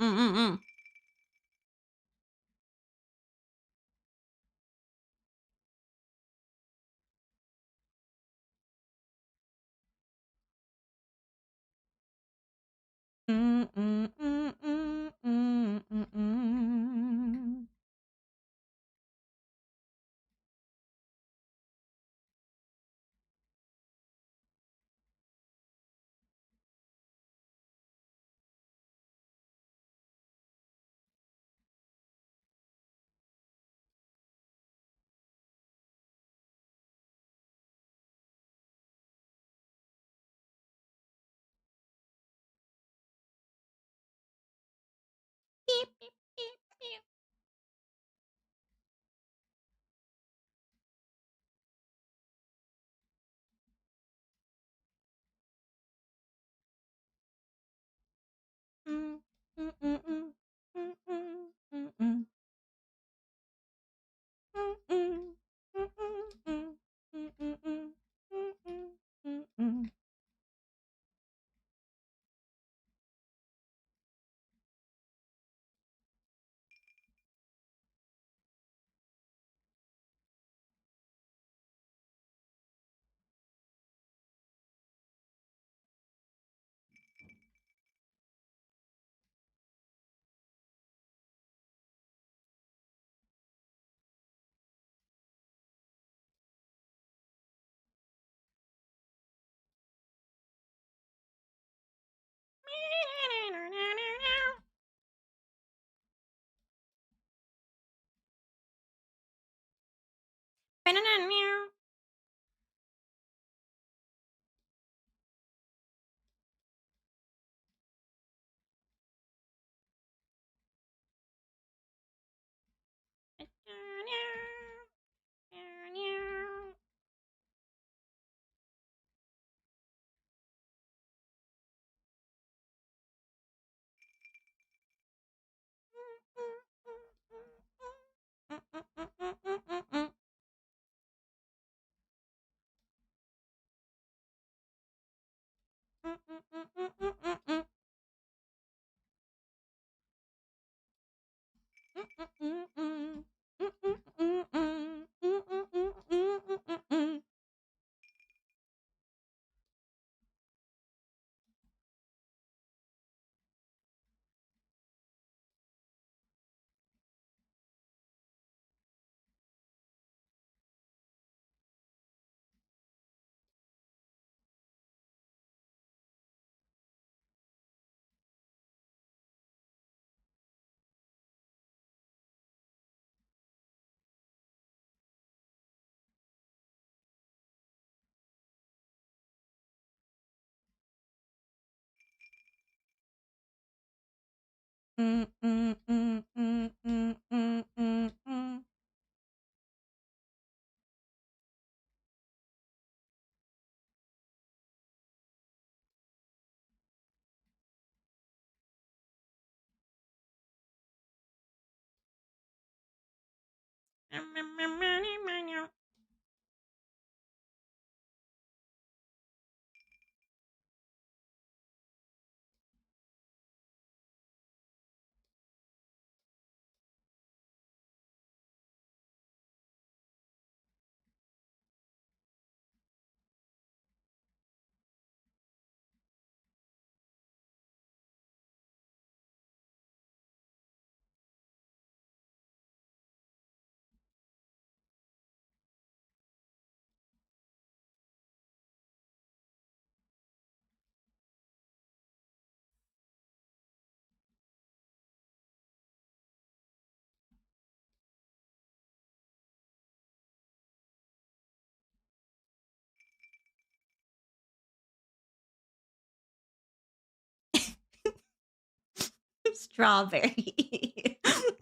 Strawberry.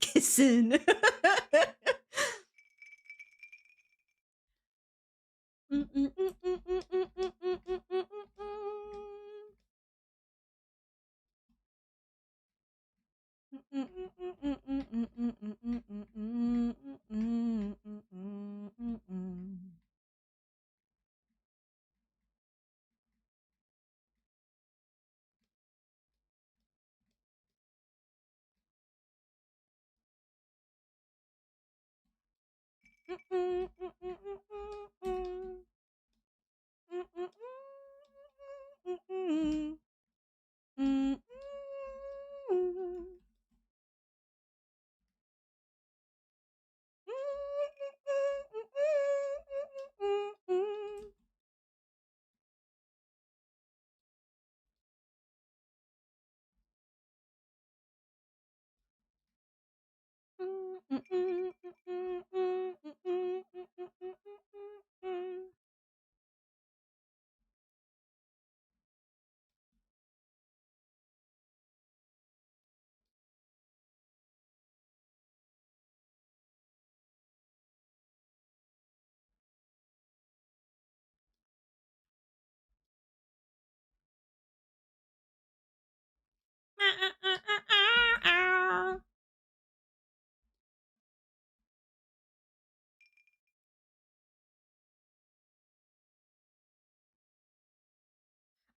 Kissing.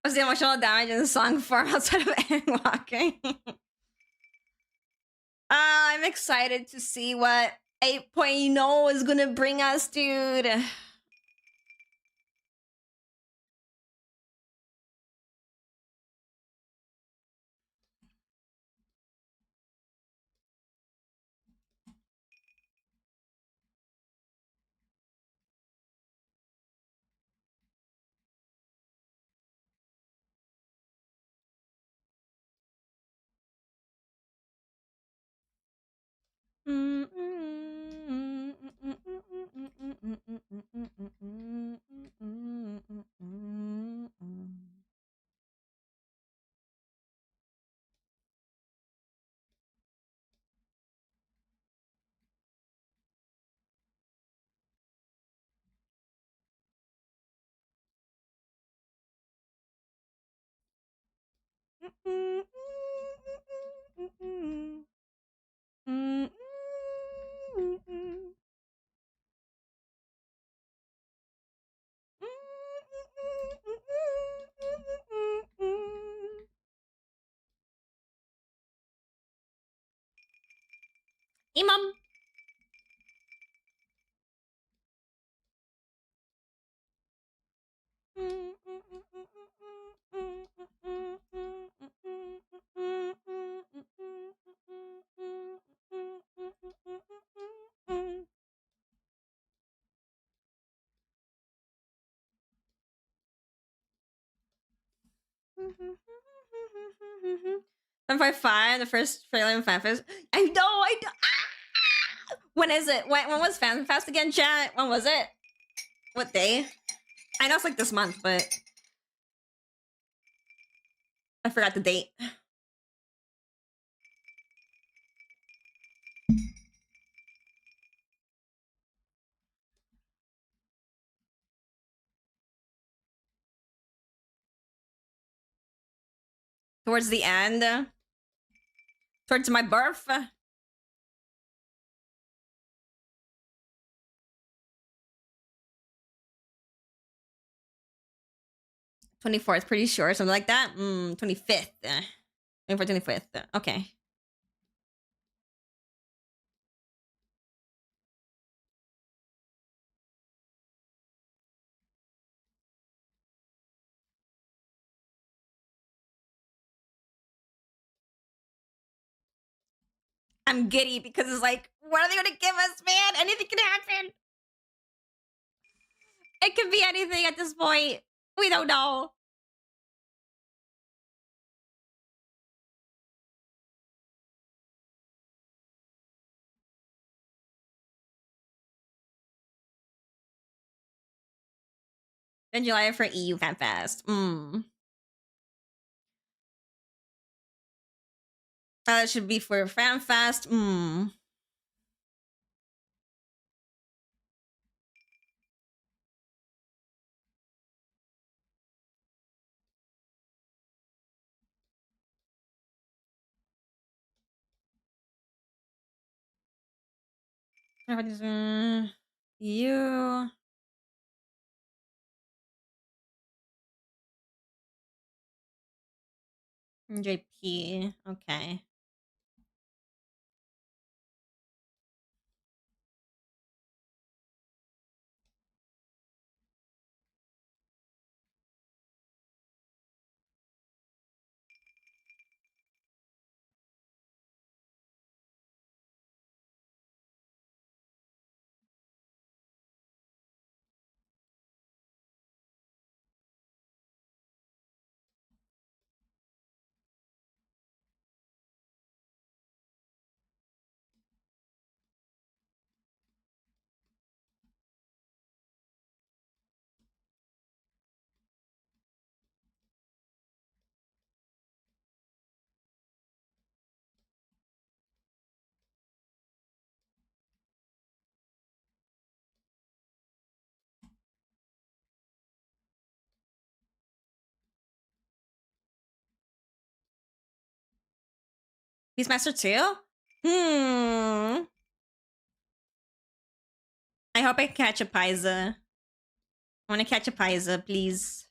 What's the emotional damage in the song form outside of Aaron walking? I'm excited to see what 8.0 is gonna bring us, dude. Imam. One five five. The first trailer in FanFest. I know. I know. Ah! When is it? When was FanFest again, chat? When was it? What day? I know it's like this month, but I forgot the date. Towards the end. Towards my birth. 24th, pretty sure. Something like that. 25th. 24th, 25th. Okay. I'm giddy because it's like, what are they gonna give us, man? Anything can happen. It could be anything at this point. We don't know. In July for EU FanFest. That should be for FanFest. EU. JP. Okay. Beastmaster 2? I hope I catch a Paiza. I want to catch a Paiza, please.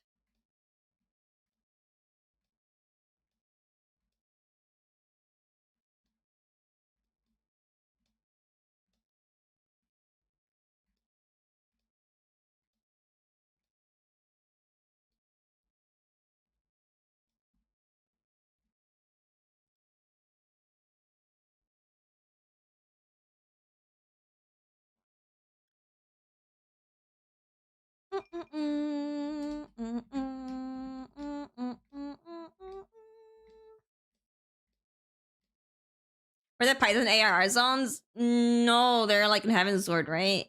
For the Python ARR zones? No, they're like in Heaven's Sword, right?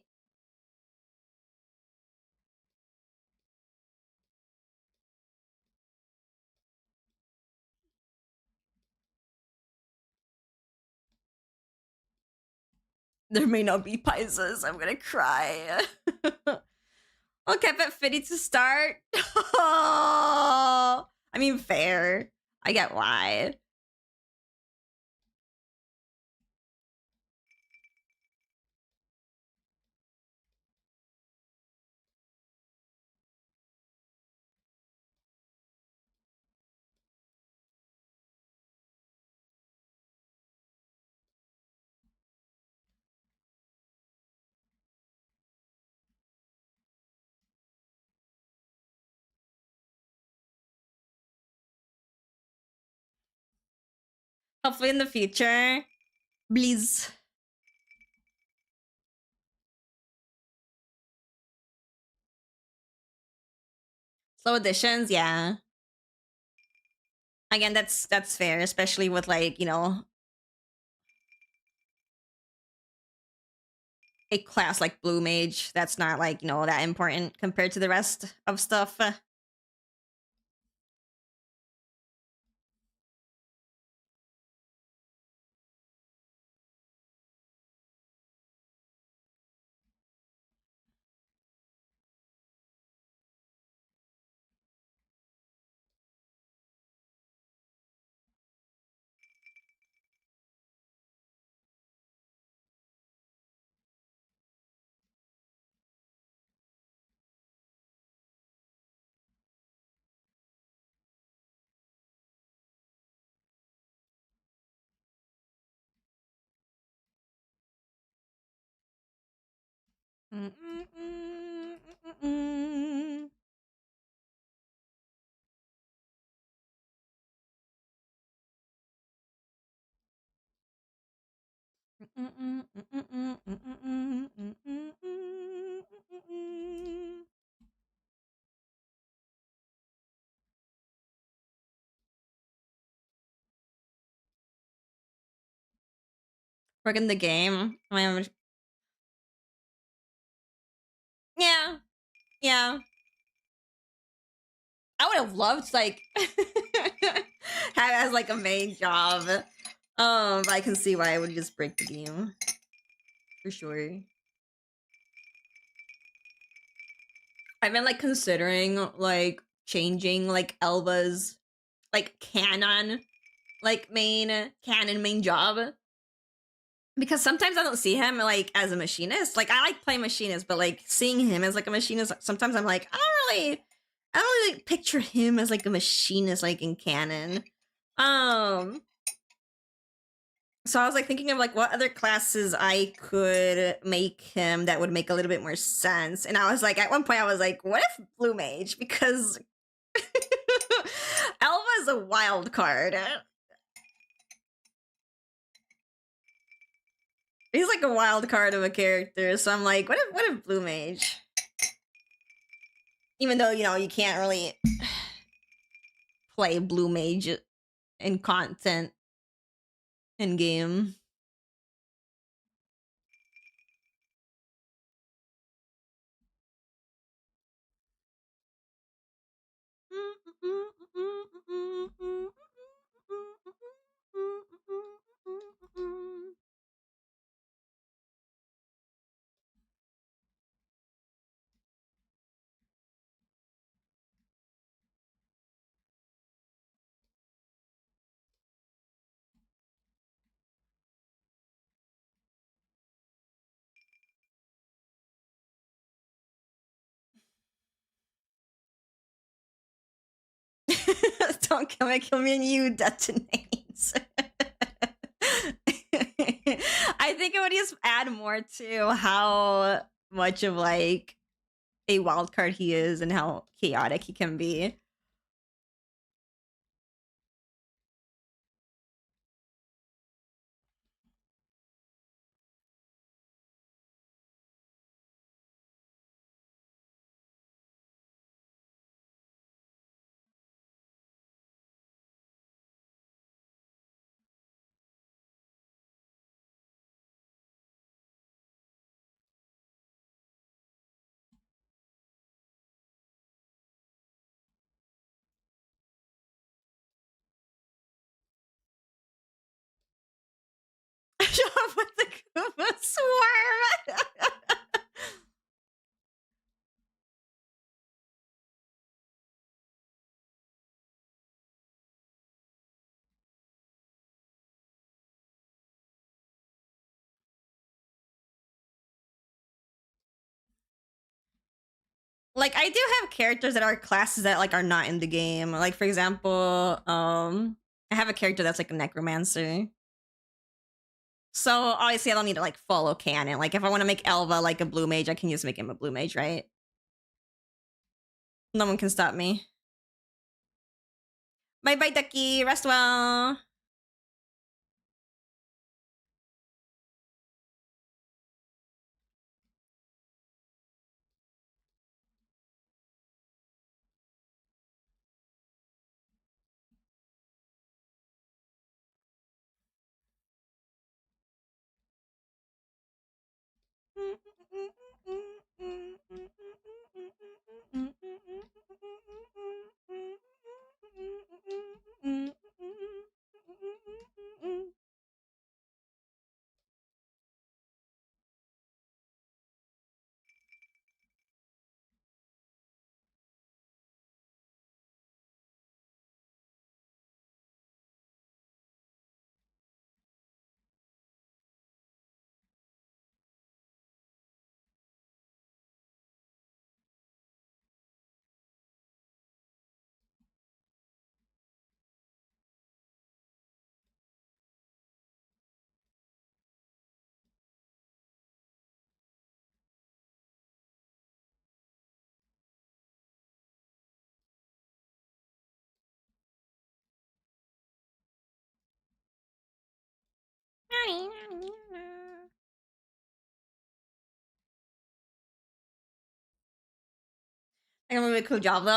There may not be Pisces. I'm gonna cry. I'll keep it 50 to start. I mean, fair. I get why. Hopefully in the future. Please. Slow additions, yeah. Again, that's fair, especially with like, you know, a class like Blue Mage. That's not like, you know, that important compared to the rest of stuff. Working the game. Yeah. Yeah. I would have loved like have as like a main job. But I can see why I would just break the game. For sure. I've been like considering like changing like Elva's like canon main job. Because sometimes I don't see him like as a machinist. Like I like playing machinist, but like seeing him as like a machinist, sometimes I'm like, I don't really like, picture him as like a machinist like in canon. So I was like thinking of like what other classes I could make him that would make a little bit more sense. And I was like, at one point I was like, what if Blue Mage? Because Elva is a wild card. He's like a wild card of a character. So I'm like, what if Blue Mage? Even though, you know, you can't really play Blue Mage in content in game. Don't kill me and you detonates. I think it would just add more to how much of like a wild card he is and how chaotic he can be. Show up with the Koopa swarm. Like, I do have characters that are classes that like are not in the game. Like, for example, I have a character that's like a necromancer. So obviously I don't need to like follow canon. Like, if I want to make Elva like a blue mage, I can just make him a blue mage, right? No one can stop me. Bye bye, Ducky. Rest well. I can really cool job though.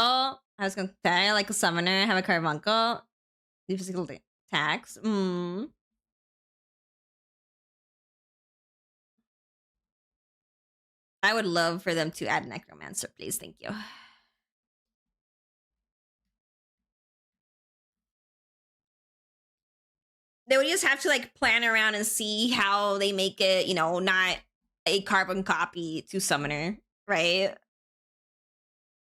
I was gonna say, like a summoner, have a carbuncle, do physical attacks. I would love for them to add necromancer, please. Thank you. They would just have to like plan around and see how they make it, you know, not a carbon copy to summoner, right?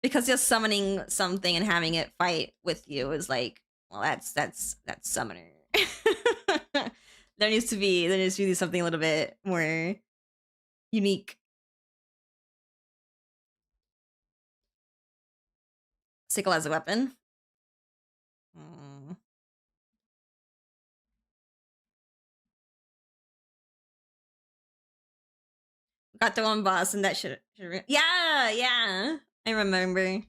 Because just summoning something and having it fight with you is like, well, that's summoner. there needs to be something a little bit more unique. Sickle as a weapon. Got the one boss and that should yeah. I remember.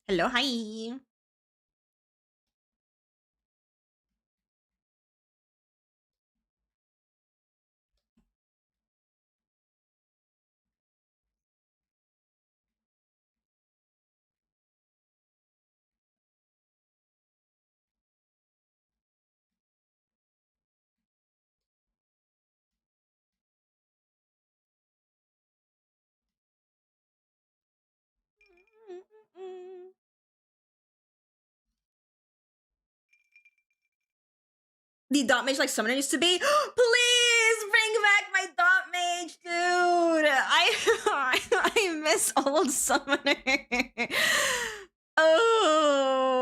Hello, hi. The dot mage like summoner used to be. Please bring back my dot mage, dude. I miss old summoner. Oh,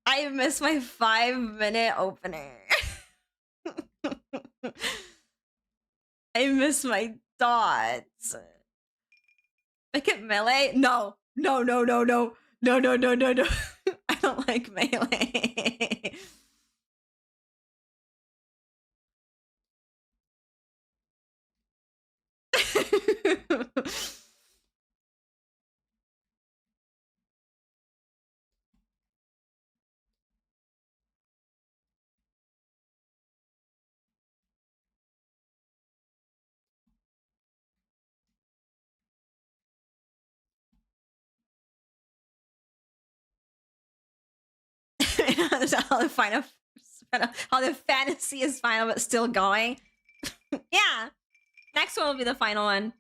I miss my 5-minute opener. I miss my dots. Make it melee? No. I don't like melee. how the fantasy is final but still going. Yeah. Next one will be the final one.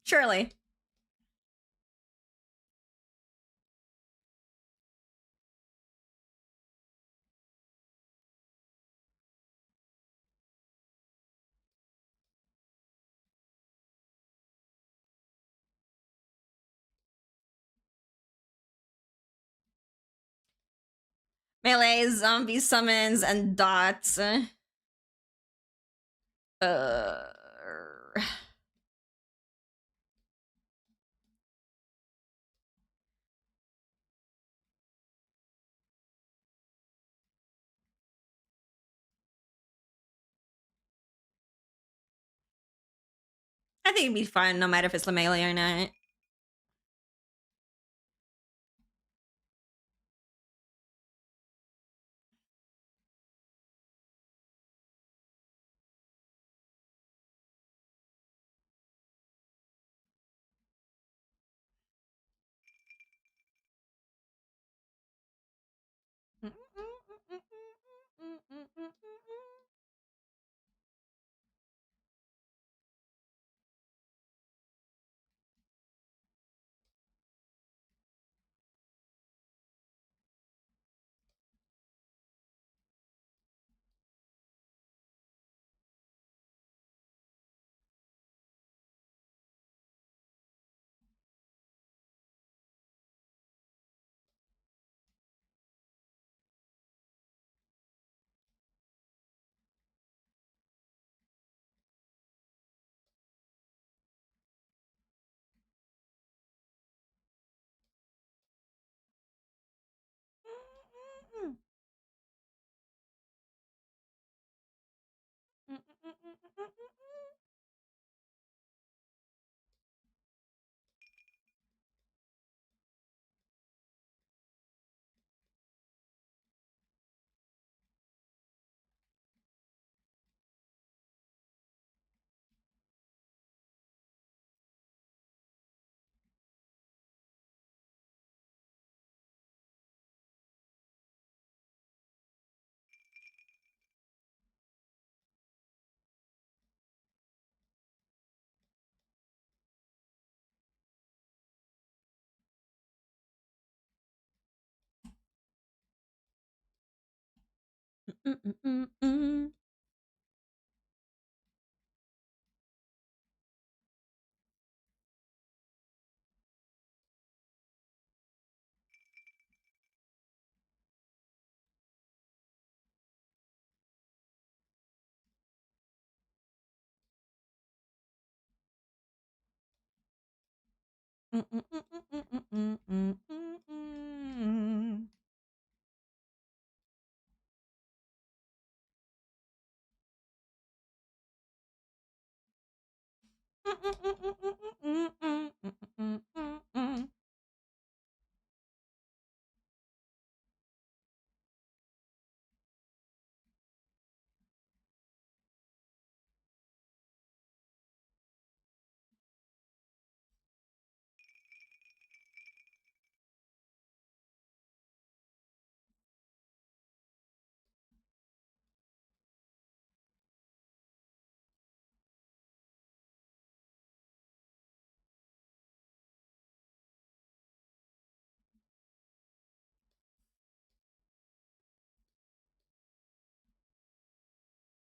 Surely. Melee, zombie summons, and dots. I think it'd be fun no matter if it's the melee or not.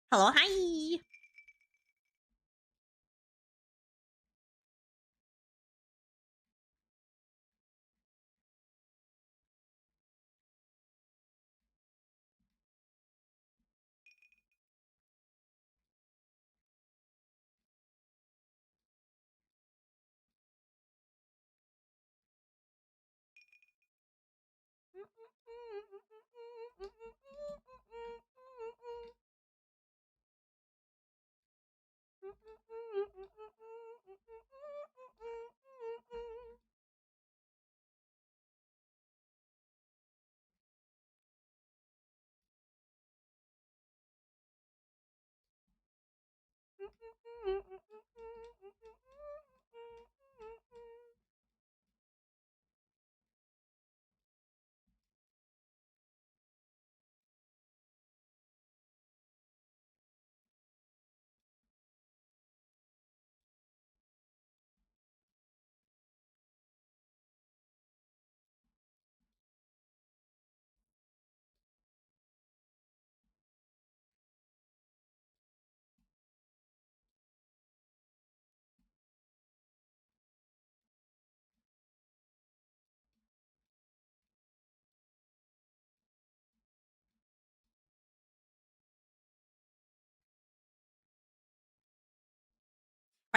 Hello, hi.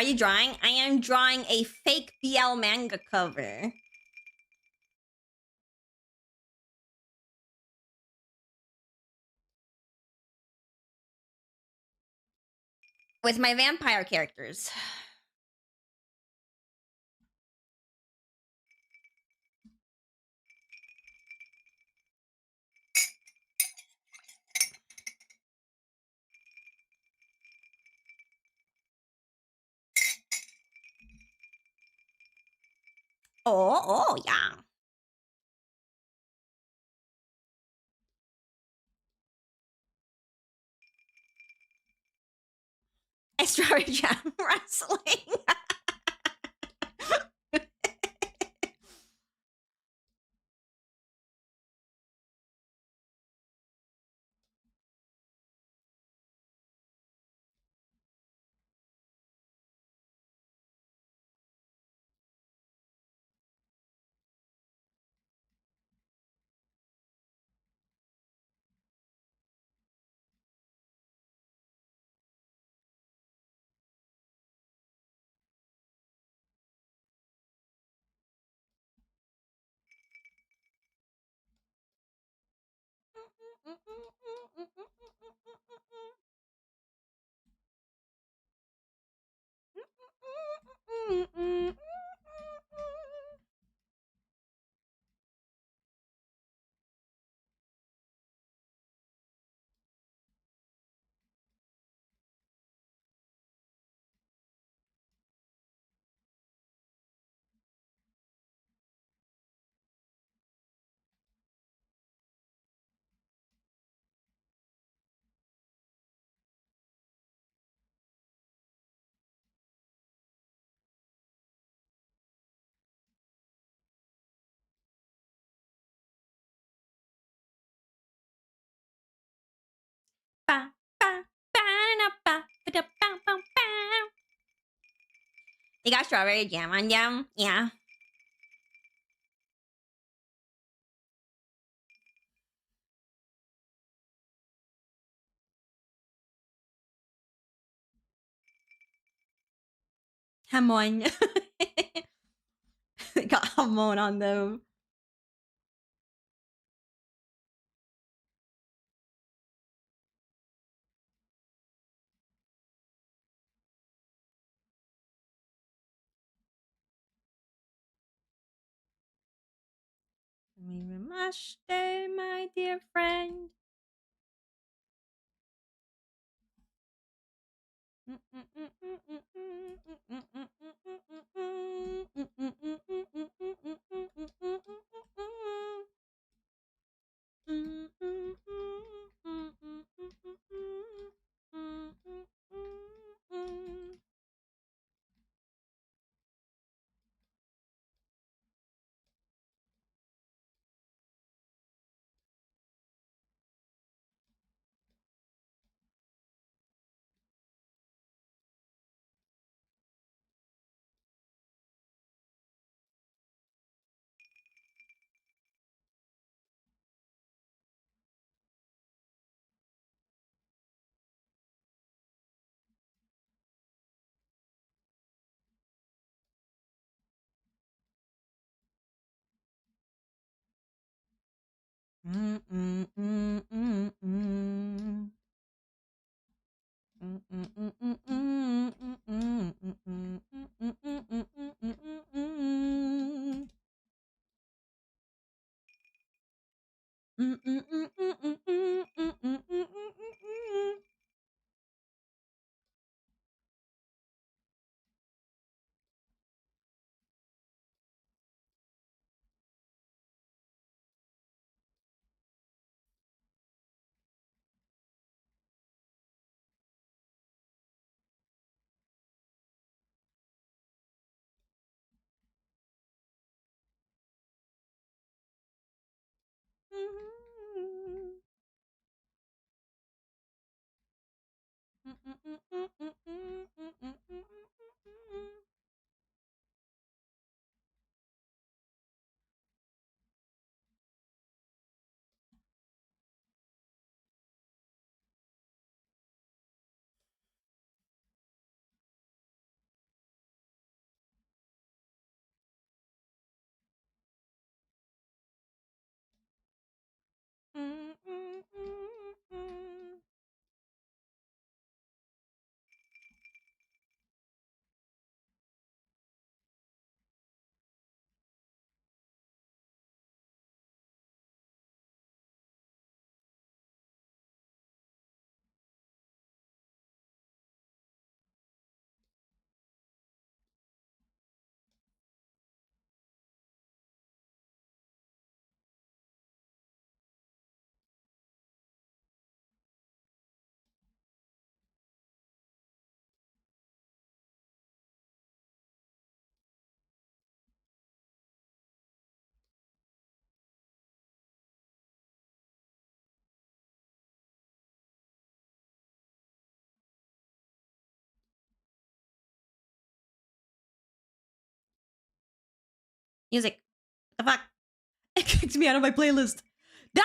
Are you drawing? I am drawing a fake BL manga cover. With my vampire characters. Oh, yeah. Strawberry Jam Wrestling. You got strawberry jam on them? Yeah. Hamon. Got hamon on them. Namaste, my dear friend. Music. What the fuck? It kicked me out of my playlist. No!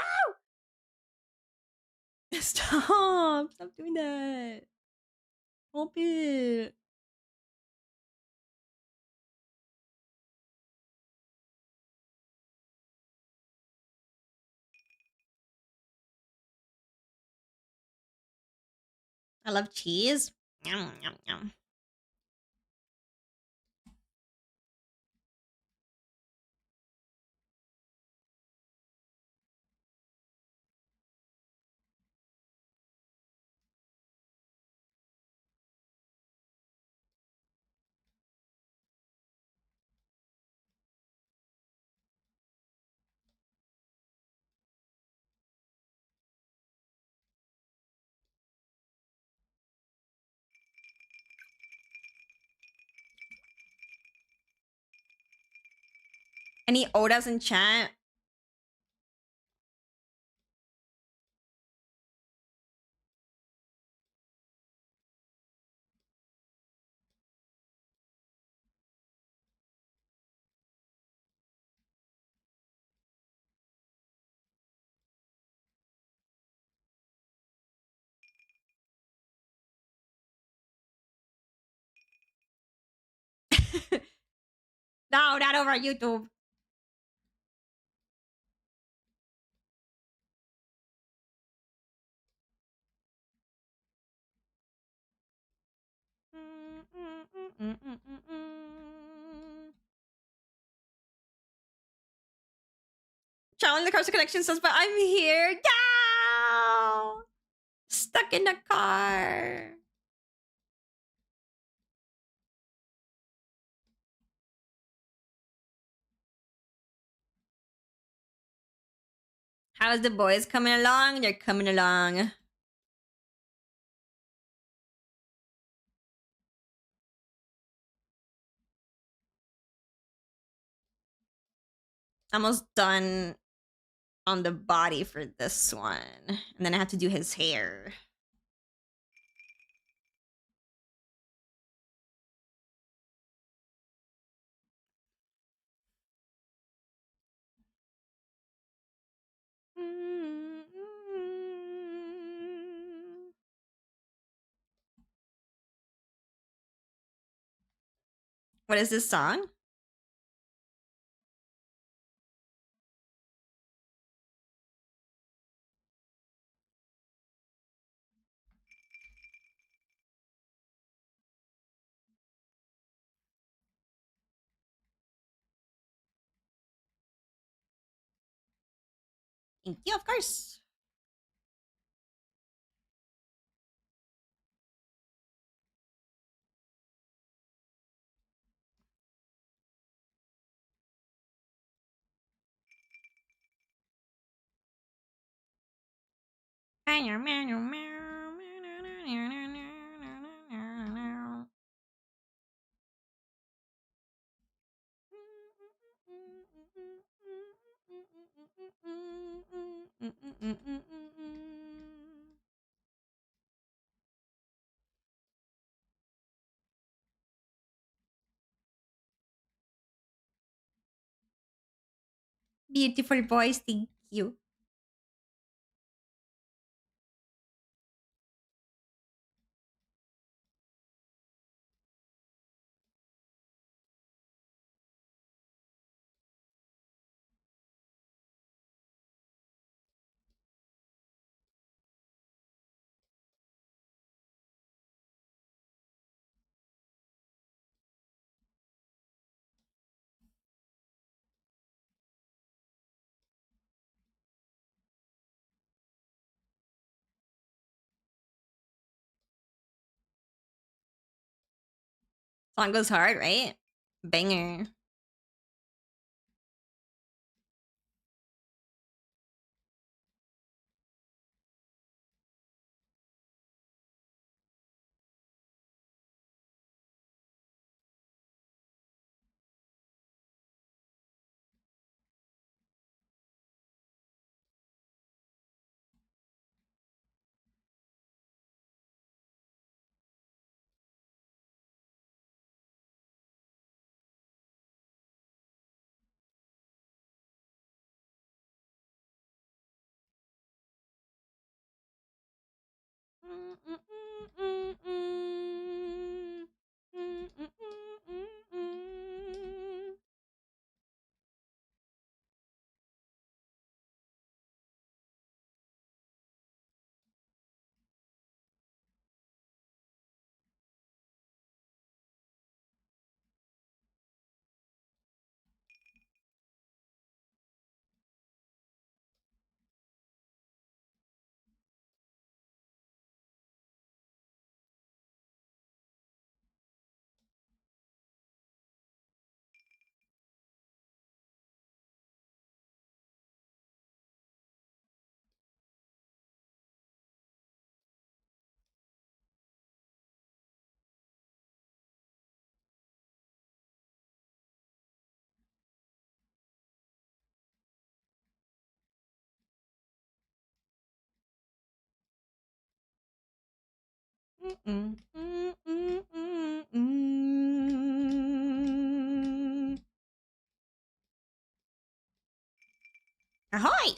Stop! Stop doing that. Stop it. I love cheese. Yum, yum, yum. Any Odas in chat? No, not over YouTube. Challenge the Carson Connection says, but I'm here. No! Stuck in the car. How's the boys coming along? They're coming along. Almost done on the body for this one. And then I have to do his hair. What is this song? Thank you, of course. Beautiful voice, thank you. Song goes hard, right? Banger. Ahoy!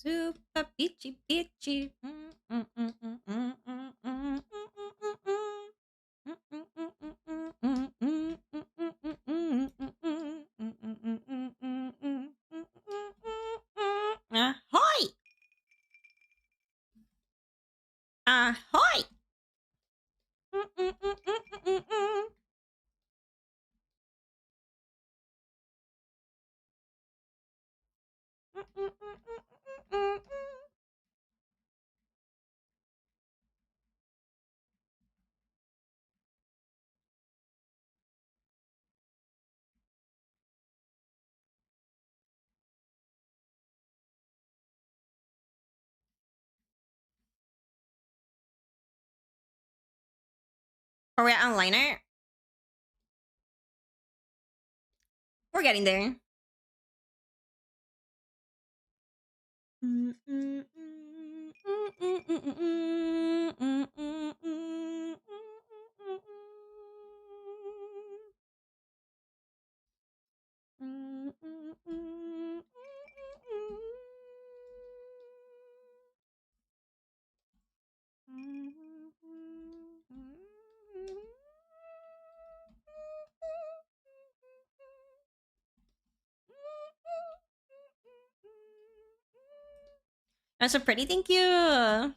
Super peachy peachy. Ahoy! Ahoy! Are we at onliner? We're getting there. That's so pretty. Thank you.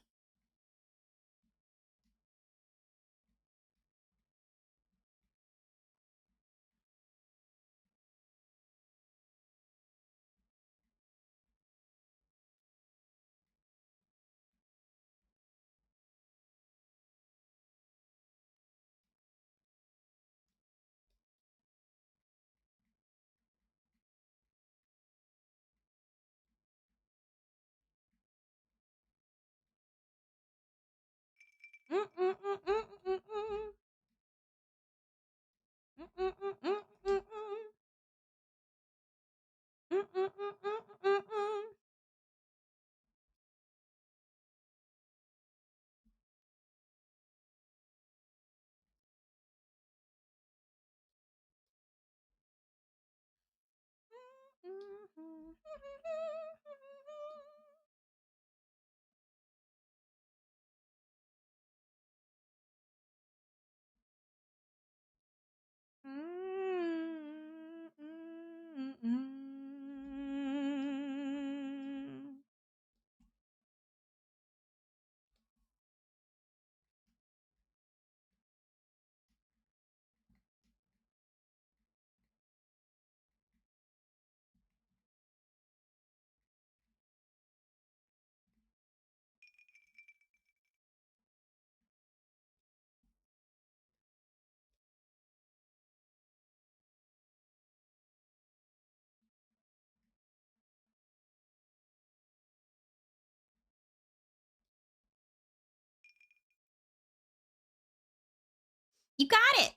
You got it.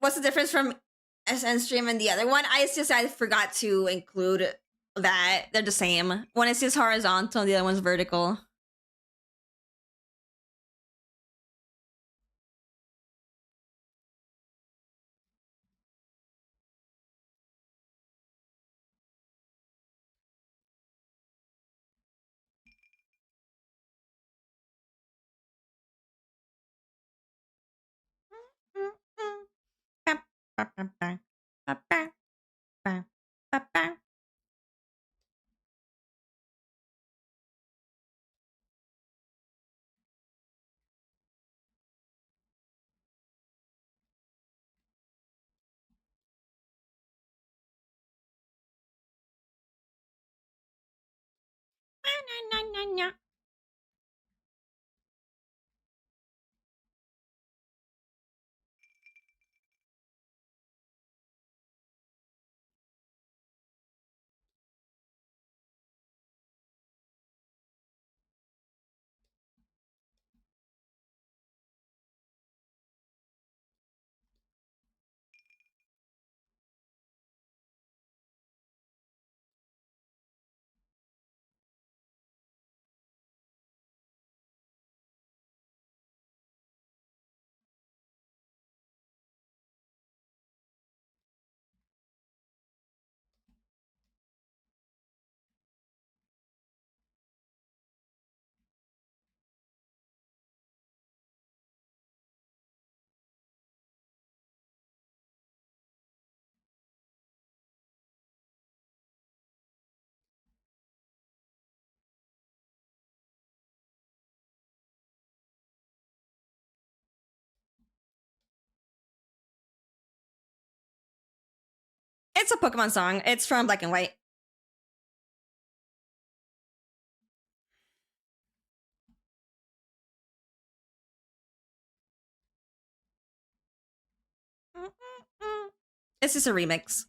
What's the difference from SN stream and the other one? I forgot to include that. They're the same. One is just horizontal, the other one's vertical. It's a Pokemon song. It's from Black and White. It's just a remix.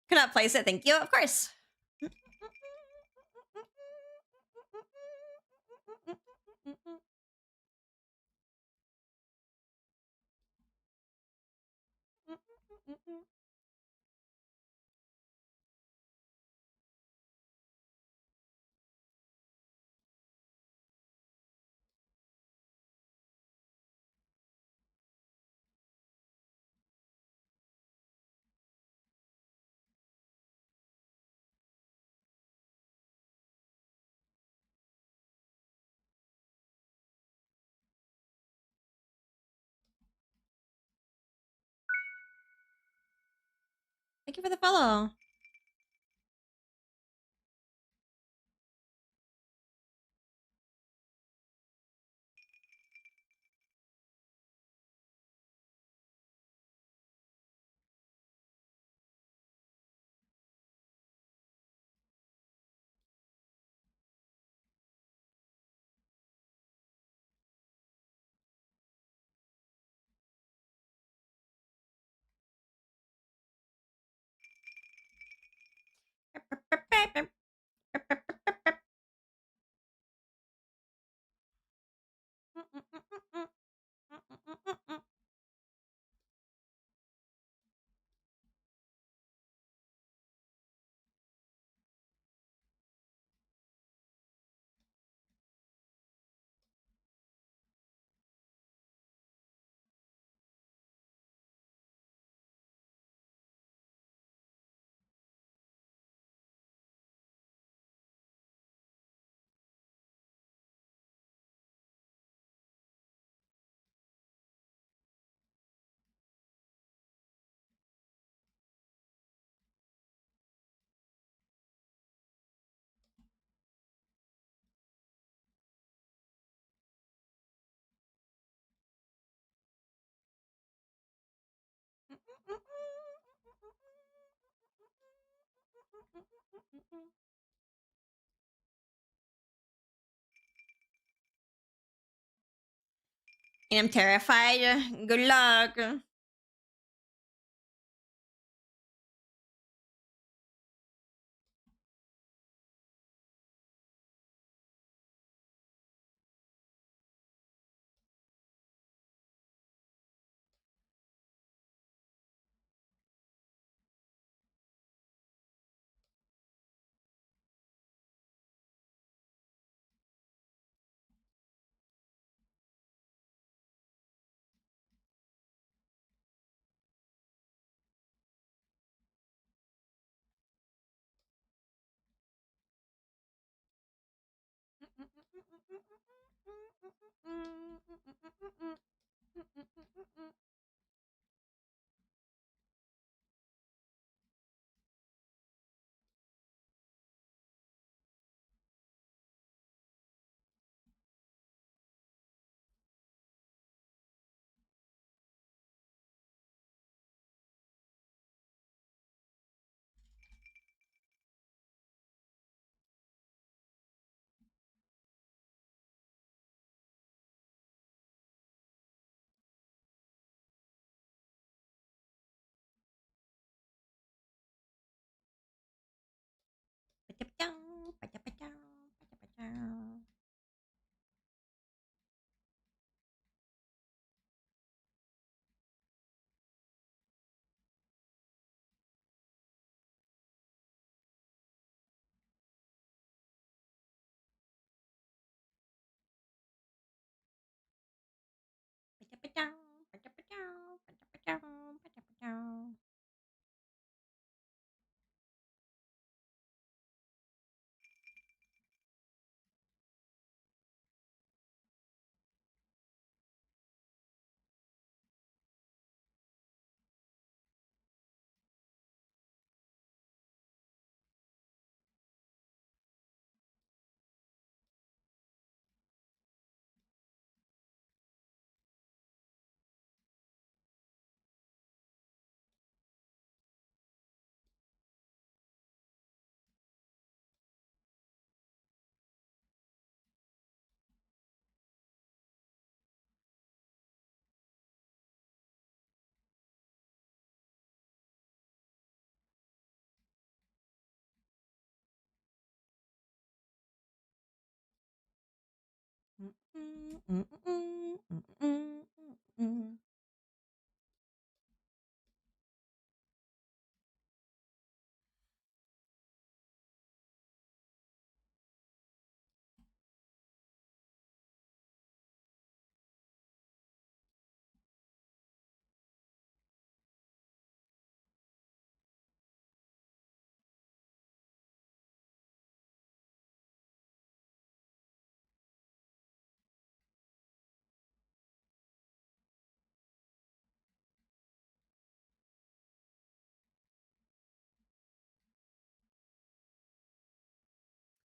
Cannot place it, thank you. Of course. Thank you for the follow. I'm terrified. Good luck.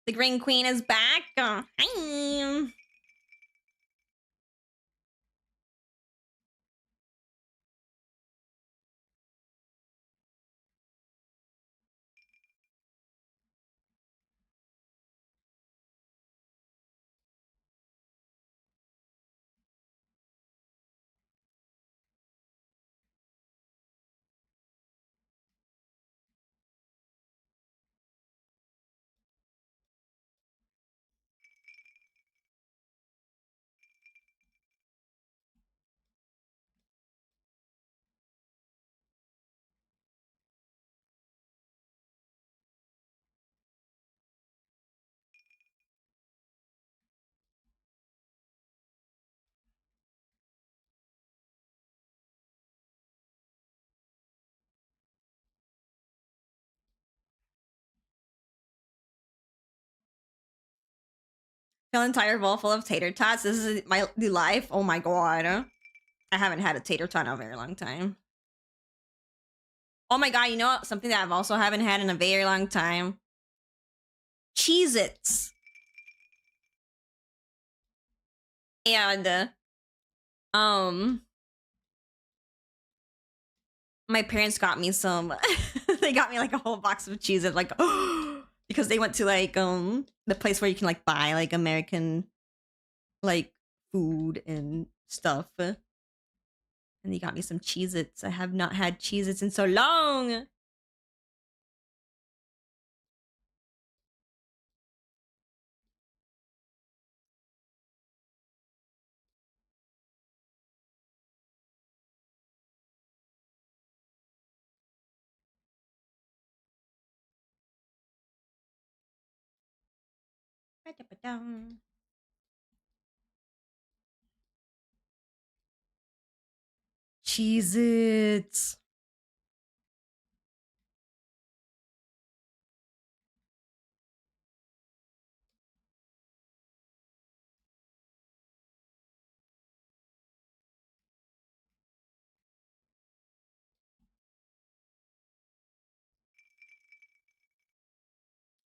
The Green Queen is back. Hi. Fill entire bowl full of tater tots. This is my new life. Oh my god. I haven't had a tater tot in a very long time. Oh my god, you know what? Something that I've also haven't had in a very long time. Cheez-Its. And my parents got me some They got me like a whole box of cheeses, like because they went to like the place where you can like buy like American like food and stuff. And they got me some Cheez-Its. I have not had Cheez-Its in so long. Cheez-Its.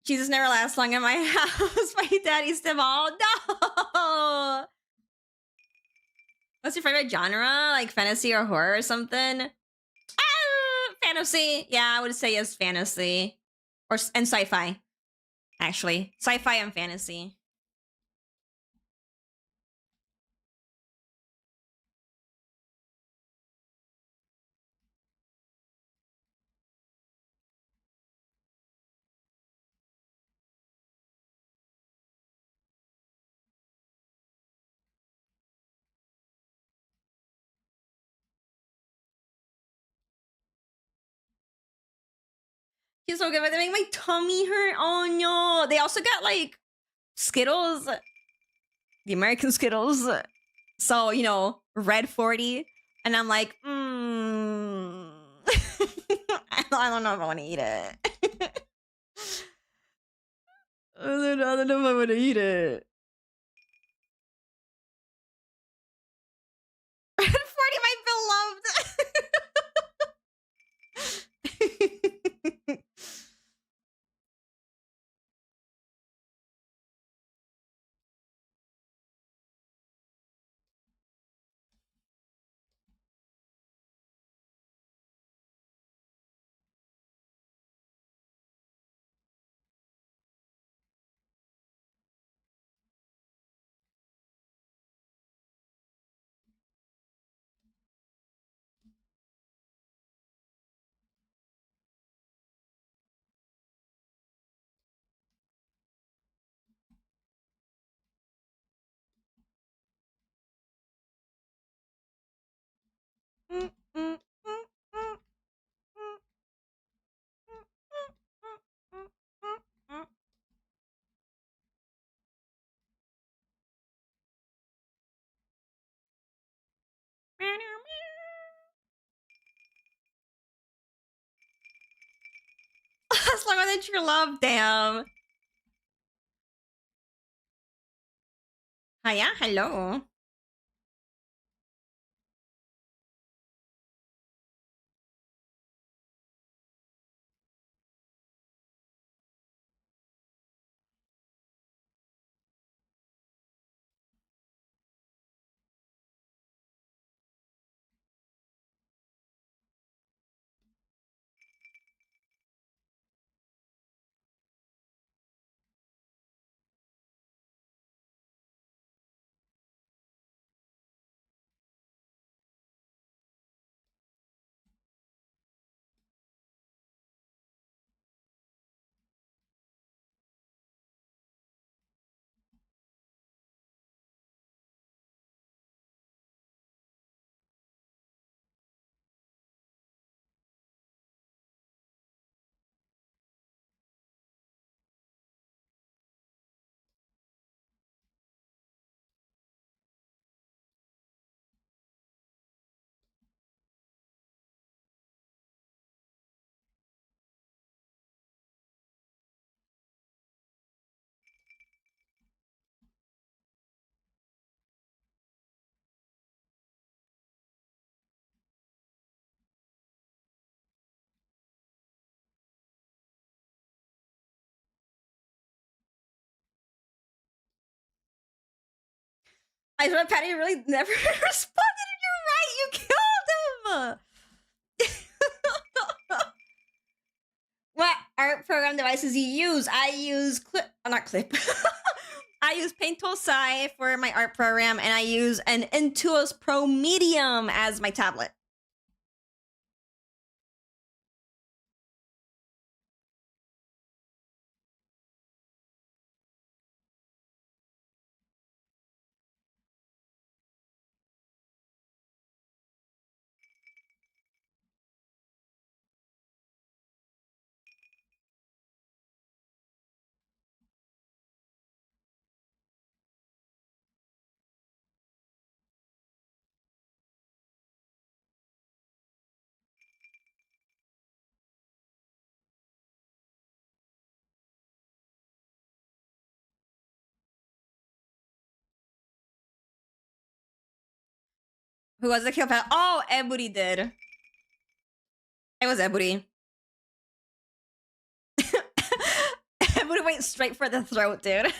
Cheez-Its never last long in my house. My daddy's them all. No. What's your favorite genre? Like fantasy or horror or something? Fantasy. Yeah, I would say yes, fantasy. And sci-fi. Actually. Sci-fi and fantasy. He's so good, but they make my tummy hurt. Oh no. They also got like Skittles. The American Skittles. So, you know, red 40. And I'm like, I don't know if I want to eat it. I don't know if I want to eat it. Red 40, my beloved. That's longer than true love, damn. Hiya, hello. I swear Patty really never responded. You're right, you killed him! devices you use. I use not Clip. I use Paint Tool Sci for my art program, and I use an Intuos Pro Medium as my tablet. Who was the kill pal? Oh, Ebony did. It was Ebony. Ebony went straight for the throat, dude.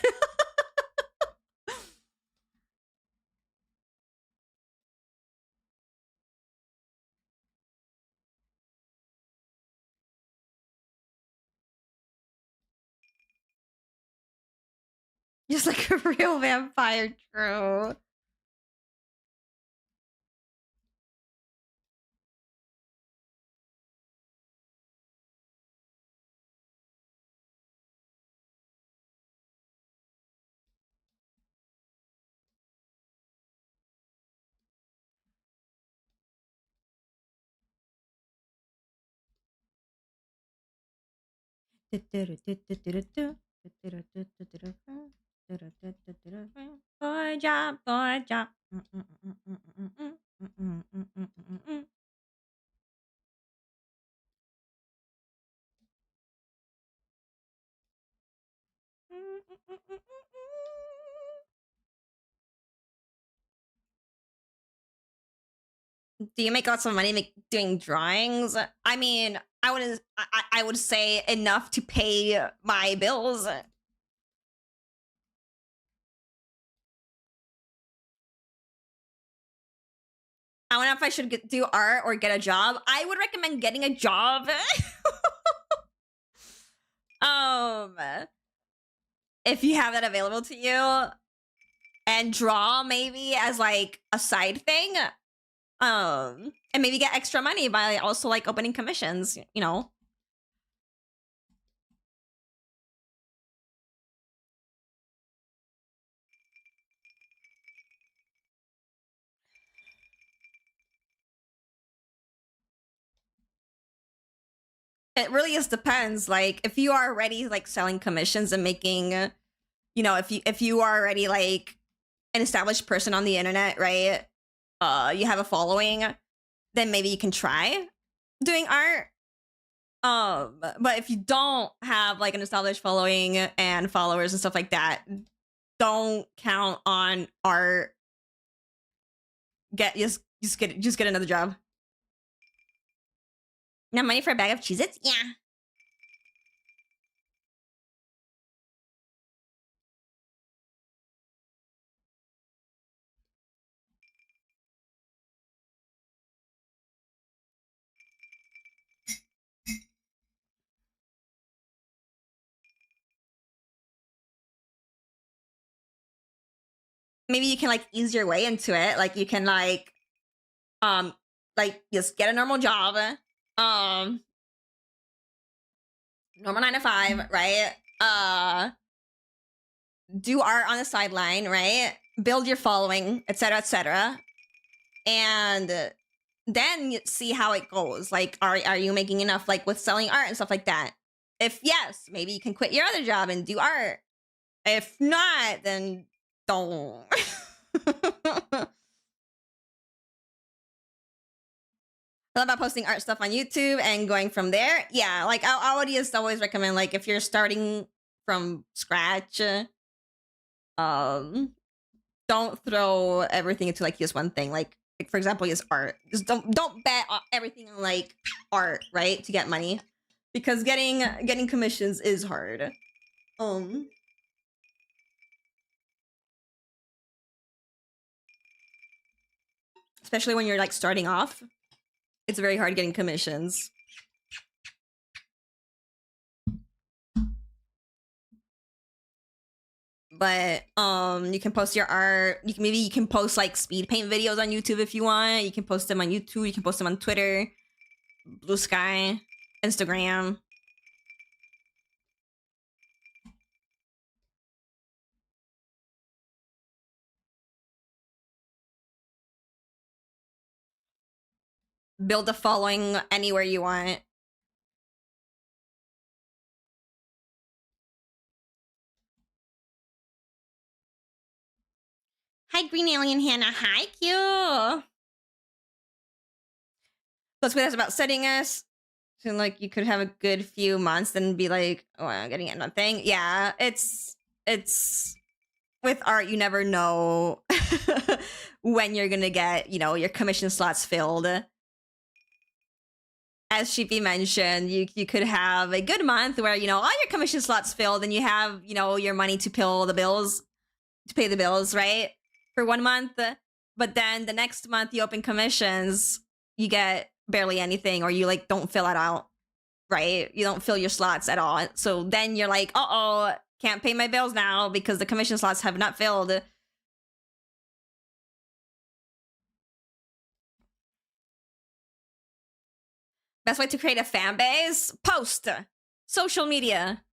Just like a real vampire, true. Boy job, boy job. Do you make lots of money doing drawings? I mean, I would say enough to pay my bills. I don't know if I should do art or get a job. I would recommend getting a job. If you have that available to you, and draw maybe as like a side thing. And maybe get extra money by also like opening commissions, you know. It really just depends. Like if you are already like selling commissions and making, you know, if you are already like an established person on the internet, right? You have a following, then maybe you can try doing art. But if you don't have like an established following and followers and stuff like that, don't count on art. Just get another job. Now money for a bag of Cheez-Its? Yeah. Maybe you can like ease your way into it. Like you can like just get a normal job. Normal 9 to 5, right? Do art on the sideline, right? Build your following, etc., etc. And then see how it goes. Like, are you making enough like with selling art and stuff like that? If yes, maybe you can quit your other job and do art. If not, then don't. What about posting art stuff on YouTube and going from there? Yeah, like I would just always recommend like if you're starting from scratch, don't throw everything into like just one thing. Like for example, just art. Just don't bet everything on like art, right? To get money, because getting commissions is hard. Especially when you're like starting off, it's very hard getting commissions. But you can post your art. Maybe you can post like speed paint videos on YouTube if you want. You can post them on YouTube. You can post them on Twitter, Blue Sky, Instagram. Build a following anywhere you want. Hi, Green Alien Hannah. Hi, Q. Let's that's about setting us. So like you could have a good few months, then be like, oh, I'm getting at nothing. Yeah, it's with art, you never know when you're gonna get, your commission slots filled. As Sheepy mentioned, you could have a good month where, all your commission slots filled and you have, your money to pay the bills, right? For 1 month. But then the next month you open commissions, you get barely anything, or you like don't fill it out, right? You don't fill your slots at all. So then you're like, uh-oh, can't pay my bills now because the commission slots have not filled. Best way to create a fan base? Post. Social media.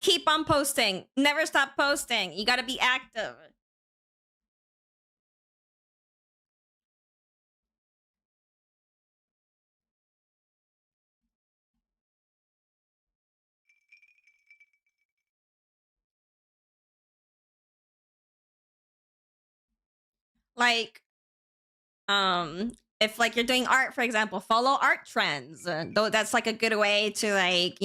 Keep on posting. Never stop posting. You gotta be active. Like, if like you're doing art, for example, follow art trends. Though that's like a good way to like,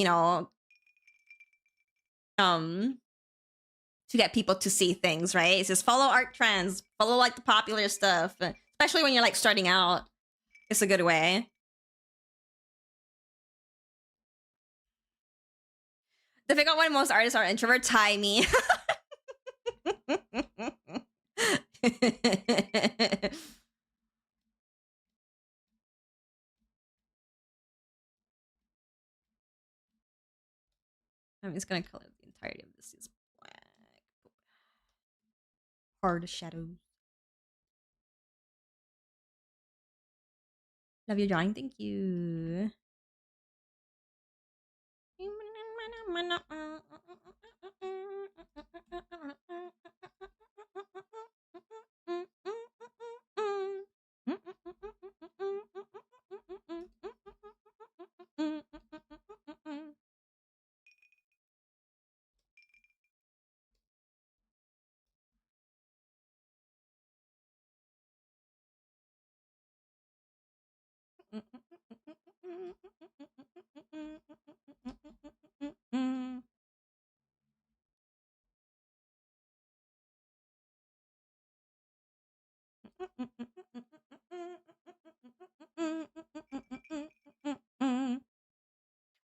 to get people to see things, right? It's just follow art trends, follow like the popular stuff, especially when you're like starting out. It's a good way. To figure out why most artists are introverts, hi me. I'm just gonna color the entirety of this is black. Hard shadows. Love your drawing, thank you.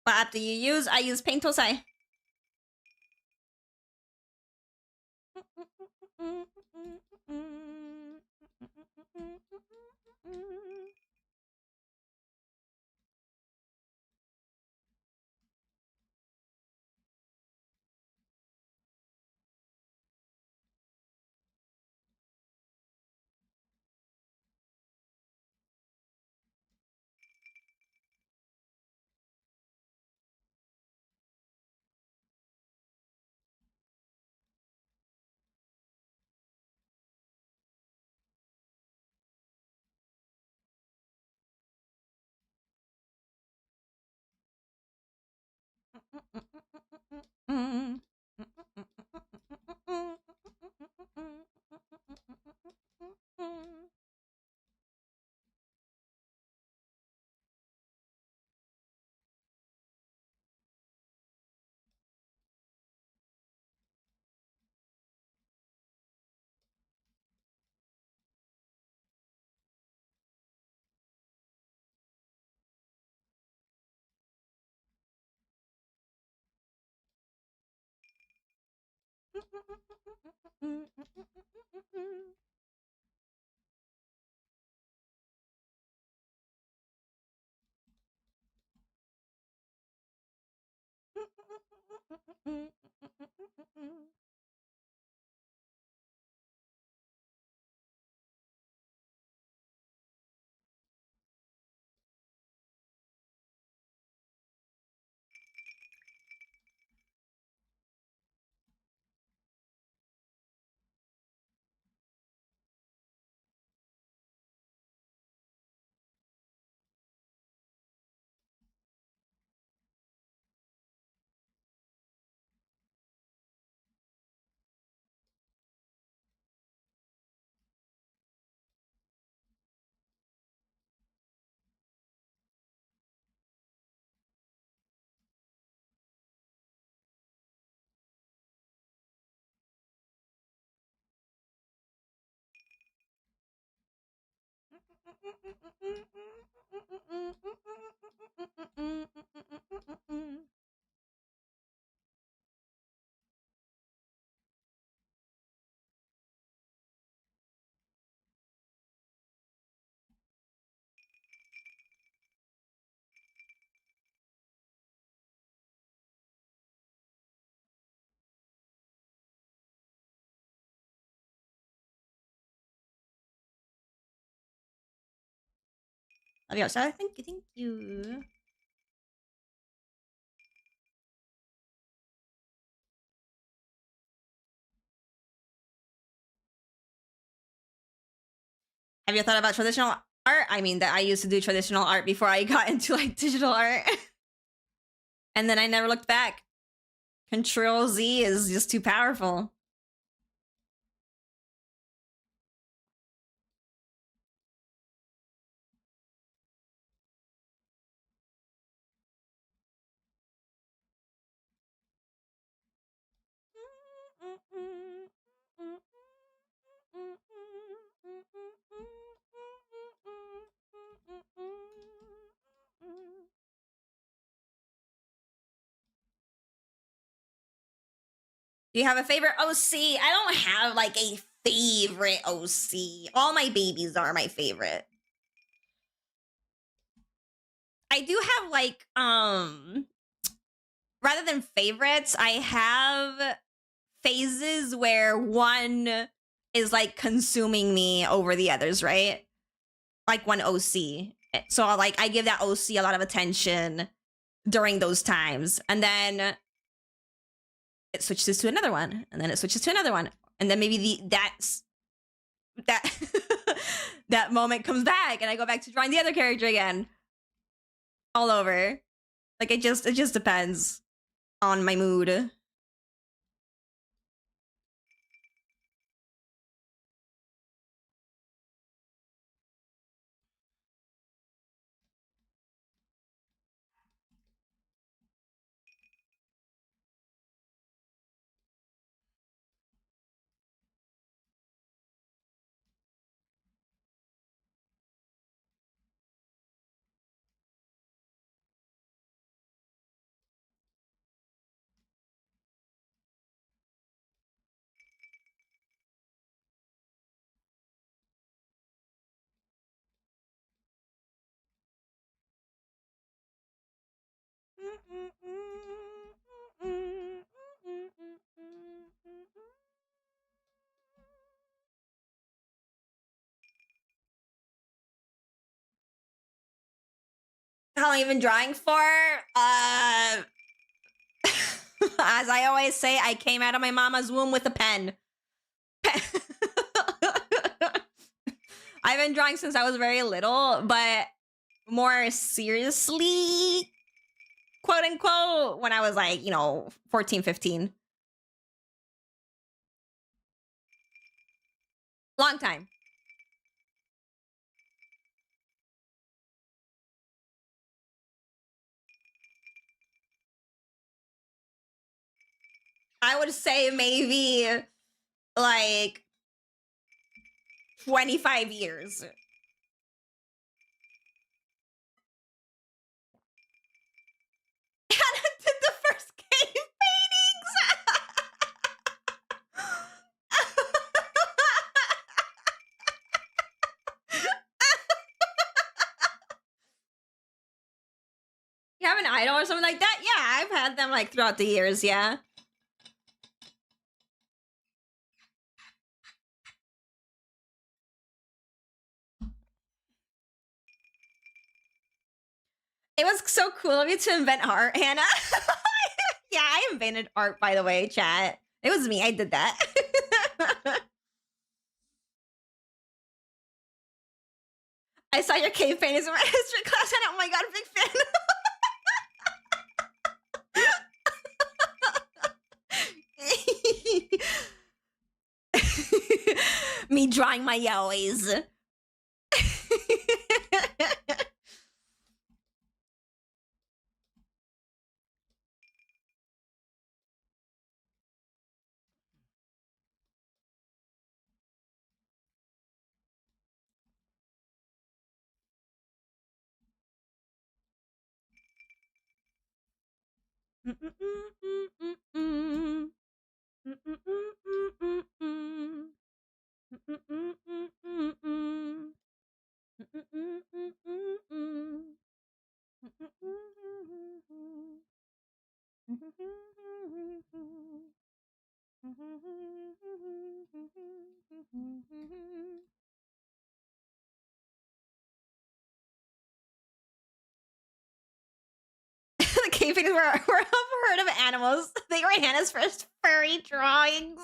What app do you use? I use Paintosai. Adios. Thank you. Thank you. Have you thought about traditional art? I mean, that I used to do traditional art before I got into like digital art. And then I never looked back. Control Z is just too powerful. Do you have a favorite OC? I don't have like a favorite OC. All my babies are my favorite. I do have like rather than favorites, I have phases where one is like consuming me over the others, right? Like one OC. So like I give that OC a lot of attention during those times. And then it switches to another one. And then it switches to another one. And then maybe that that moment comes back and I go back to drawing the other character again. All over. Like it just depends on my mood. How long have you been drawing for? As I always say, I came out of my mama's womb with a pen. I've been drawing since I was very little, but more seriously, quote unquote, when I was like, 14, 15. Long time. I would say maybe like 25 years. Hannah did the first cave paintings. You have an idol or something like that? Yeah, I've had them like throughout the years, yeah. It was so cool of you to invent art, Hannah. Yeah, I invented art, by the way, chat. It was me, I did that. I saw your cave paintings in my history class, and oh my god, big fan. Me drawing my yaois. The cave paintings were a herd of animals. They were Hannah's first furry drawings.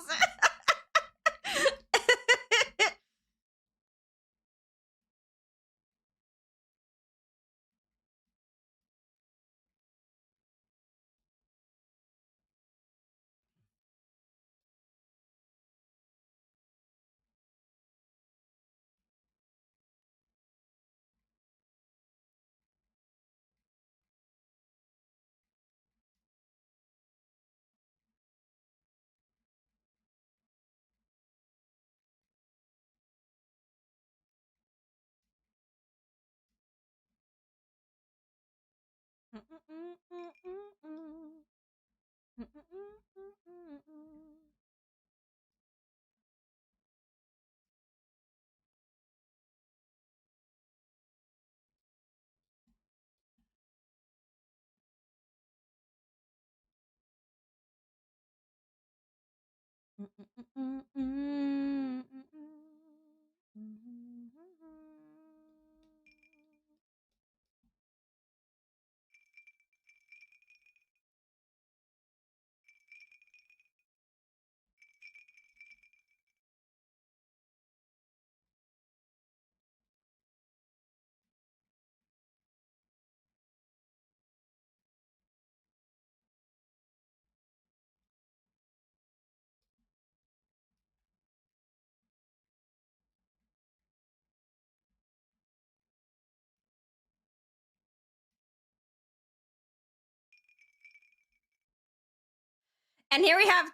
And here we have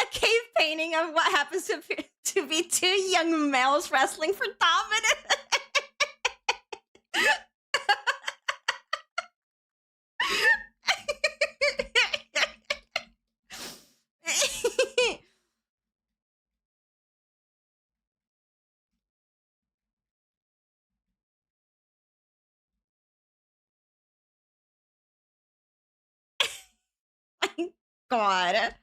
a cave painting of what happens to be two young males wrestling for dominance. My God.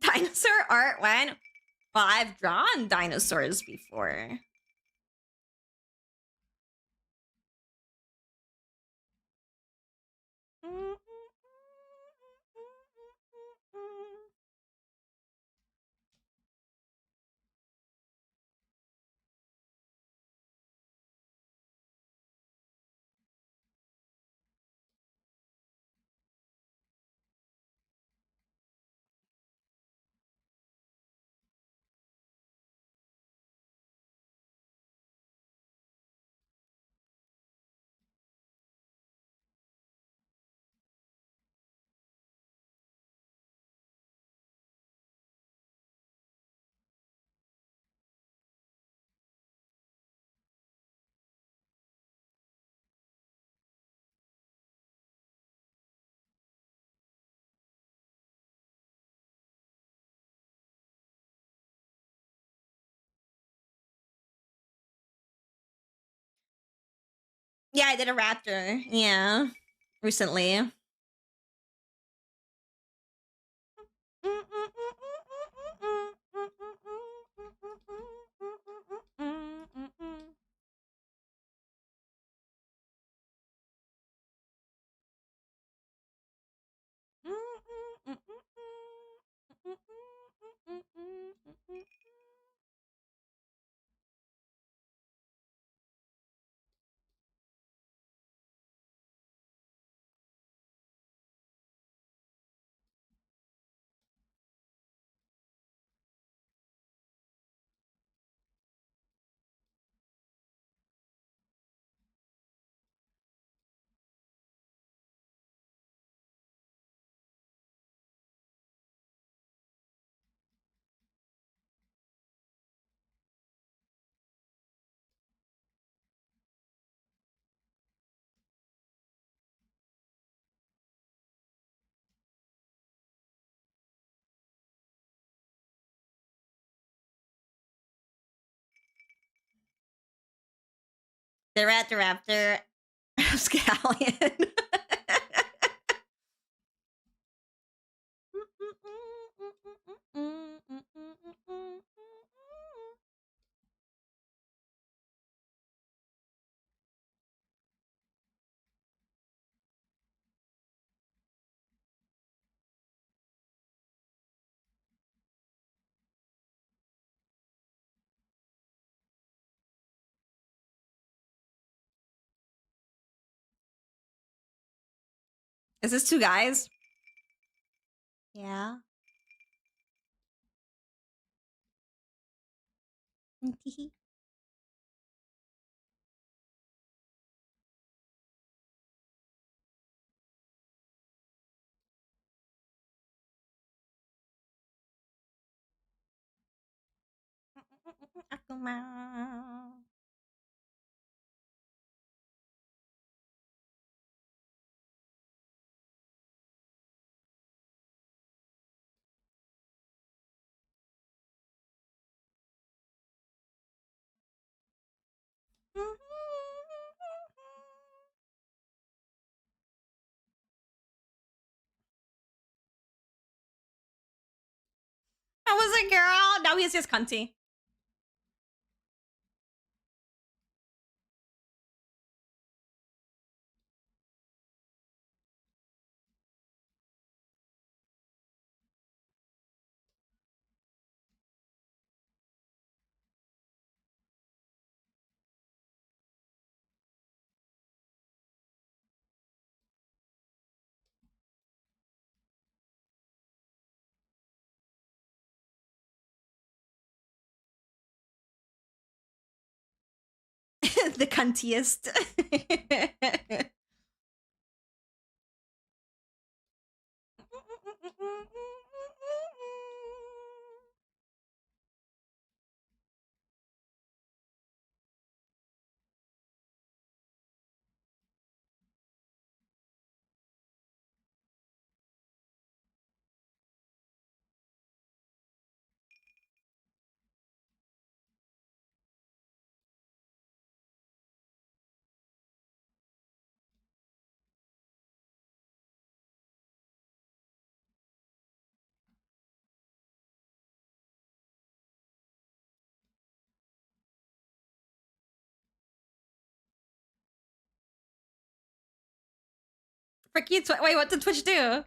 Dinosaur art when? Well, I've drawn dinosaurs before. Yeah, I did a raptor. Yeah, recently. The rat the raptor scallion. Is this two guys? Yeah. I was a girl. Now he's just cunty. The cuntiest. Frick you, wait, what did Twitch do?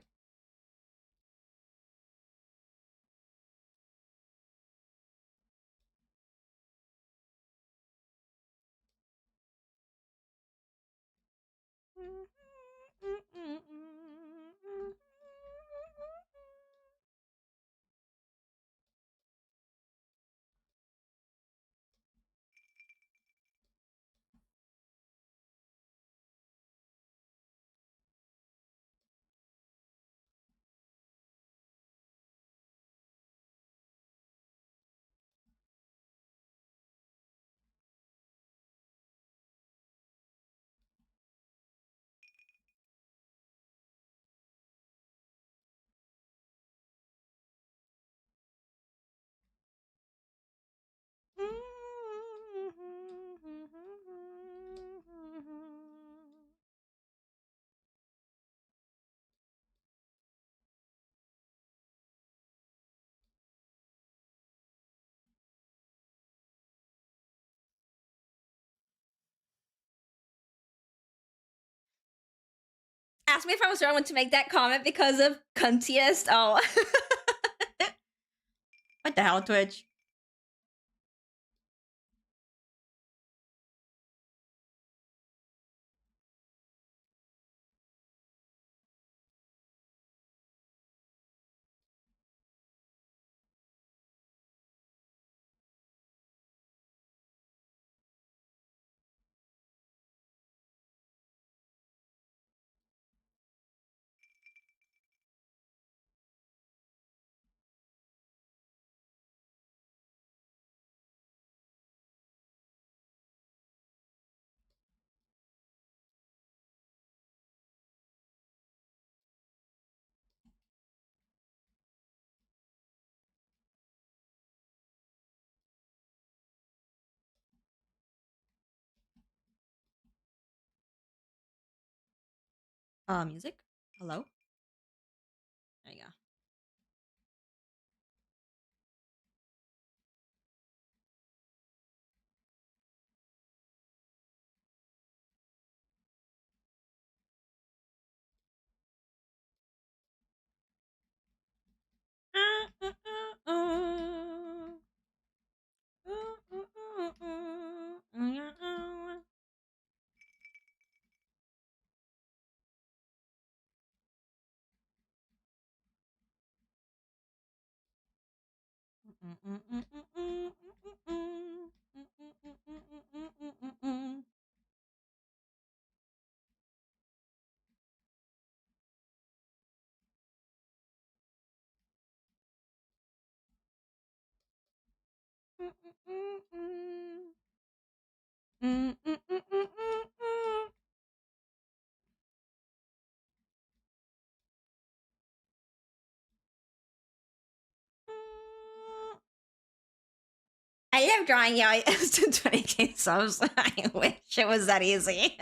Ask me if I was wrong to make that comment because of cuntiest. Oh. What the hell, Twitch? Music. Hello. There you go. I love drawing you to 20k subs. I wish it was that easy.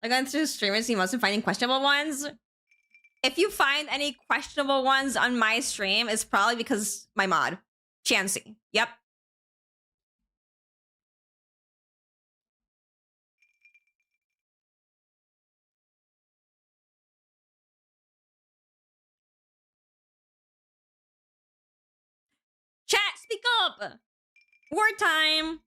I went through streamers he wasn't finding questionable ones. If you find any questionable ones on my stream, it's probably because my mod, Chansey. Yep. Chat, speak up. Word time.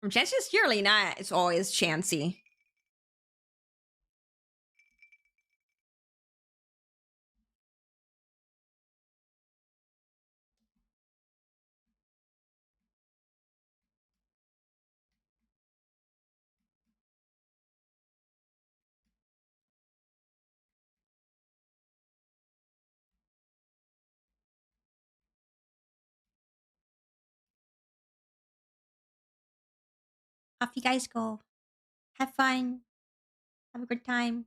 From Chansey is purely not. It's always Chansey. Off you guys go. Have fun. Have a good time.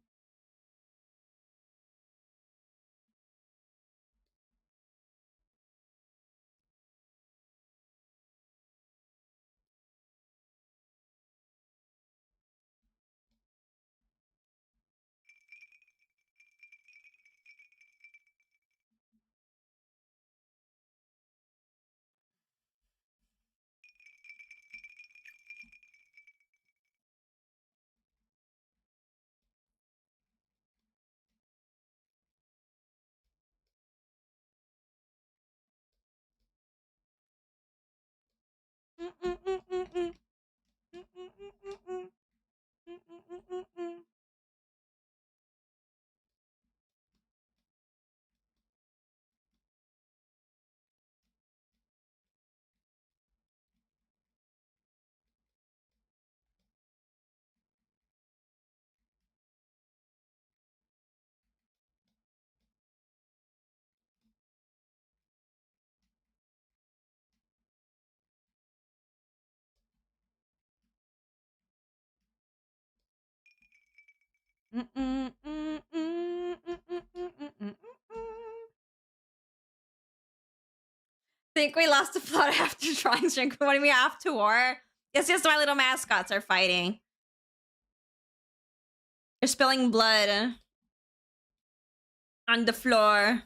Think we lost the plot after trying drink. What do you mean after war? It's just my little mascots are fighting. They're spilling blood on the floor.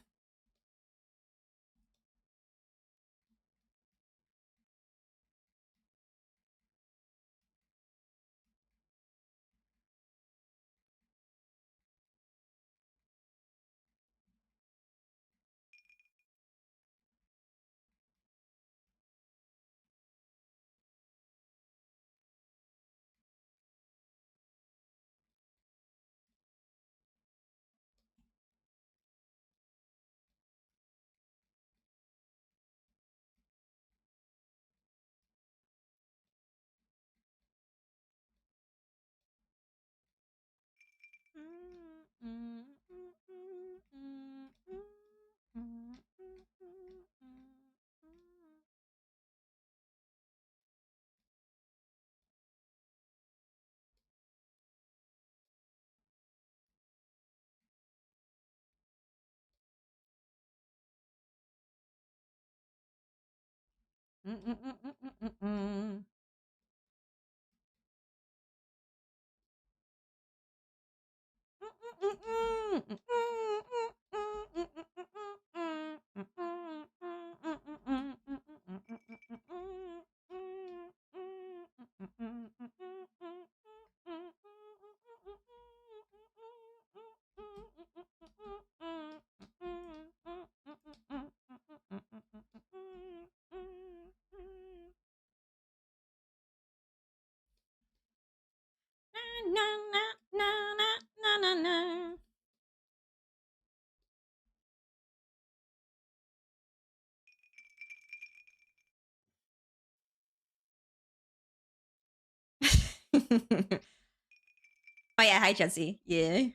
Oh yeah, hi Jesse. Yeah.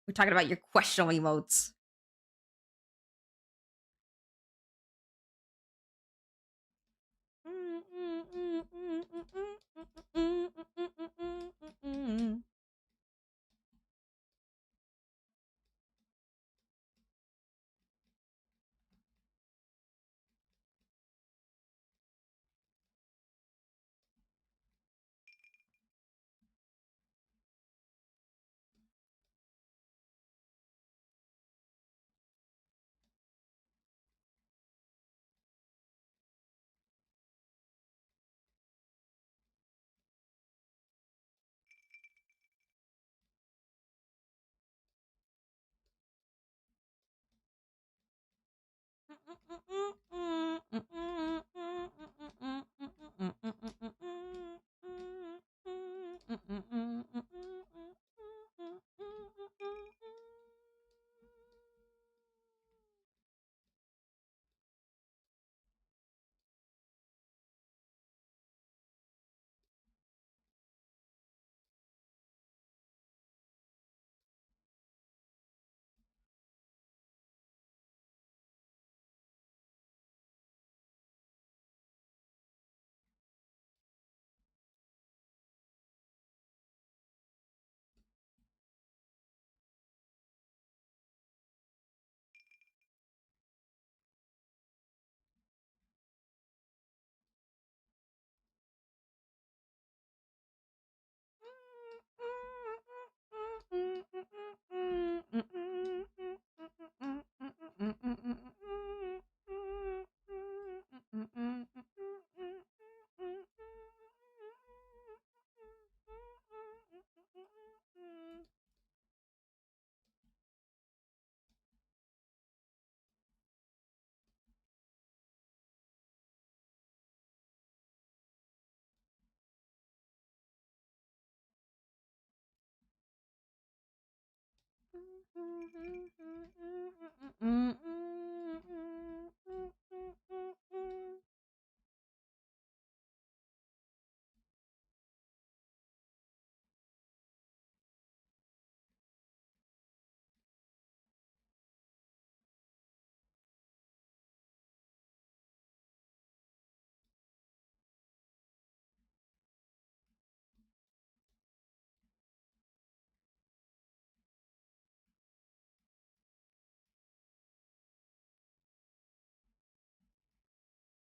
We're talking about your questionable emotes.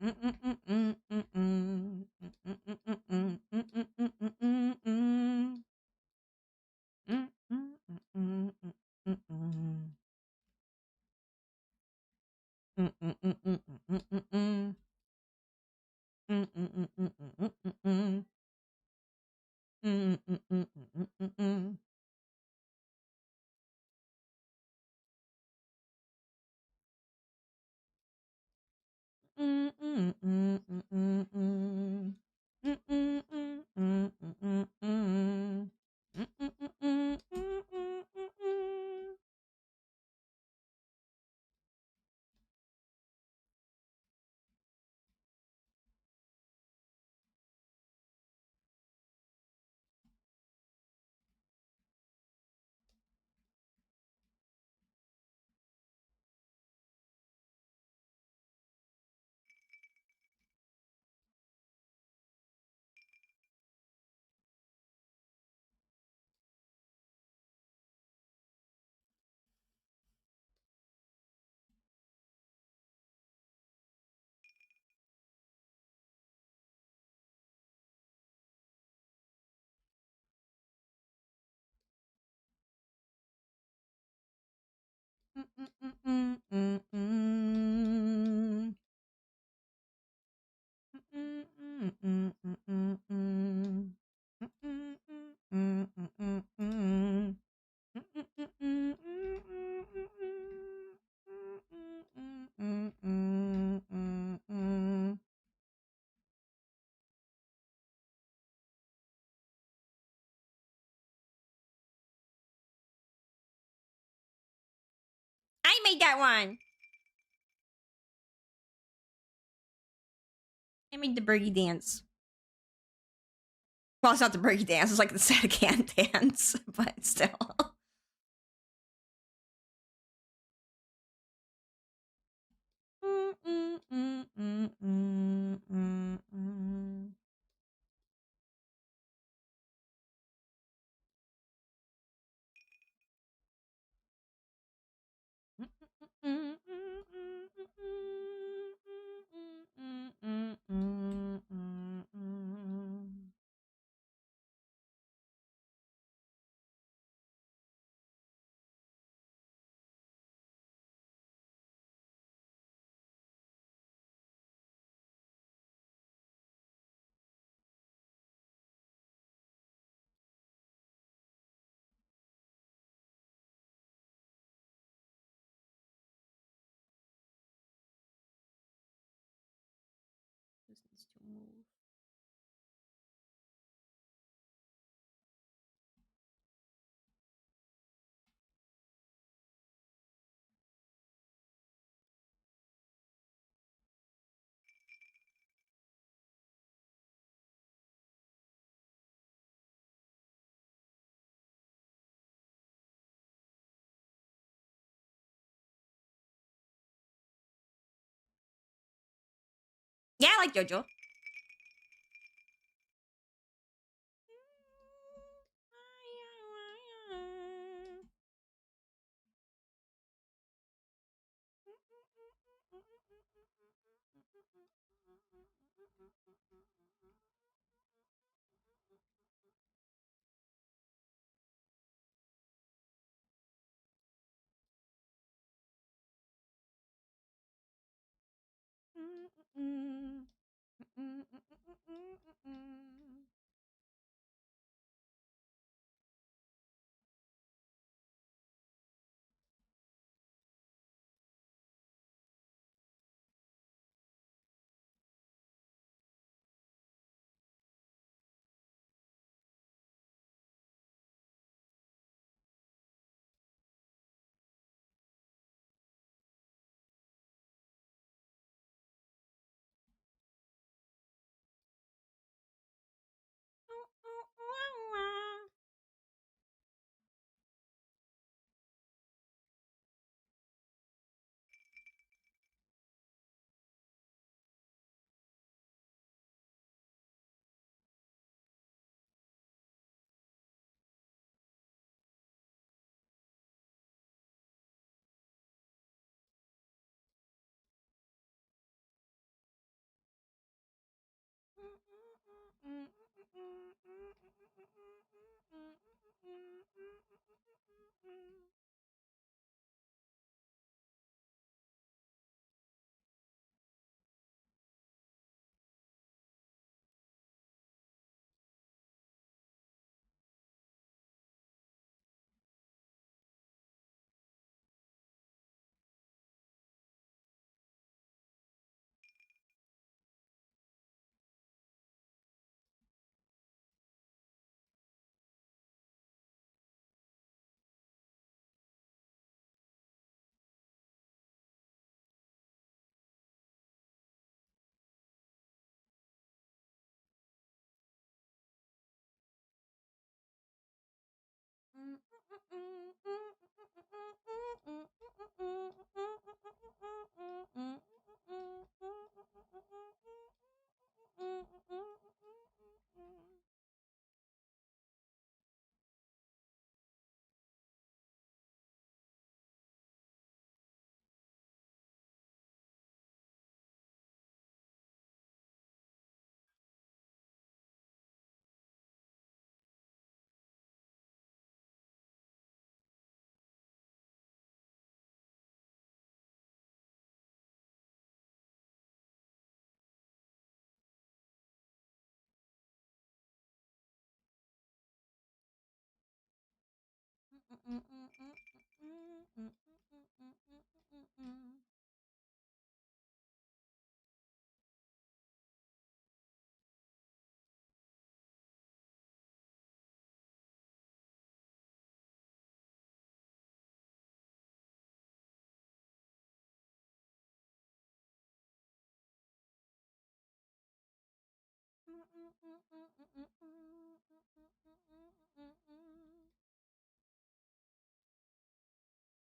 I made that one. I made the birdie dance. Well, it's not the birdie dance. It's like the sad can dance, but still. This needs to move. Yeah, I like JoJo.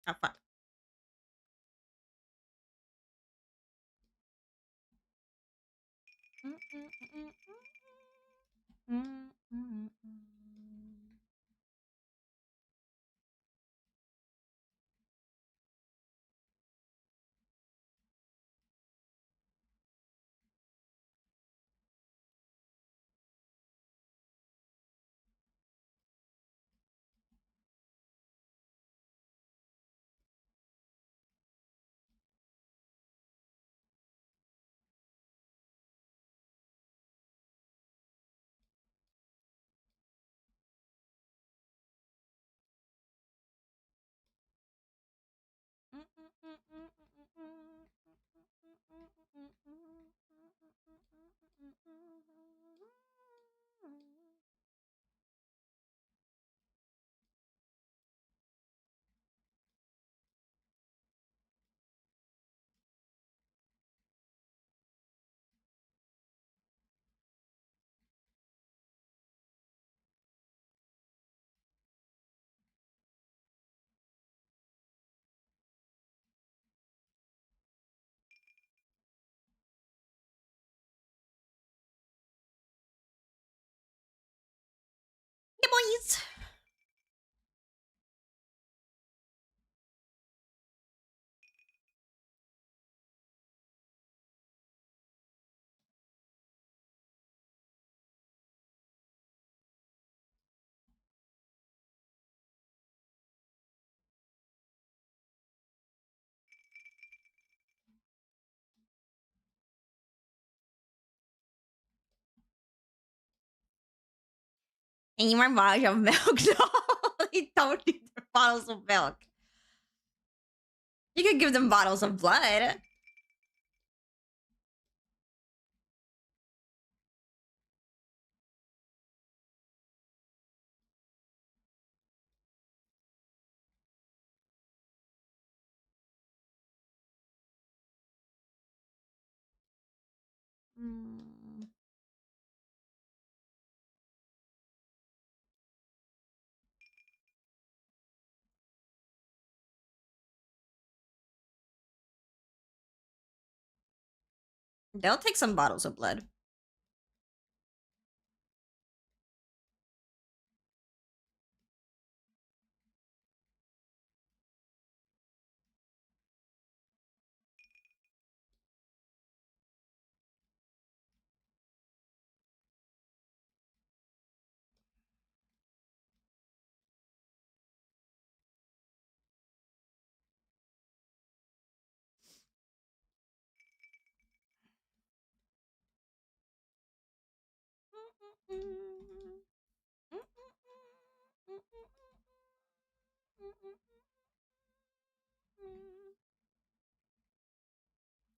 Oh fuck. Yeah, boys. Any more bottles of milk? No, they don't need their bottles of milk. You could give them bottles of blood. Mm. They'll take some bottles of blood.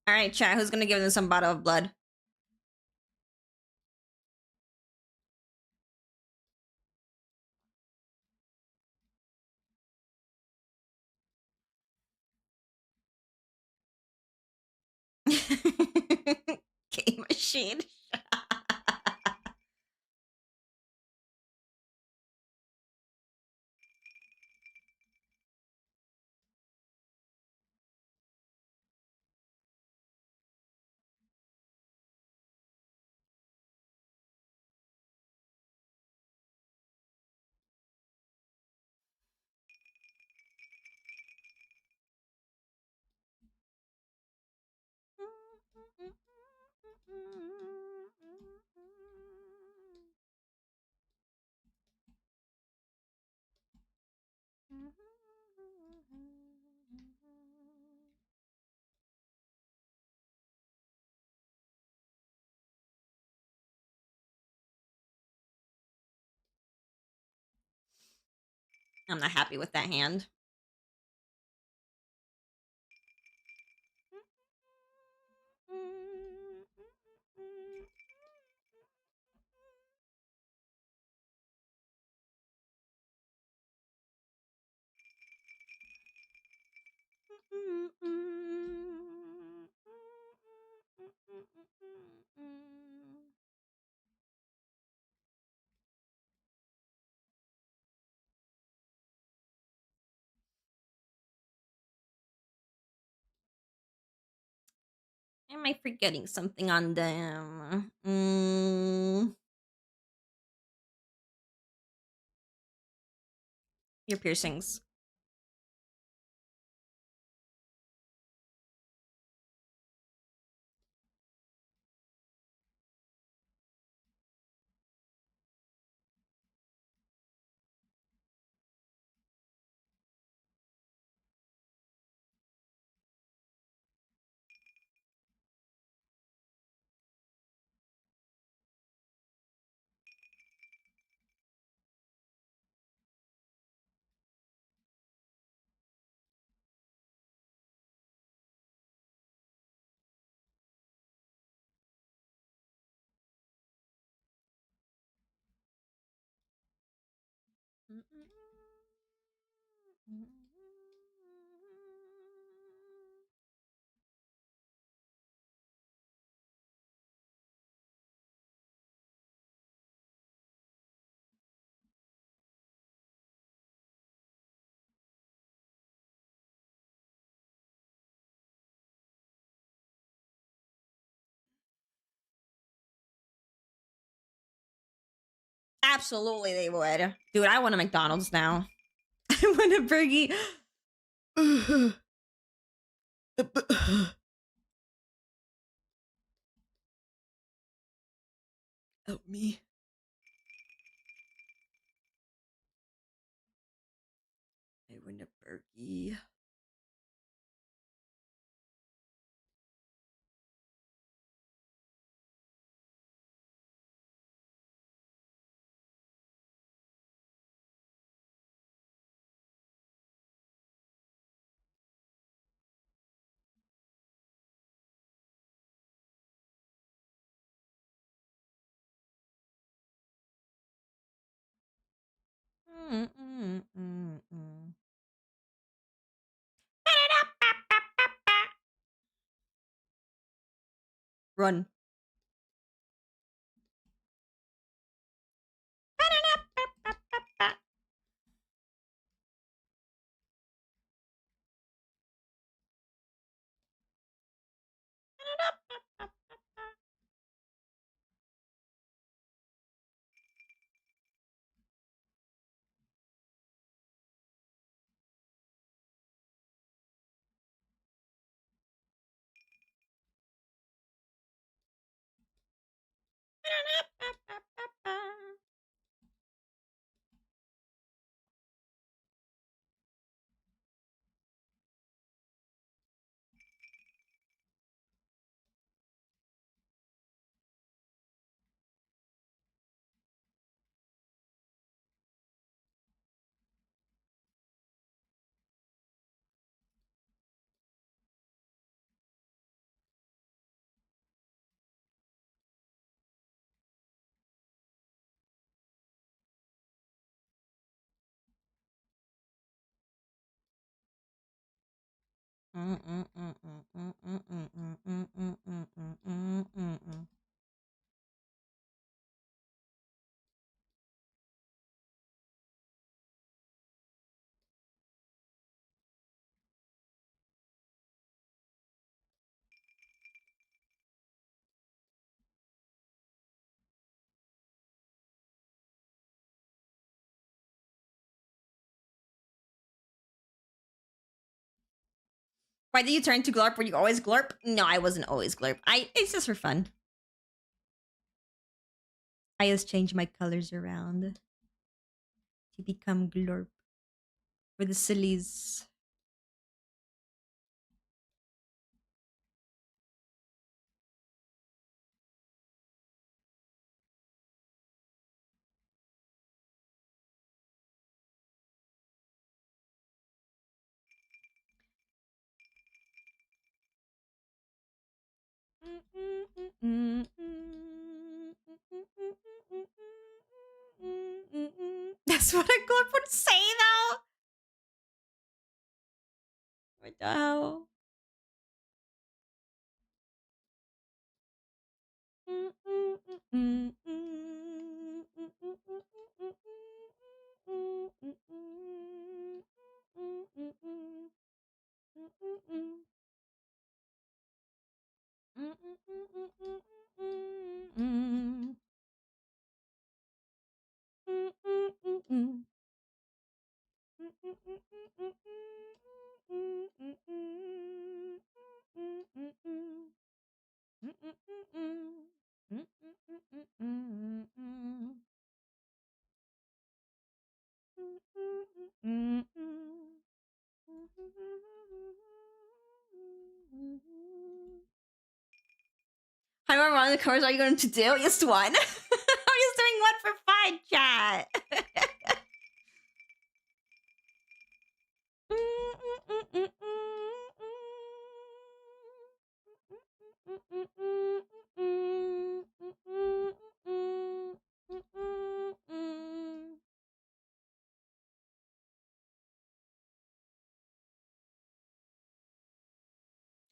All right, chat. Who's gonna give them some bottle of blood? Game machine. I'm not happy with that hand. Am I forgetting something on them? Your piercings. Absolutely, they would. Dude, I want a McDonald's now. I want a burgie. Help me. I want a burgie. Run. Why did you turn to glurp? Were you always glurp? No, I wasn't always glurp. It's just for fun. I just change my colors around to become glurp for the sillies. That's what a glurp would say, though. What the hell? How many round the covers are you going to do? Just one. I'm just doing one for fun, chat.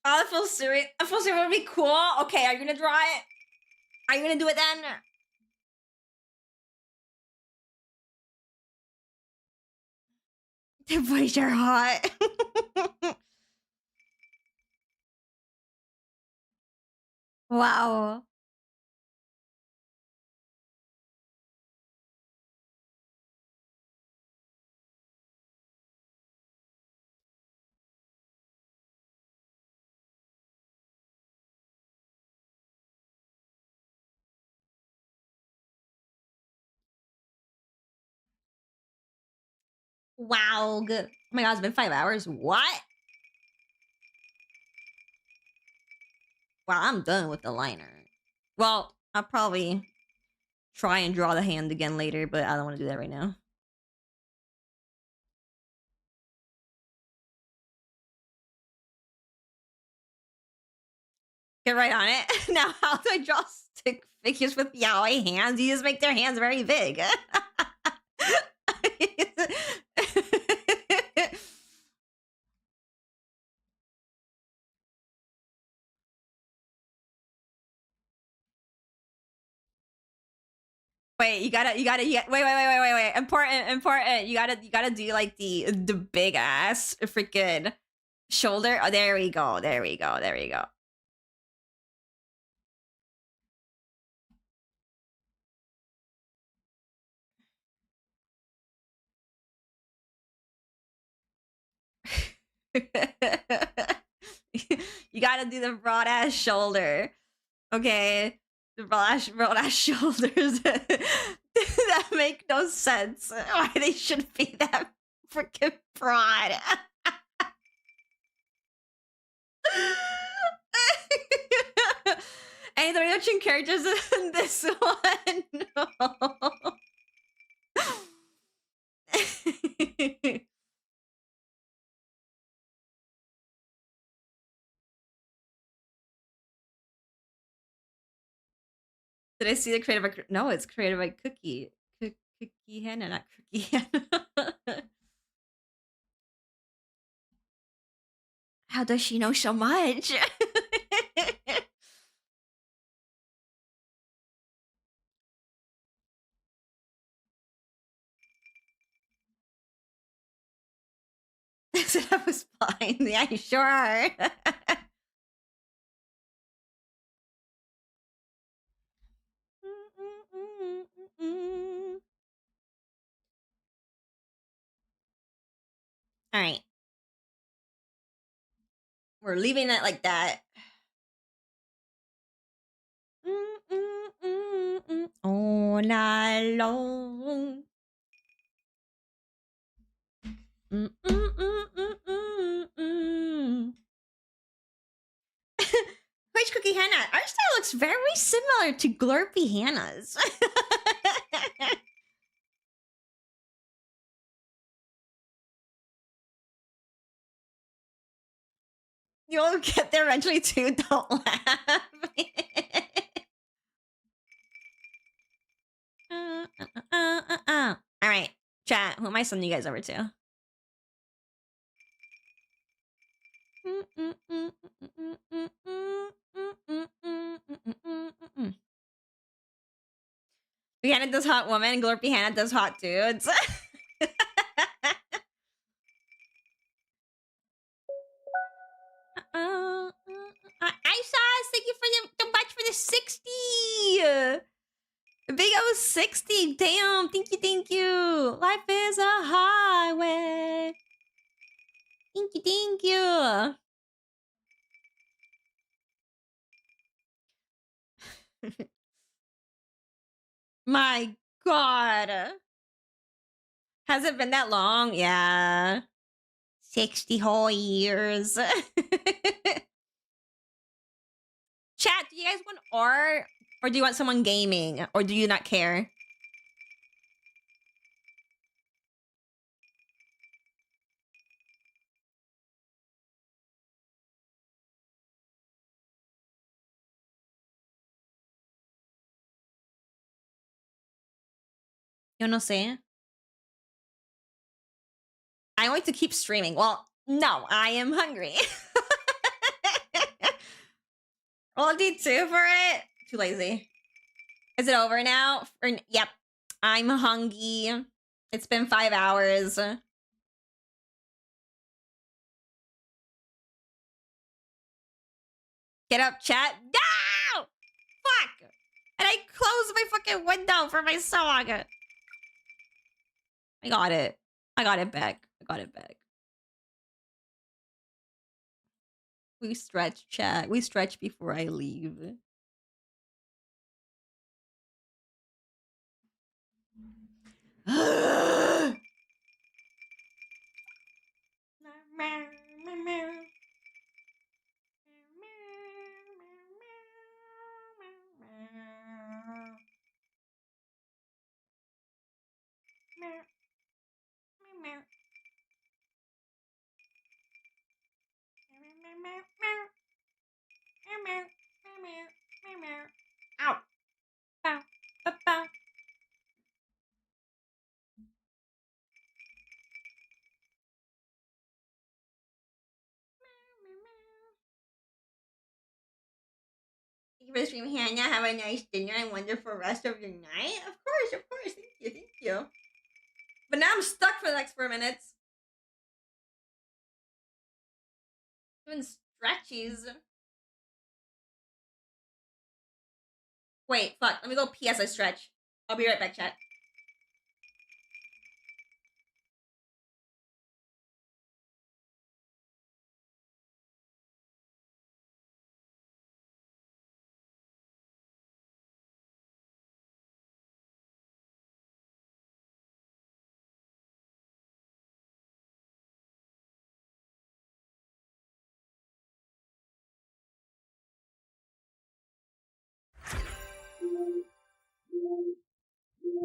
Oh, full series. A full series would be cool. Okay, are you gonna draw it? Are you gonna do it then? The boys are hot. Wow. Wow. Good. Oh my god, it's been 5 hours. What? Wow, I'm done with the liner. Well, I'll probably try and draw the hand again later, but I don't want to do that right now. Get right on it. Now, how do I draw stick figures with yaoi hands? You just make their hands very big. Wait, wait. Important. You gotta do like the big ass freaking shoulder. Oh, there we go. You gotta do the broad ass shoulder. Okay. The broad ass shoulders that make no sense. Why they should be that freaking broad. Any Russian characters in this one? No. Did I see the creative by... No, it's created by Cookie. Cookie Hannah, not Cookie Hannah. How does she know so much? I said I was fine. Yeah, you sure are. All right. We're leaving it like that. All night long. Which Cookie Hannah? Our style looks very similar to Glurpy Hannah's. You'll get there eventually too. Don't laugh. All right, chat. Who am I sending you guys over to? Hannah does hot woman. Glorpy Hannah does hot dudes. Aisha, thank you for the much for the 60. Big O 60. Damn. Thank you. Thank you. Life is a highway. Thank you. Thank you. My God. Has it been that long? Yeah. 60 whole years. Chat, do you guys want art? Or do you want someone gaming? Or do you not care? Yo no sé. I want to keep streaming. Well, no, I am hungry. Roll a D2 for it. Too lazy. Is it over now? Yep. I'm hungry. It's been 5 hours. Get up, chat. No! Fuck! And I closed my fucking window for my song. I got it. I got it back. I got it back. We stretch, chat. We stretch before I leave. Ow. Bow. Bow. Thank you for the stream, Hannah. Have a nice dinner and wonderful rest of your night. Of course, of course. Thank you, thank you. But now I'm stuck for the next 4 minutes. Doing stretchies. Wait, fuck. Let me go pee as I stretch. I'll be right back, chat.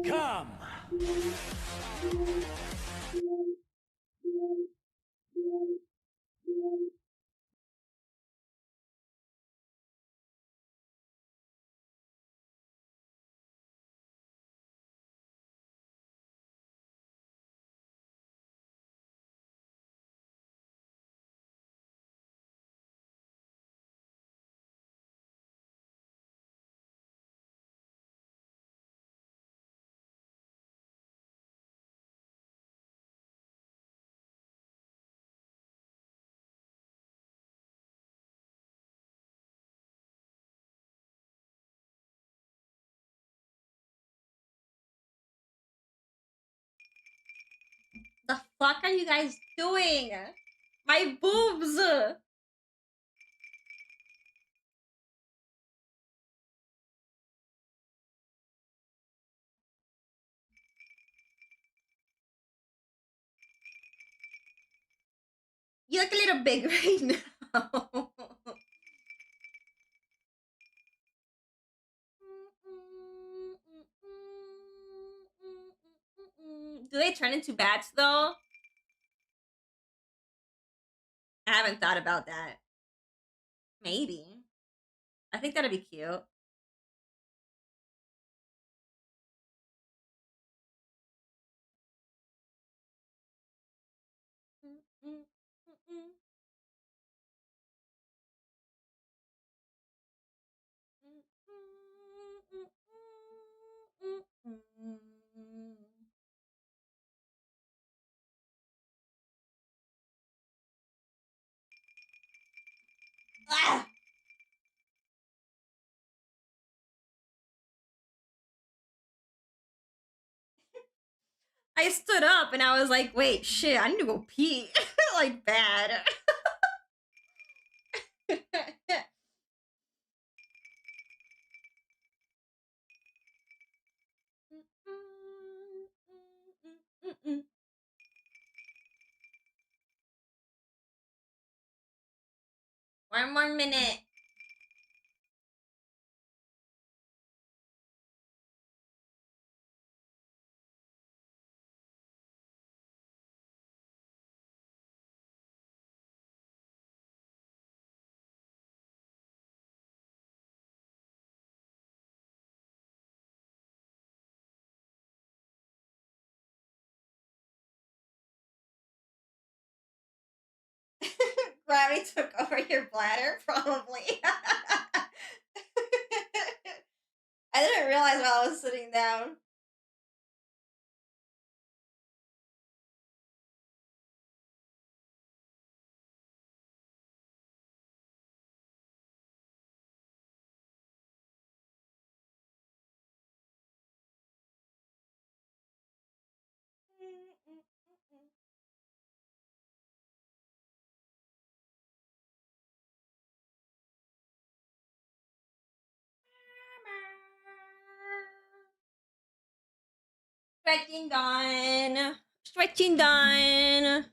Come! fuck are you guys doing? My boobs! You look a little big right now. Do they turn into bats though? I haven't thought about that. Maybe. I think that'd be cute. Ah! I stood up and I was like, wait, shit, I need to go pee. Like, bad. One more minute. Gravity took over your bladder, probably. I didn't realize while I was sitting down. Stretching done. Stretching done.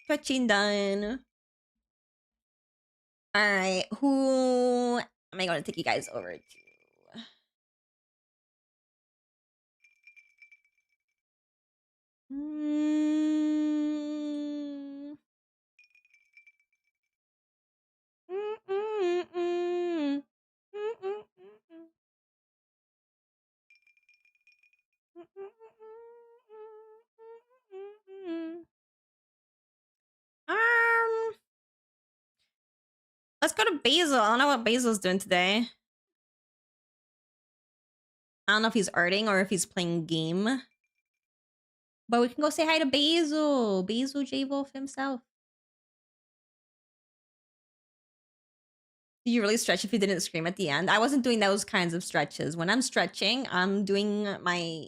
Stretching done. Alright, who am I going to take you guys over to? Let's go to Basil. I don't know what Basil's doing today. I don't know if he's arting or if he's playing game. But we can go say hi to Basil. Basil J Wolf himself. Do you really stretch if you didn't scream at the end? I wasn't doing those kinds of stretches. When I'm stretching, I'm doing my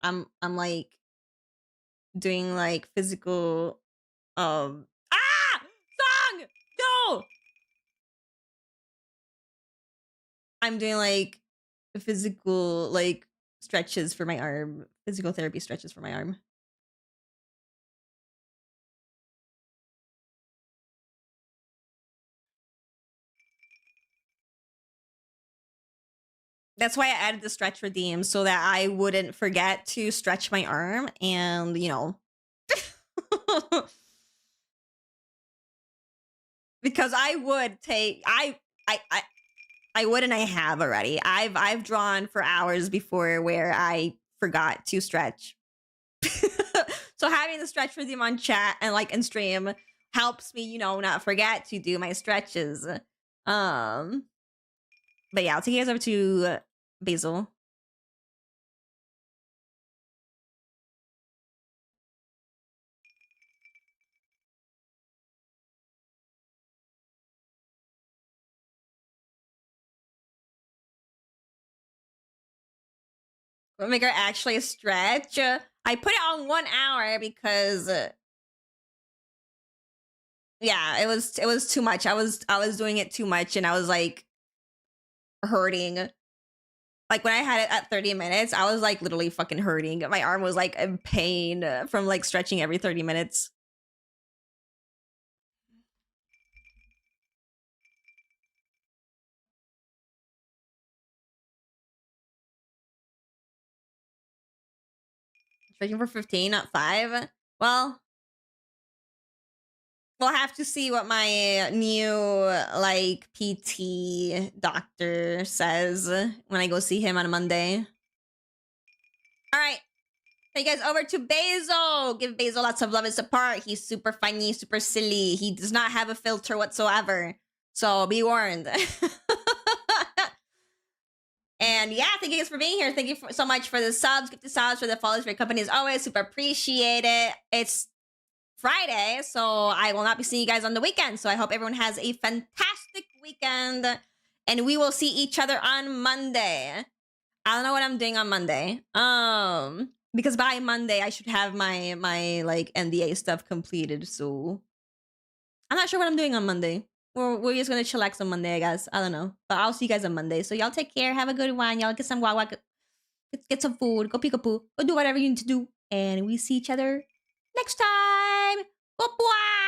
I'm like doing like physical song! No! I'm doing like physical like stretches for my arm. Physical therapy stretches for my arm. That's why I added the stretch redeem so that I wouldn't forget to stretch my arm and, you know. Because I would take I would and I have already. I've drawn for hours before where I forgot to stretch. So having the stretch redeem on chat and like in stream helps me, you know, not forget to do my stretches. But yeah, I'll take you guys over to Basil. We'll make her actually stretch. I put it on 1 hour because yeah, it was too much. I was doing it too much and I was like hurting. Like when I had it at 30 minutes, I was like literally fucking hurting. My arm was like in pain from like stretching every 30 minutes. Stretching for 15, not 5. Well, we'll have to see what my new like PT doctor says when I go see him on Monday. All right. Take you guys over to Basil. Give Basil lots of love and support. He's super funny, super silly. He does not have a filter whatsoever. So be warned. And yeah, thank you guys for being here. Thank you so much for the subs. Give the subs for the follows for your company as always. Super appreciate it. It's Friday, so I will not be seeing you guys on the weekend. So I hope everyone has a fantastic weekend. And we will see each other on Monday. I don't know what I'm doing on Monday. Because by Monday I should have my like NDA stuff completed. So I'm not sure what I'm doing on Monday. We're just gonna chillax on Monday, I guess. I don't know. But I'll see you guys on Monday. So y'all take care. Have a good one. Y'all get some wawa. Get some food. Go peekaboo. Go do whatever you need to do. And we see each other next time. Bye-bye.